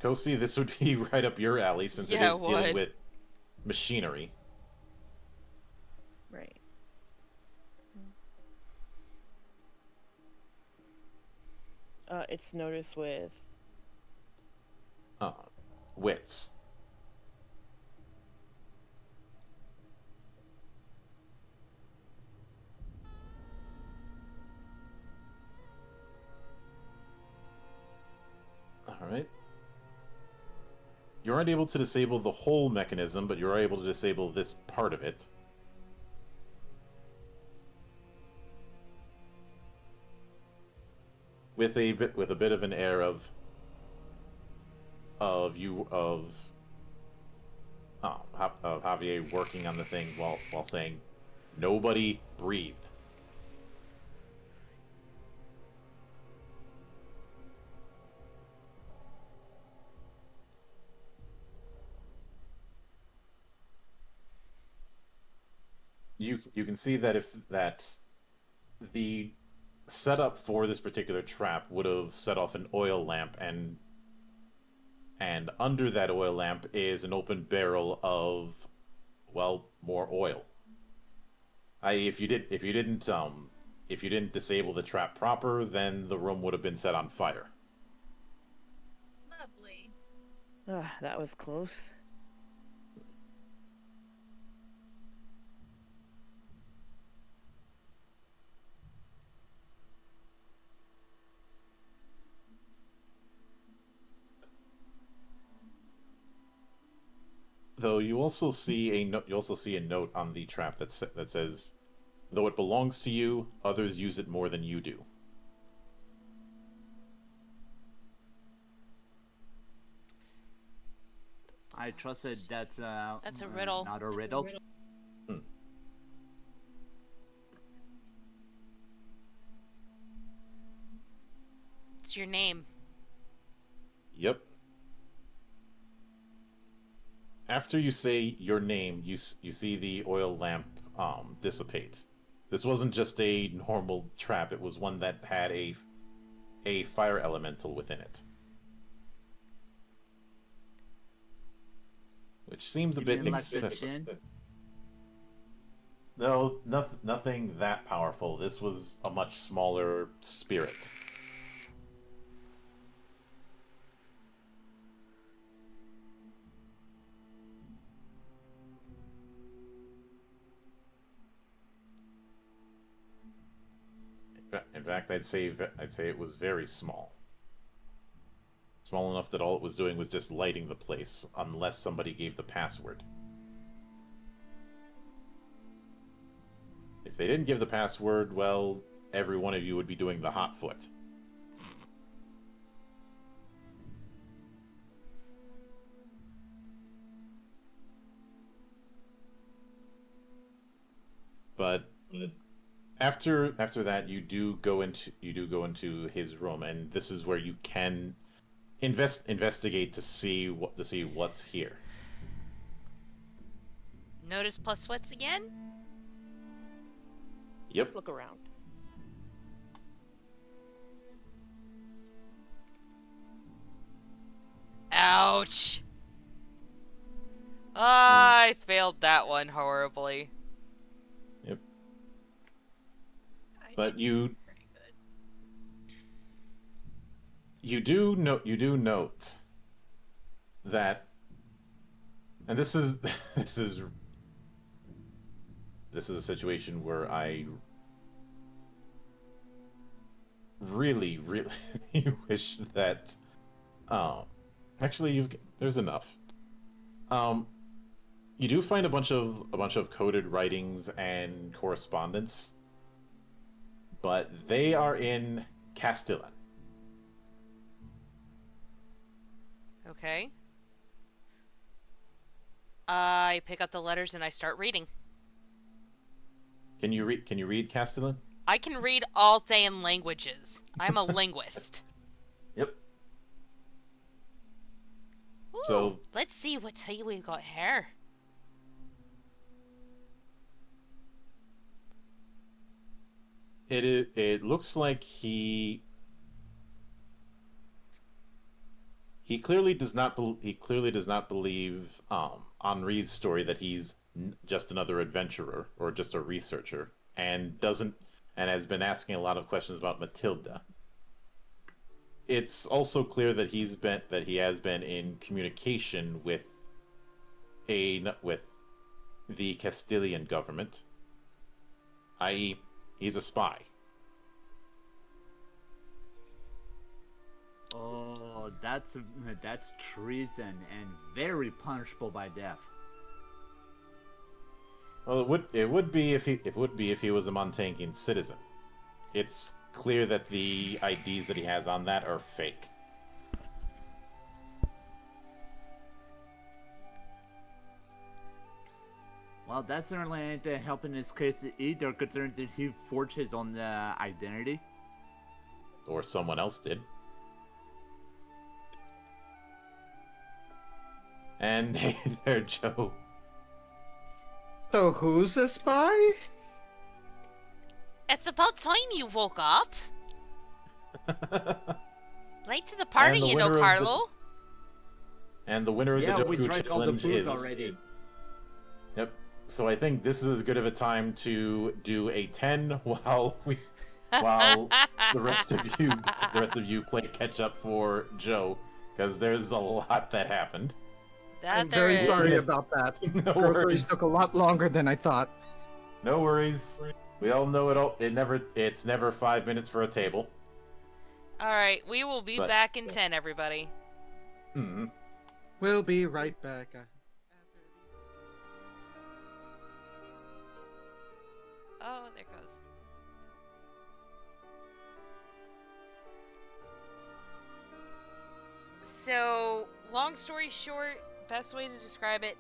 Kosi, this would be right up your alley since it Yeah, is it dealing would. with machinery. Right. It's noticed with. Wits. Alright. You aren't able to disable the whole mechanism, but you're able to disable this part of it. With a bit of an air of Javier working on the thing while saying, "Nobody breathe." You can see that the setup for this particular trap would have set off an oil lamp, and under that oil lamp is an open barrel of, well, more oil. If you didn't disable the trap proper, then the room would have been set on fire. Lovely. That was close. Though you also see a note on the trap that says, "Though it belongs to you, others use it more than you do." I trusted that's a riddle. not a riddle. It's your name. Yep. After you say your name, you see the oil lamp dissipate. This wasn't just a normal trap; it was one that had a fire elemental within it. which seems a You bit mean like the excessive. chin? No, nothing that powerful. This was a much smaller spirit. In fact, I'd say it was very small. Small enough that all it was doing was just lighting the place, unless somebody gave the password. If they didn't give the password, well, every one of you would be doing the hot foot. But after that, you do go into his room, and this is where you can investigate to see what's here. Notice plus sweats again? Yep. Let's look around. Ouch! I failed that one horribly. Yep. I But did you pretty good. do note that, and this is this is a situation where I really wish that actually there's enough. You do find a bunch of coded writings and correspondence, but they are in Castilian. Okay. I pick up the letters and I start reading. Can you read Castilian? I can read all Thayan languages. I'm a linguist. Yep. Ooh, So- let's see what tea we've got here. It looks like he clearly does not believe Henri's story that he's just another adventurer or just a researcher, and has been asking a lot of questions about Matilda. It's also clear that he has been in communication with the Castilian government, i.e., he's a spy. Oh, that's treason and very punishable by death. Well, it would be if he was a Montangian citizen. It's clear that the IDs that he has on that are fake. Well, that certainly ain't helping his case either, considering that he forged his own identity. Or someone else did. And hey there, Joe. So who's a spy? It's about time you woke up. Late to the party, And the you know, winner of Carlo. And the winner of Yeah, the we Doku drank all the Challenge booze is... already. Yep. So I think this is as good of a time to do a 10 while the rest of you play catch up for Joe, because there's a lot that happened. I'm very sorry about that. No Groceries worries. took a lot longer than I thought. No worries. We all know it's never 5 minutes for a table. Alright, we will be But- back in 10, everybody. Mm-hmm. We'll be right back. Oh, there it goes. So, long story short, best way to describe it,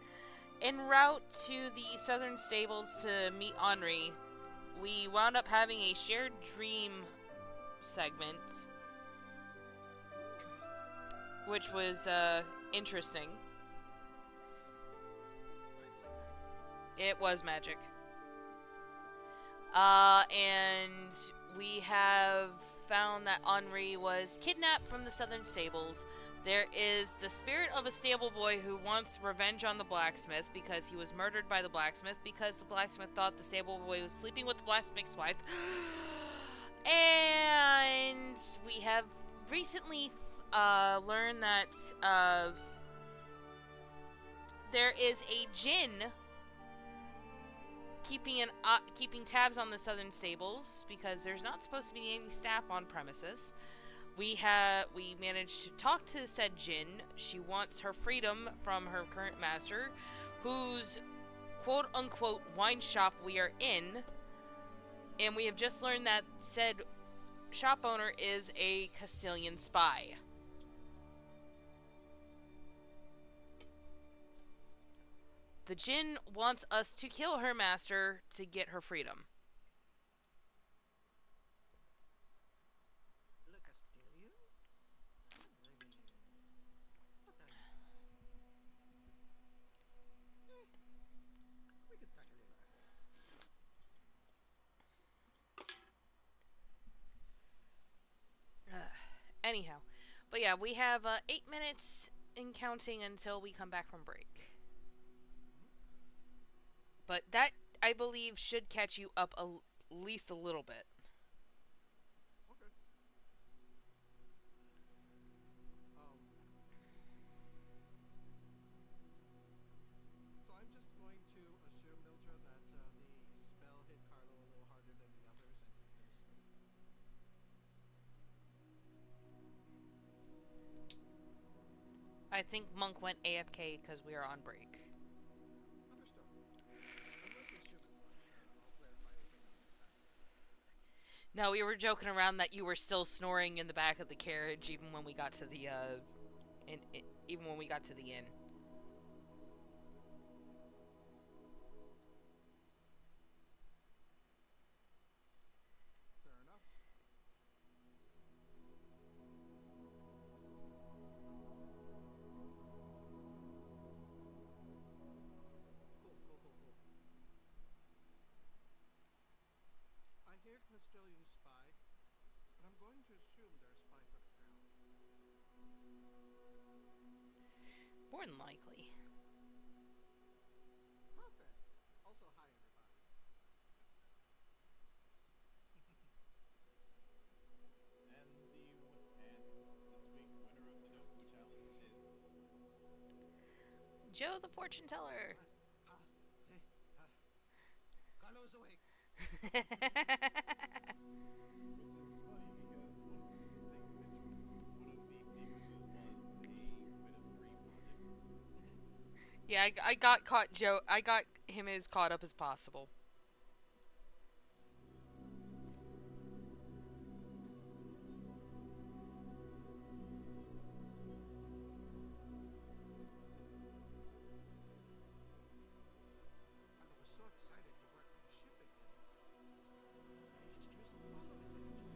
en route to the southern stables to meet Henri, we wound up having a shared dream segment, which was interesting. It was magic. And we have found that Henri was kidnapped from the southern stables, There is the spirit of a stable boy who wants revenge on the blacksmith because he was murdered by the blacksmith because the blacksmith thought the stable boy was sleeping with the blacksmith's wife. And we have recently learned that there is a djinn keeping tabs on the southern stables because there's not supposed to be any staff on premises. We managed to talk to said djinn. She wants her freedom from her current master, whose quote-unquote wine shop we are in. And we have just learned that said shop owner is a Castilian spy. The djinn wants us to kill her master to get her freedom. Anyhow, but yeah, we have 8 minutes in counting until we come back from break. But that, I believe, should catch you up at least a little bit. Okay. So I'm just going to assume, Mildred, that the spell hit Carlo a little harder than the others, and he's been asleep. I think Monk went AFK because we are on break. Understood. I'm going to assume as such. I'll clarify everything when he gets back. No, we were joking around that you were still snoring in the back of the carriage even when we got to the even when we got to the inn. Fair enough. Cool. I hear Castilian spy, but I'm going to assume they're a spy for the crown. More than likely. Perfect. Also, hi everybody. And this week's winner of the Doku Challenge is Joe the fortune teller. Carlo's awake. which is funny because one of the sequences was a bit of dream logic. Yeah, I got caught Joe. I got him as caught up as possible. I was so excited to work for the ship again. He just used all of his energy. Hey man, can I clarify something really quick?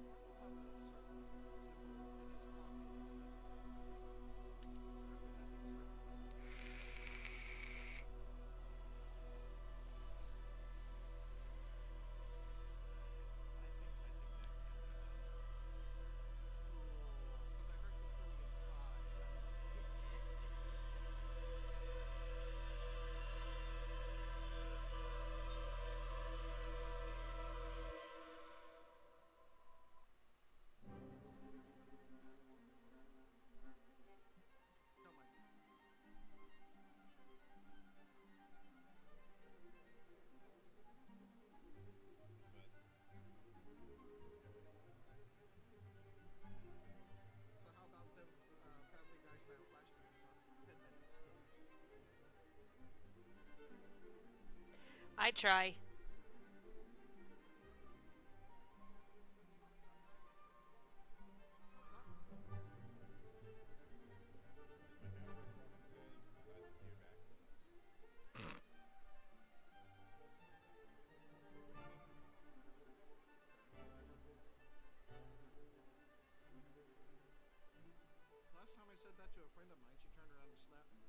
Did Carlo have a certain symbol in his pocket representing a certain thing? Because I heard Castilian spy, and I'm no mind. So how about the Family Guy style flashbacks on 10 minutes, please? I try. last time I said that to a friend of mine, she turned around and slapped me.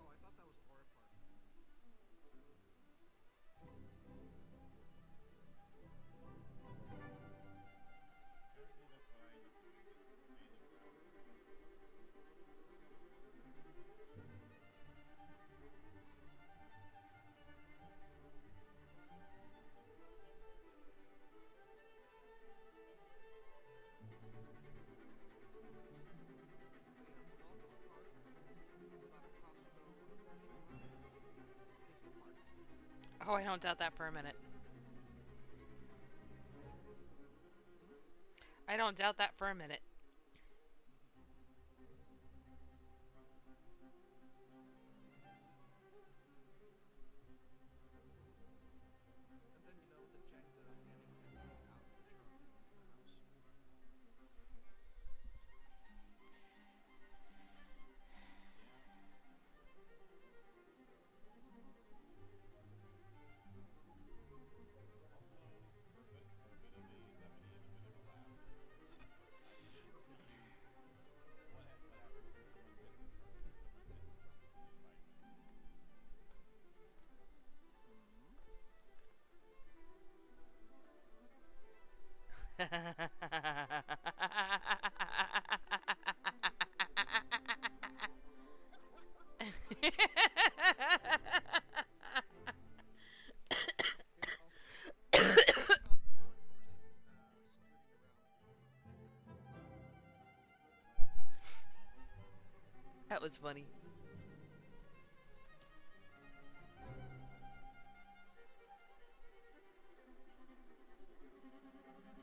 Oh, I thought that was Aura Park. But yeah, the longest part without a Costco grocery run is the park. Oh, I don't doubt that for a minute. I don't doubt that for a minute. And then, the Jenga of getting everything out of the truck and into the house. How the dog person scooting around. That was funny. To be fair, she's doing him a favor.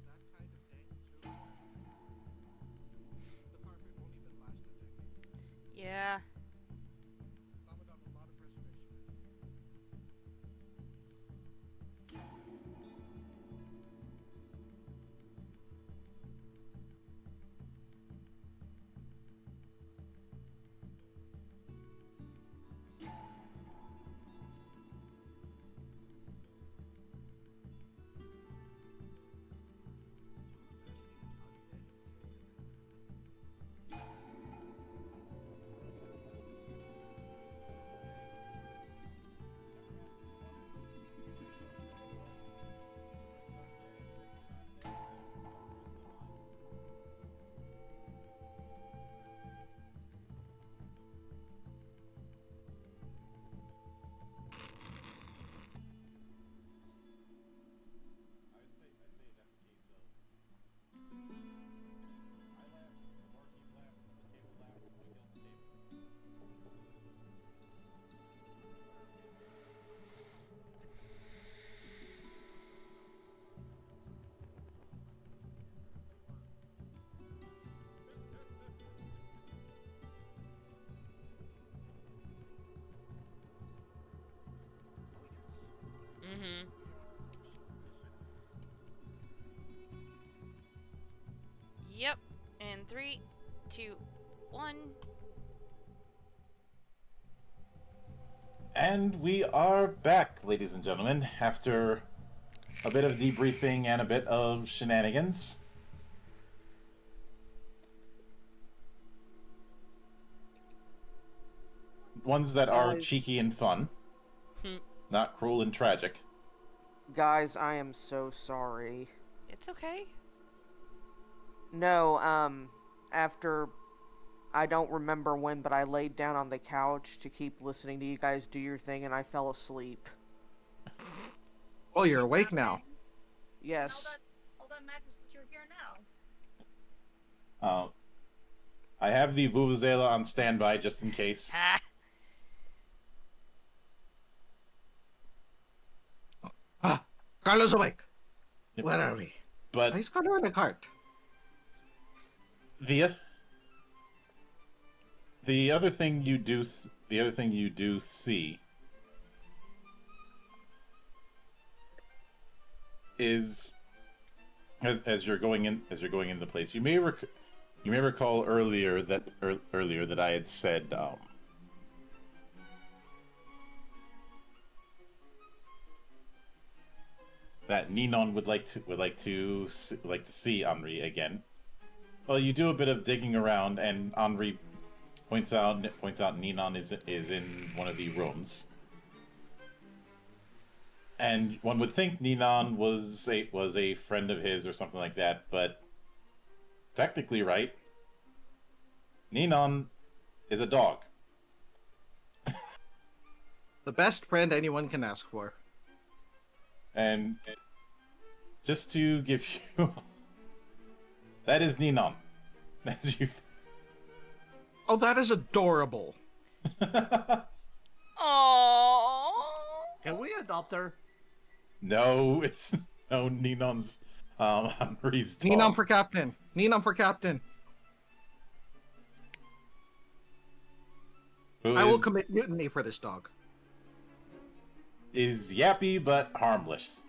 That kind of dank, too. The carpet won't even last a decade. Yeah. Not without a lot of preservation. Mm-hmm. Yep. And 3, 2, 1. And we are back, ladies and gentlemen, after a bit of debriefing and a bit of shenanigans. Ones that are Guys. cheeky and fun, not cruel and tragic. Guys, I am so sorry. It's okay. No, after I don't remember when, but I laid down on the couch to keep listening to you guys do your thing, and I fell asleep. Oh, you're awake now. Yes. All that matters is you're here now. I have the Vuvuzela on standby just in case. Ha! Carlos awake. Yep. Where are we? But He's got her in a cart. the other thing you do see is as you're going in the place, you may recall earlier that I had said that Ninon would like to see Henri again. Well, you do a bit of digging around, and Henri points out Ninon is in one of the rooms. And one would think Ninon was a friend of his or something like that, but technically, right? Ninon is a dog. The best friend anyone can ask for. And just to give you... that is Ninon. As you... Oh, that is adorable. Aww. Can we adopt her? No, it's... No, Ninon's... Henri's dog. Ninon for captain. Ninon for captain. I will commit mutiny for this dog. Is yappy but harmless.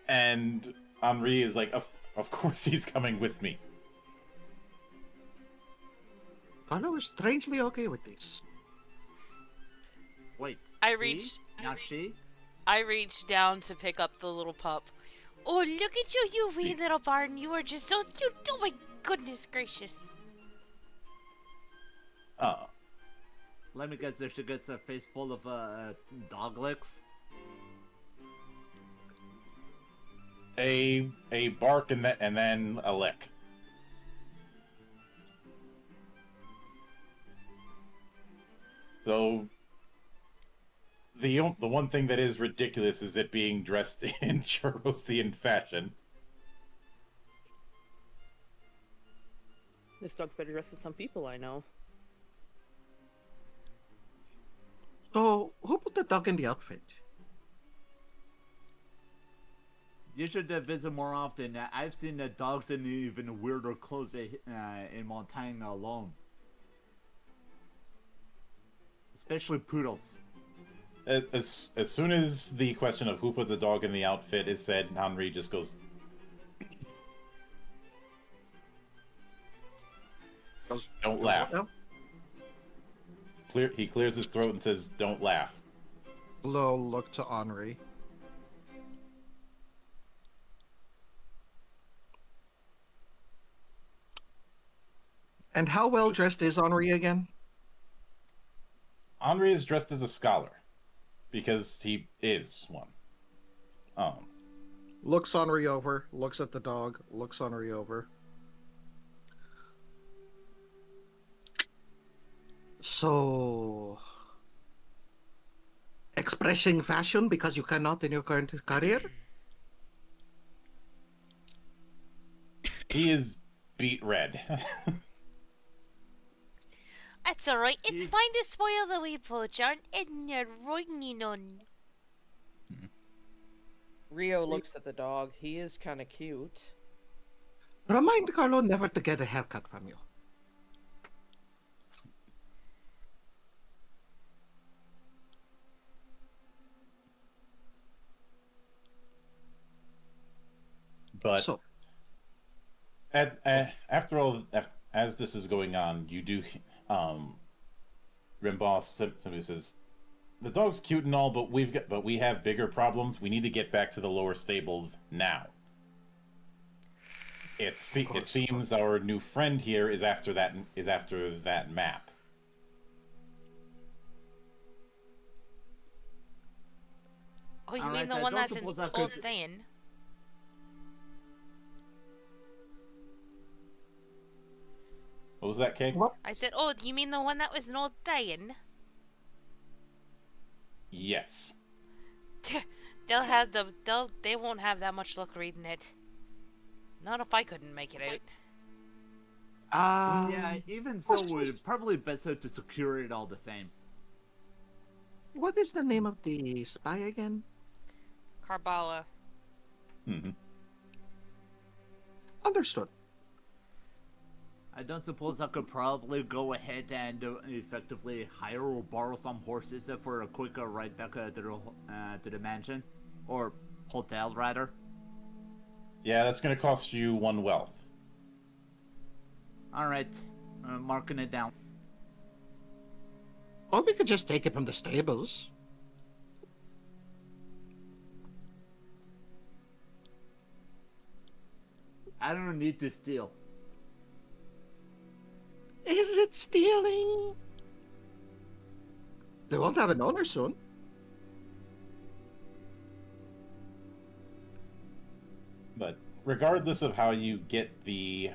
And Henri is like, of course he's coming with me. Carlo is strangely okay with this. Wait. I he? reached Not she? I reached down to pick up the little pup. Oh, look at you, you wee little Barn. You are just so cute. Oh my goodness gracious. Let me guess if she gets a face full of dog licks. A bark and then a lick. Though the one thing that is ridiculous is it being dressed in Charosian fashion. This dog's better dressed than some people I know. So, who put the dog in the outfit? You should visit more often. I've seen the dogs in even weirder clothes in Montaigne alone. Especially poodles. As soon as the question of who put the dog in the outfit is said, Henri just goes... Don't laugh. No? He clears his throat and says, "Don't laugh." Low look to Henri. And how well dressed is Henri again? Henri is dressed as a scholar, because he is one. Looks Henri over, looks at the dog, looks Henri over. So, expressing fashion because you cannot in your current career? He is beet red. That's alright. It's fine to spoil the wee poach, aren't it? You're right, Ninon. Rio looks at the dog. He is kind of cute. Remind Carlo never to get a haircut from you. But So, after all, as this is going on, you do, Rimbaugh simply says, "The dog's cute and all, but we have bigger problems. We need to get back to the lower stables now." It seems our new friend here is after that map. Oh, you Alright, mean the I one don't that's in suppose I Old could- Thane? What was that, Kay? what? I said, oh, you mean the one that was in Old Thane? Yes. They won't have that much luck reading it. Not if I couldn't make it out. Yeah, even so, Questions? would probably better to secure it all the same. What is the name of the spy again? Karbala. Hmm. Understood. I don't suppose I could probably go ahead and effectively hire or borrow some horses for a quick ride back to the mansion, or hotel rather. Yeah, that's going to cost you 1 wealth. All right, marking it down. Or we could just take it from the stables. I don't need to steal. Is it stealing? They won't have an owner soon. But regardless of how you get the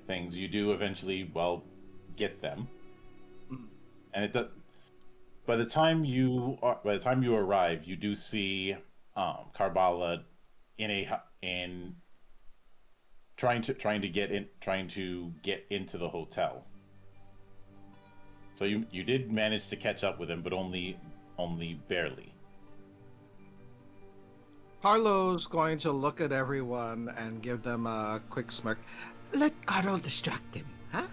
things, you do eventually, well, get them. Mhm. And it does. By the time you arrive, you do see Karbala in trying to get into the hotel. So you did manage to catch up with him, but only barely. Carlo's going to look at everyone and give them a quick smirk. Let Carlo distract him, huh?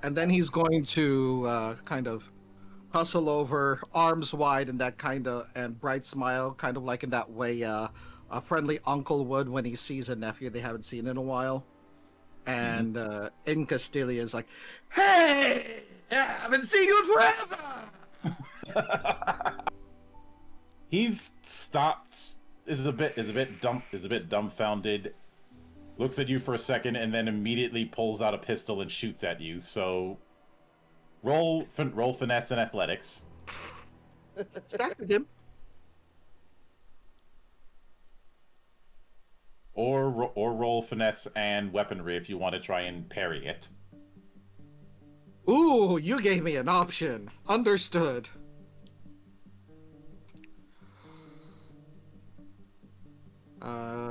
And then he's going to kind of hustle over, arms wide, and that and bright smile, kind of like in that way a friendly uncle would when he sees a nephew they haven't seen in a while. And in Castilian is like, "Hey, I've been seeing you forever." He's stopped. Is a bit dumbfounded. Looks at you for a second and then immediately pulls out a pistol and shoots at you. So, roll finesse and athletics. Distracted him. Or roll finesse and weaponry if you want to try and parry it. Ooh, you gave me an option. Understood.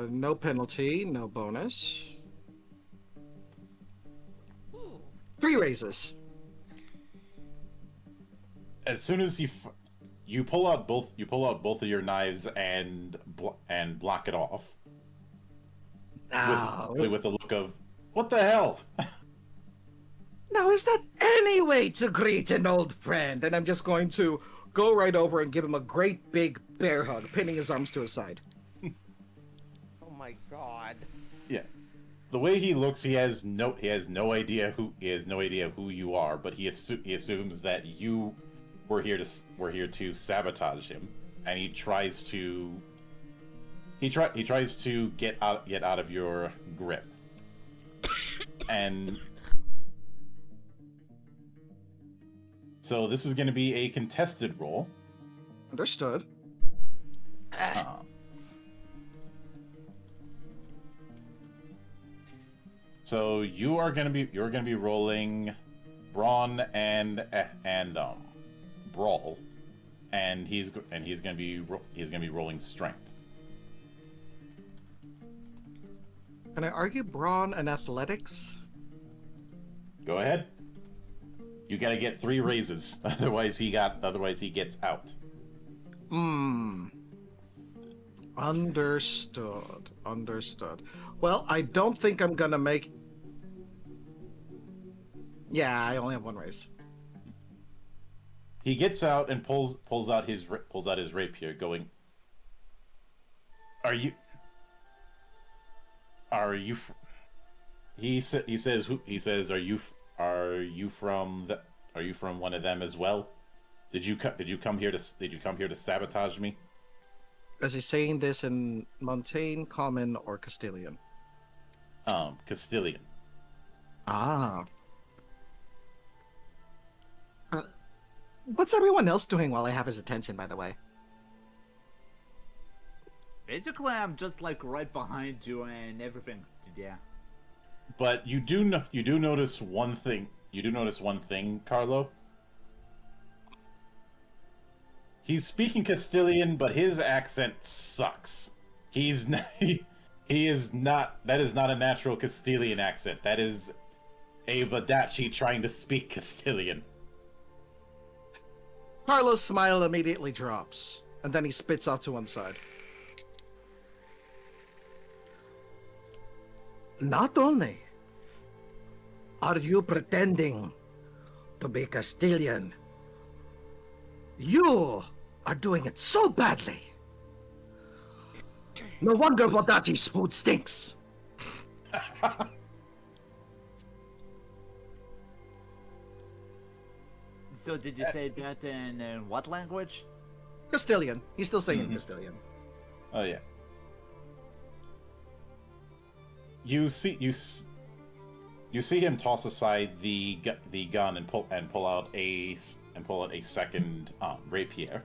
No penalty, no bonus. Ooh. 3 raises. As soon as you pull out both of your knives and block it off. Now, With a look of, what the hell? now is that any way to greet an old friend? And I'm just going to go right over and give him a great big bear hug, pinning his arms to his side. Oh my god. Yeah. The way he looks, he has no idea who you are, but he assumes that you were here to sabotage him, and he tries to get out of your grip. And so this is going to be a contested roll. Understood. So you're going to be rolling brawn and brawl, and he's going to be rolling strength. Can I argue brawn and athletics? Go ahead. You got to get 3 raises, otherwise he gets out. Understood. Well, I don't think I'm gonna make. Yeah, I only have 1 raise. He gets out and pulls out his rapier, going, "Are you?" He says, "Are you from one of them as well? Did you come here to sabotage me?" Is he saying this in Montane, Common, or Castilian? Castilian. Ah. What's everyone else doing while I have his attention, by the way? Basically, I'm just like right behind you and everything. Yeah. But you do notice one thing. You do notice one thing, Carlo. He's speaking Castilian, but his accent sucks. He is not. That is not a natural Castilian accent. That is a Vadachi trying to speak Castilian. Carlo's smile immediately drops, and then he spits off to one side. Not only are you pretending to be Castilian, you are doing it so badly. No wonder Wadachi's food stinks. So did you say that in what language? Castilian. He's still saying Castilian. Oh yeah. You see him toss aside the gun and pull out a second rapier.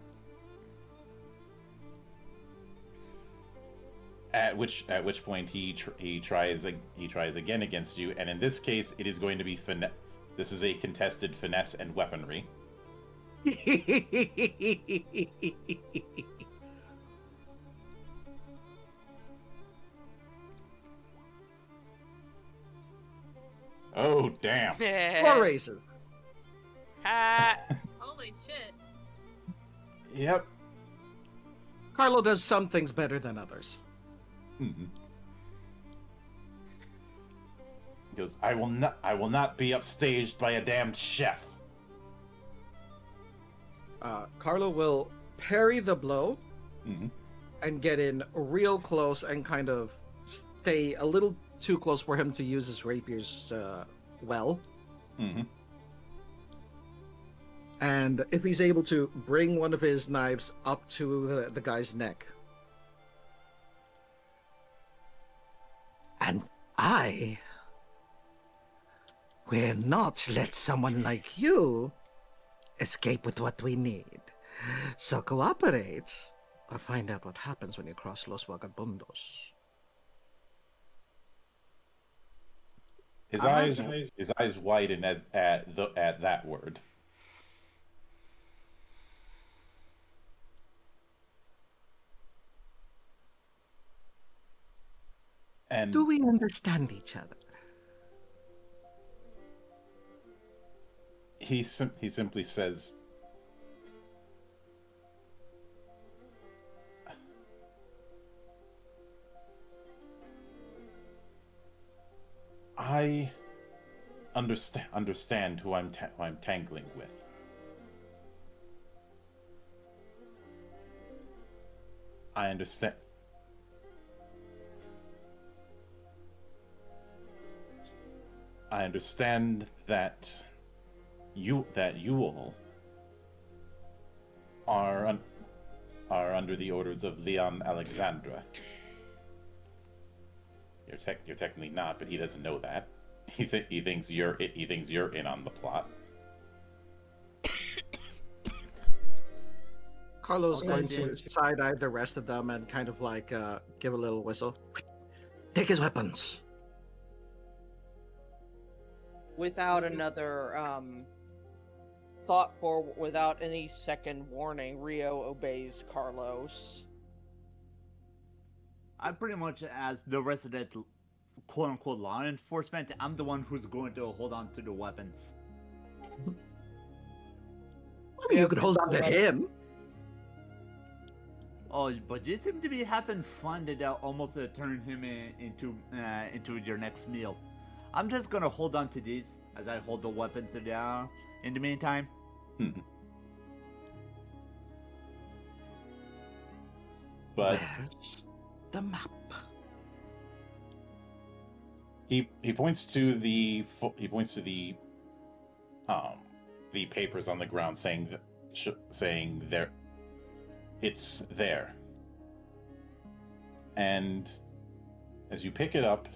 At which point he tries again against you, and in this case it is going to be This is a contested finesse and weaponry. Oh damn! More raises. Ha! Holy shit. Yep. Carlo does some things better than others. Mm-hmm. He goes, I will not be upstaged by a damned chef. Carlo will parry the blow Mm-hmm. and get in real close and kind of stay a little too close for him to use his rapiers well. Mm-hmm. And if he's able to bring one of his knives up to the guy's neck. And I will not let someone like you escape with what we need. So cooperate, or find out what happens when you cross Los Vagabundos. His eyes widen at that word. And Do we understand each other? he simply says, I understand who I'm tangling with. I understand. I understand that you all are under the orders of Leon Alexandra. You're technically not, but he doesn't know that. He thinks you're in on the plot. Carlo's going to side-eye the rest of them and kind of like give a little whistle. Take his weapons. Without another without any second warning, Rio obeys Carlos. I'm pretty much, as the resident quote-unquote law enforcement, I'm the one who's going to hold on to the weapons. You could hold on to him. Oh, but you seem to be having fun that almost turn him into your next meal. I'm just gonna hold on to these as I hold the weapons down in the meantime. But Where's the map? he points to the papers on the ground, saying there, it's there. And as you pick it up,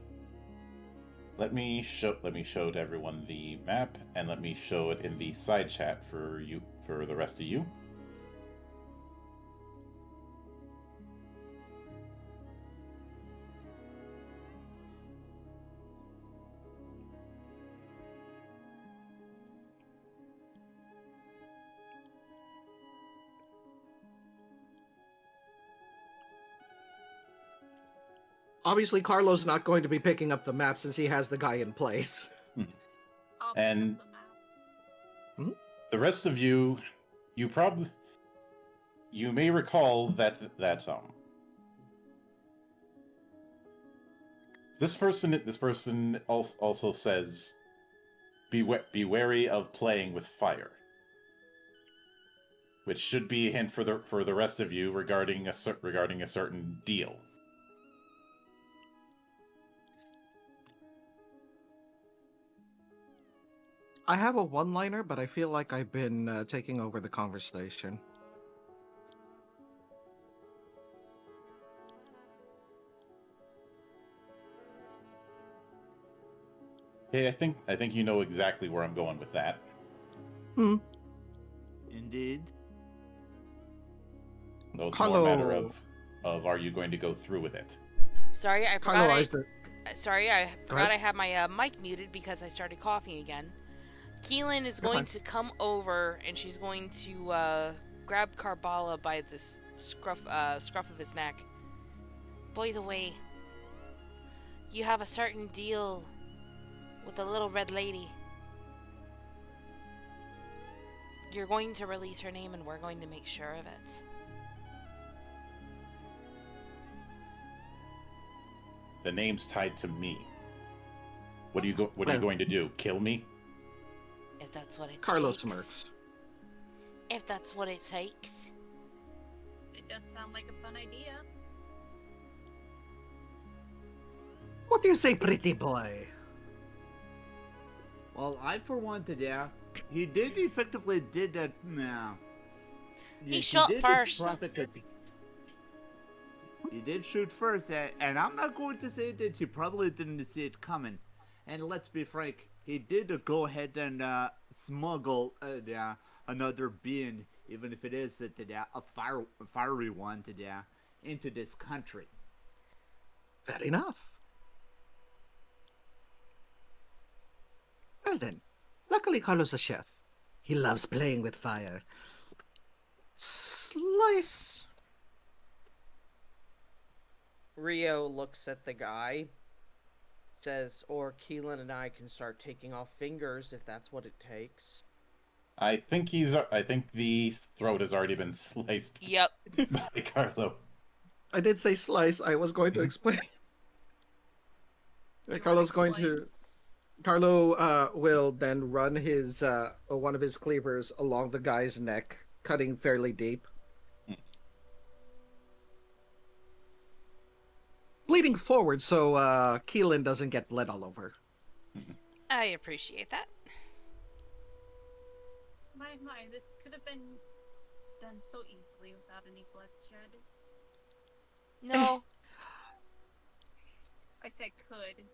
let me show to everyone the map, and let me show it in the side chat for the rest of you. Obviously, Carlo's not going to be picking up the map since he has the guy in place. I'll pick And- up the map. The rest of you, you may recall that this person also says, be wary of playing with fire, which should be a hint for the rest of you regarding a certain deal. I have a one-liner, but I feel like I've been taking over the conversation. Okay, I think you know exactly where I'm going with that. Indeed. So it's more a matter Carlo. of are you going to go through with it? Sorry, I Carlo, forgot. is the Sorry, I forgot ahead. I had my mic muted because I started coughing again. Keelan is You're going fine. to come over and she's going to grab Karbala by the scruff of his neck. By the way, you have a certain deal with the little red lady. You're going to release her name and we're going to make sure of it. The name's tied to me. What are you Well- going to do? Kill me? If that's what it Carlo takes. smirks. If that's what it takes. It does sound like a fun idea. What do you say, pretty boy? Well, I for one today, he did effectively did that. Now, He shot first. He did shoot first, and I'm not going to say that he probably didn't see it coming. And let's be frank, he did go ahead and smuggle another being, even if it is a fiery one into this country. Fair enough. Well then, luckily Carlo's a chef. He loves playing with fire. Slice. Rio looks at the guy, says, or Keelan and I can start taking off fingers if that's what it takes. I think the throat has already been sliced Yep. by Carlo. I did say slice. I was going to explain. Carlo's going to. Carlo will then run his one of his cleavers along the guy's neck, cutting fairly deep. Bleeding forward so Keelan doesn't get bled all over. I appreciate that. My, this could have been done so easily without any bloodshed. No. I said could.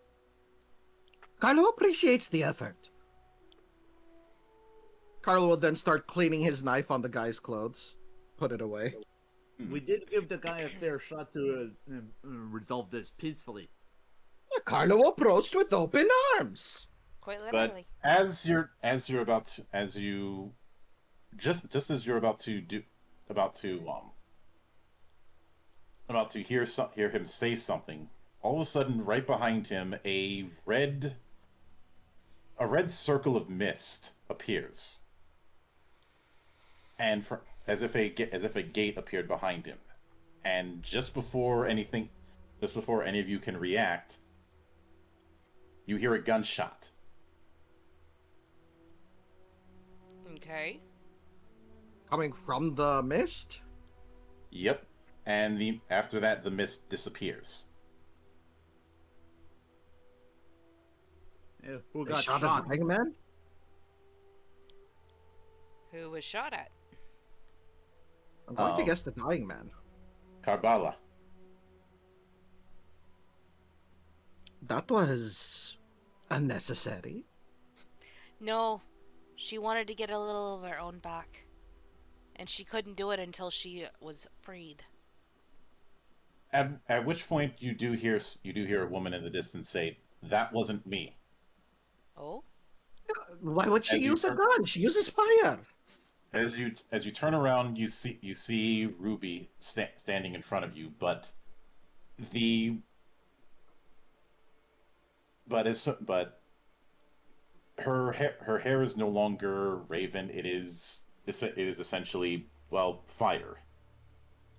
Carlo appreciates the effort. Carlo will then start cleaning his knife on the guy's clothes. Put it away. We did give the guy a fair shot to resolve this peacefully. Carlo approached with open arms. Quite But literally. as you're about to hear him say something, all of a sudden, right behind him, a red circle of mist appears, and as if a gate appeared behind him, and just before any of you can react, you hear a gunshot. Okay. Coming from the mist? Yep, and after that, the mist disappears. Yeah, who They got shot shot? at the hangman? Who was shot at? I'm going to Oh. guess the dying man. Karbala. That was unnecessary. No. She wanted to get a little of her own back. And she couldn't do it until she was freed. At which point you do hear a woman in the distance say, "That wasn't me." Oh? Why would she As you use a turn- gun? She uses fire. As you turn around, you see Ruby standing in front of you, but her hair is no longer raven. It is essentially, well, fire,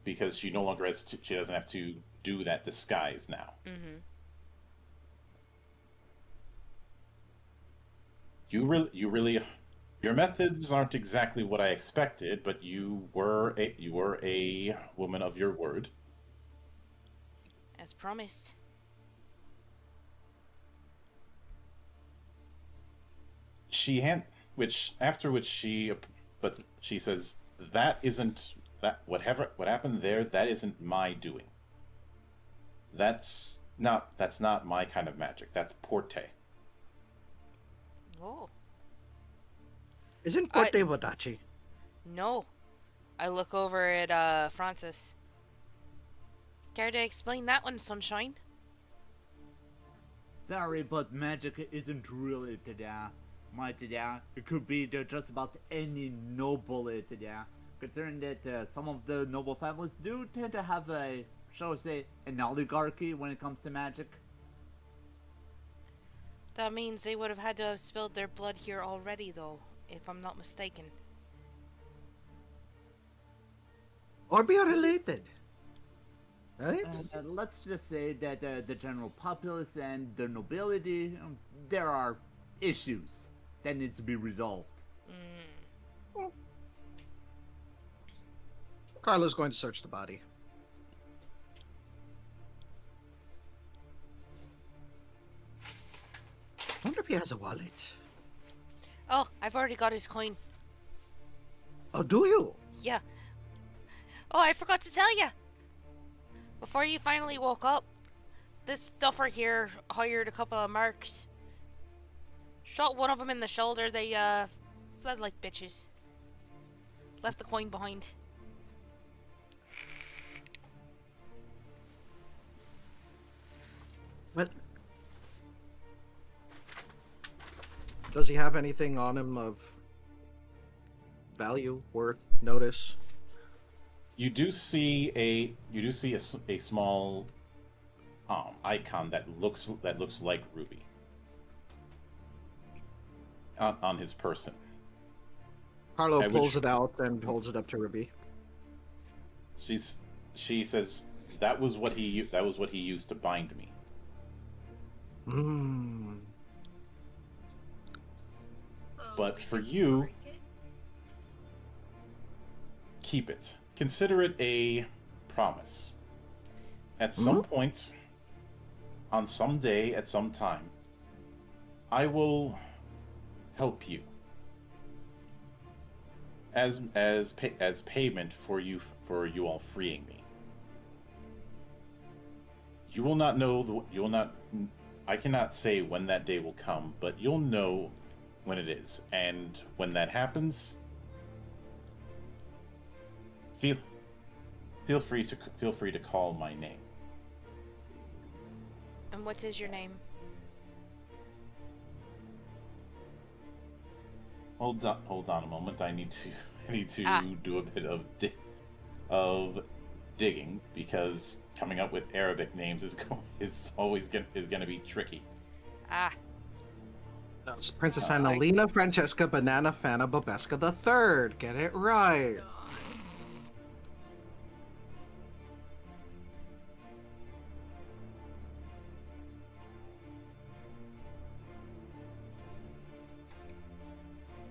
because she no longer has to, she doesn't have to do that disguise now. Mm-hmm. You really, your methods aren't exactly what I expected, but you were a woman of your word. As promised. She hand which after which she but she says that isn't that whatever what happened there, that isn't my doing. That's not my kind of magic. That's Porte. Oh. Isn't I- Porte Wadachi? No. I look over at Francis. Care to explain that one, Sunshine? Sorry, but magic isn't really today. My today. It could be just about any noble today. Considering that some of the noble families do tend to have a, shall we say, an oligarchy when it comes to magic. That means they would have had to have spilled their blood here already, though, if I'm not mistaken. Or be related. Right? Let's just say that the general populace and the nobility, there are issues that needs to be resolved. Carlo's going to search the body. I wonder if he has a wallet. Oh, I've already got his coin. Oh, do you? Yeah. Oh, I forgot to tell you. Before you finally woke up, this stuffer here hired a couple of marks. Shot one of them in the shoulder. They fled like bitches. Left the coin behind. What? Does he have anything on him of value, worth, notice? You do see a small icon that looks like Ruby on his person. Carlo At pulls which- it out and holds it up to Ruby. She says that was what he used to bind me. Hmm. But we for just you- break it? Keep it. Consider it a promise. At some point, on some day, at some time, I will help you as payment for you all freeing me. You will not know. You will not. I cannot say when that day will come, but you'll know when it is, and when that happens, feel free to call my name. And what is your name? Hold on a moment. I need to Ah. do a bit of digging, because coming up with Arabic names is always going to be tricky. Ah, That's Princess Oh, Annalena Francesca Banana Fana Bobesca III. Get it right.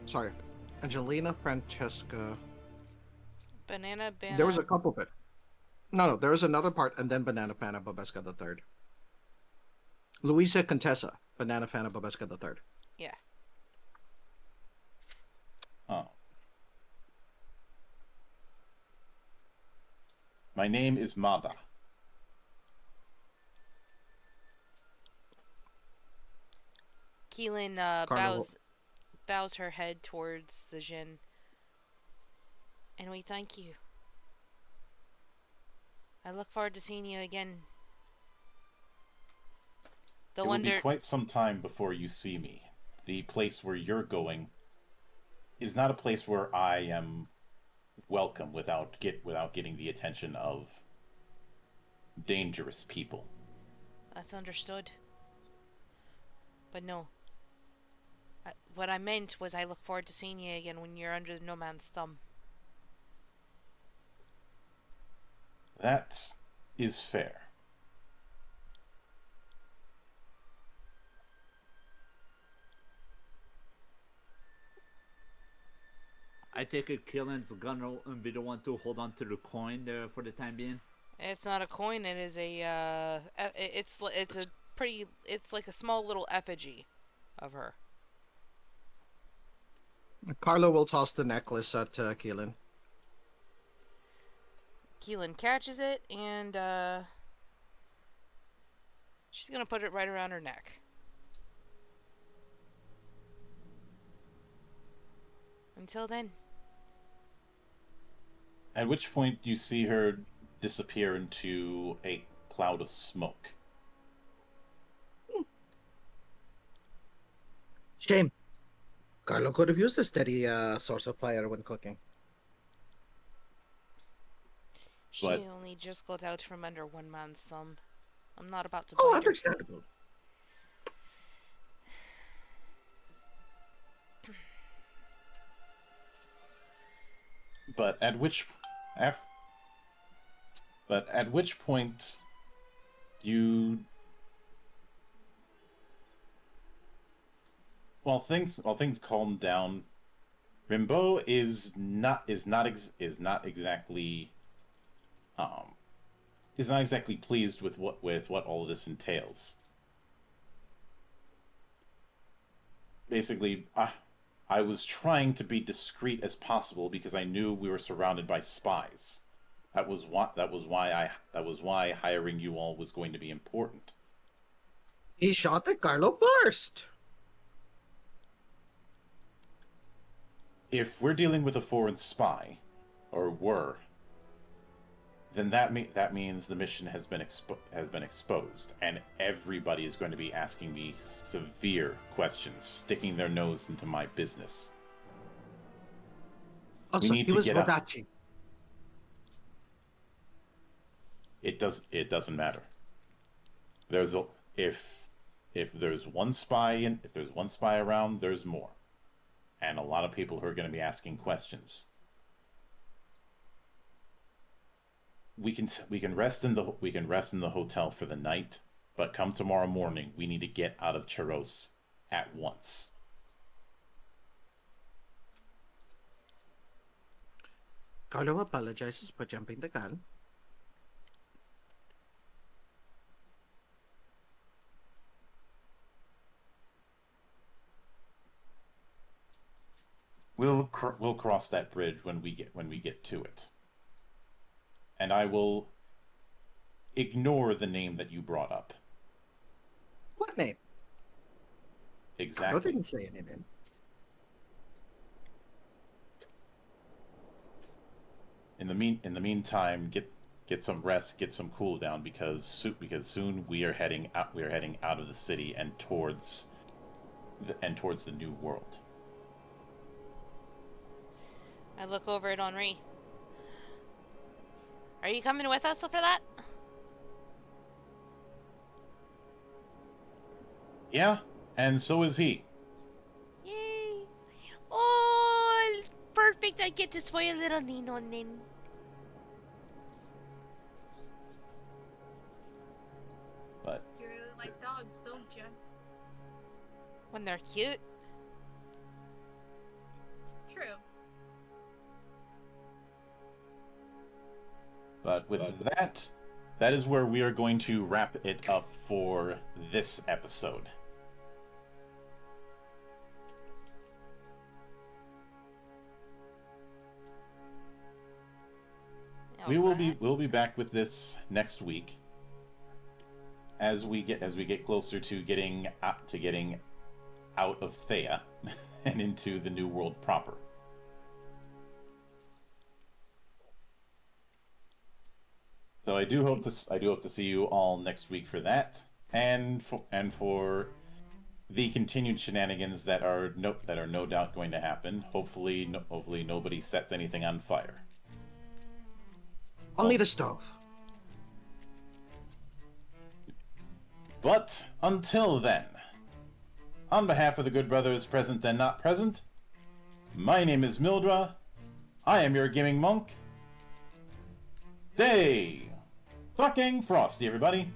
Sorry. Angelina Francesca. banana. There was a couple bit. No, there was another part, and then Banana Fana Bobesca III. Luisa Contessa, Banana Fana Bobesca III. Yeah. Oh. My name is Mada. Keelan Carnival. bows her head towards the Jinn. And we thank you. I look forward to seeing you again. The It will wonder. be quite some time before you see me. The place where you're going is not a place where I am welcome without getting the attention of dangerous people. That's understood. But no. What I meant was I look forward to seeing you again when you're under no man's thumb. That is fair. I take it Killen's gonna be the one to hold on to the coin there for the time being. It's not a coin. It is it's a pretty. It's like a small little effigy of her. Carlo will toss the necklace at Keelan. Keelan catches it and she's gonna put it right around her neck. Until then. At which point you see her disappear into a cloud of smoke. Shame. Carlo could have used a steady source of fire when cooking. She But- only just got out from under one man's thumb. I'm not about to Oh, blame her. understandable. But at which point you while things calm down, Rimbaud is not exactly pleased with what all of this entails. Basically, I was trying to be discreet as possible because I knew we were surrounded by spies. That was why hiring you all was going to be important. He shot at Carlo first. If we're dealing with a foreign spy, or were, then that means the mission has been exposed, and everybody is going to be asking me severe questions, sticking their nose into my business. Also, need he to was get out. Wadachi. It doesn't matter. If there's one spy around, there's more, and a lot of people who are going to be asking questions. We can rest in the hotel for the night, but come tomorrow morning, we need to get out of Cheros at once. Carlo apologizes for jumping the gun. We'll cross that bridge when we get to it. And I will ignore the name that you brought up. What name? Carlo Exactly. didn't say anything. In the meantime, get some rest, get some cool down, because soon we are heading out of the city and towards the new world. I look over at Henri. Are you coming with us for that? Yeah, and so is he. Yay! Oh, perfect! I get to spoil little Nino then. But You really like dogs, don't you? When they're cute. True. with that is where we are going to wrap it up for this episode. We'll be back with this next week as we get closer to getting out of Thea and into the new world proper. So I do hope to see you all next week for that, and for the continued shenanigans that are no doubt going to happen. Hopefully nobody sets anything on fire. Only the stove. But until then, on behalf of the good brothers present and not present, my name is Mildra. I am your gaming monk. Stay fucking frosty, everybody.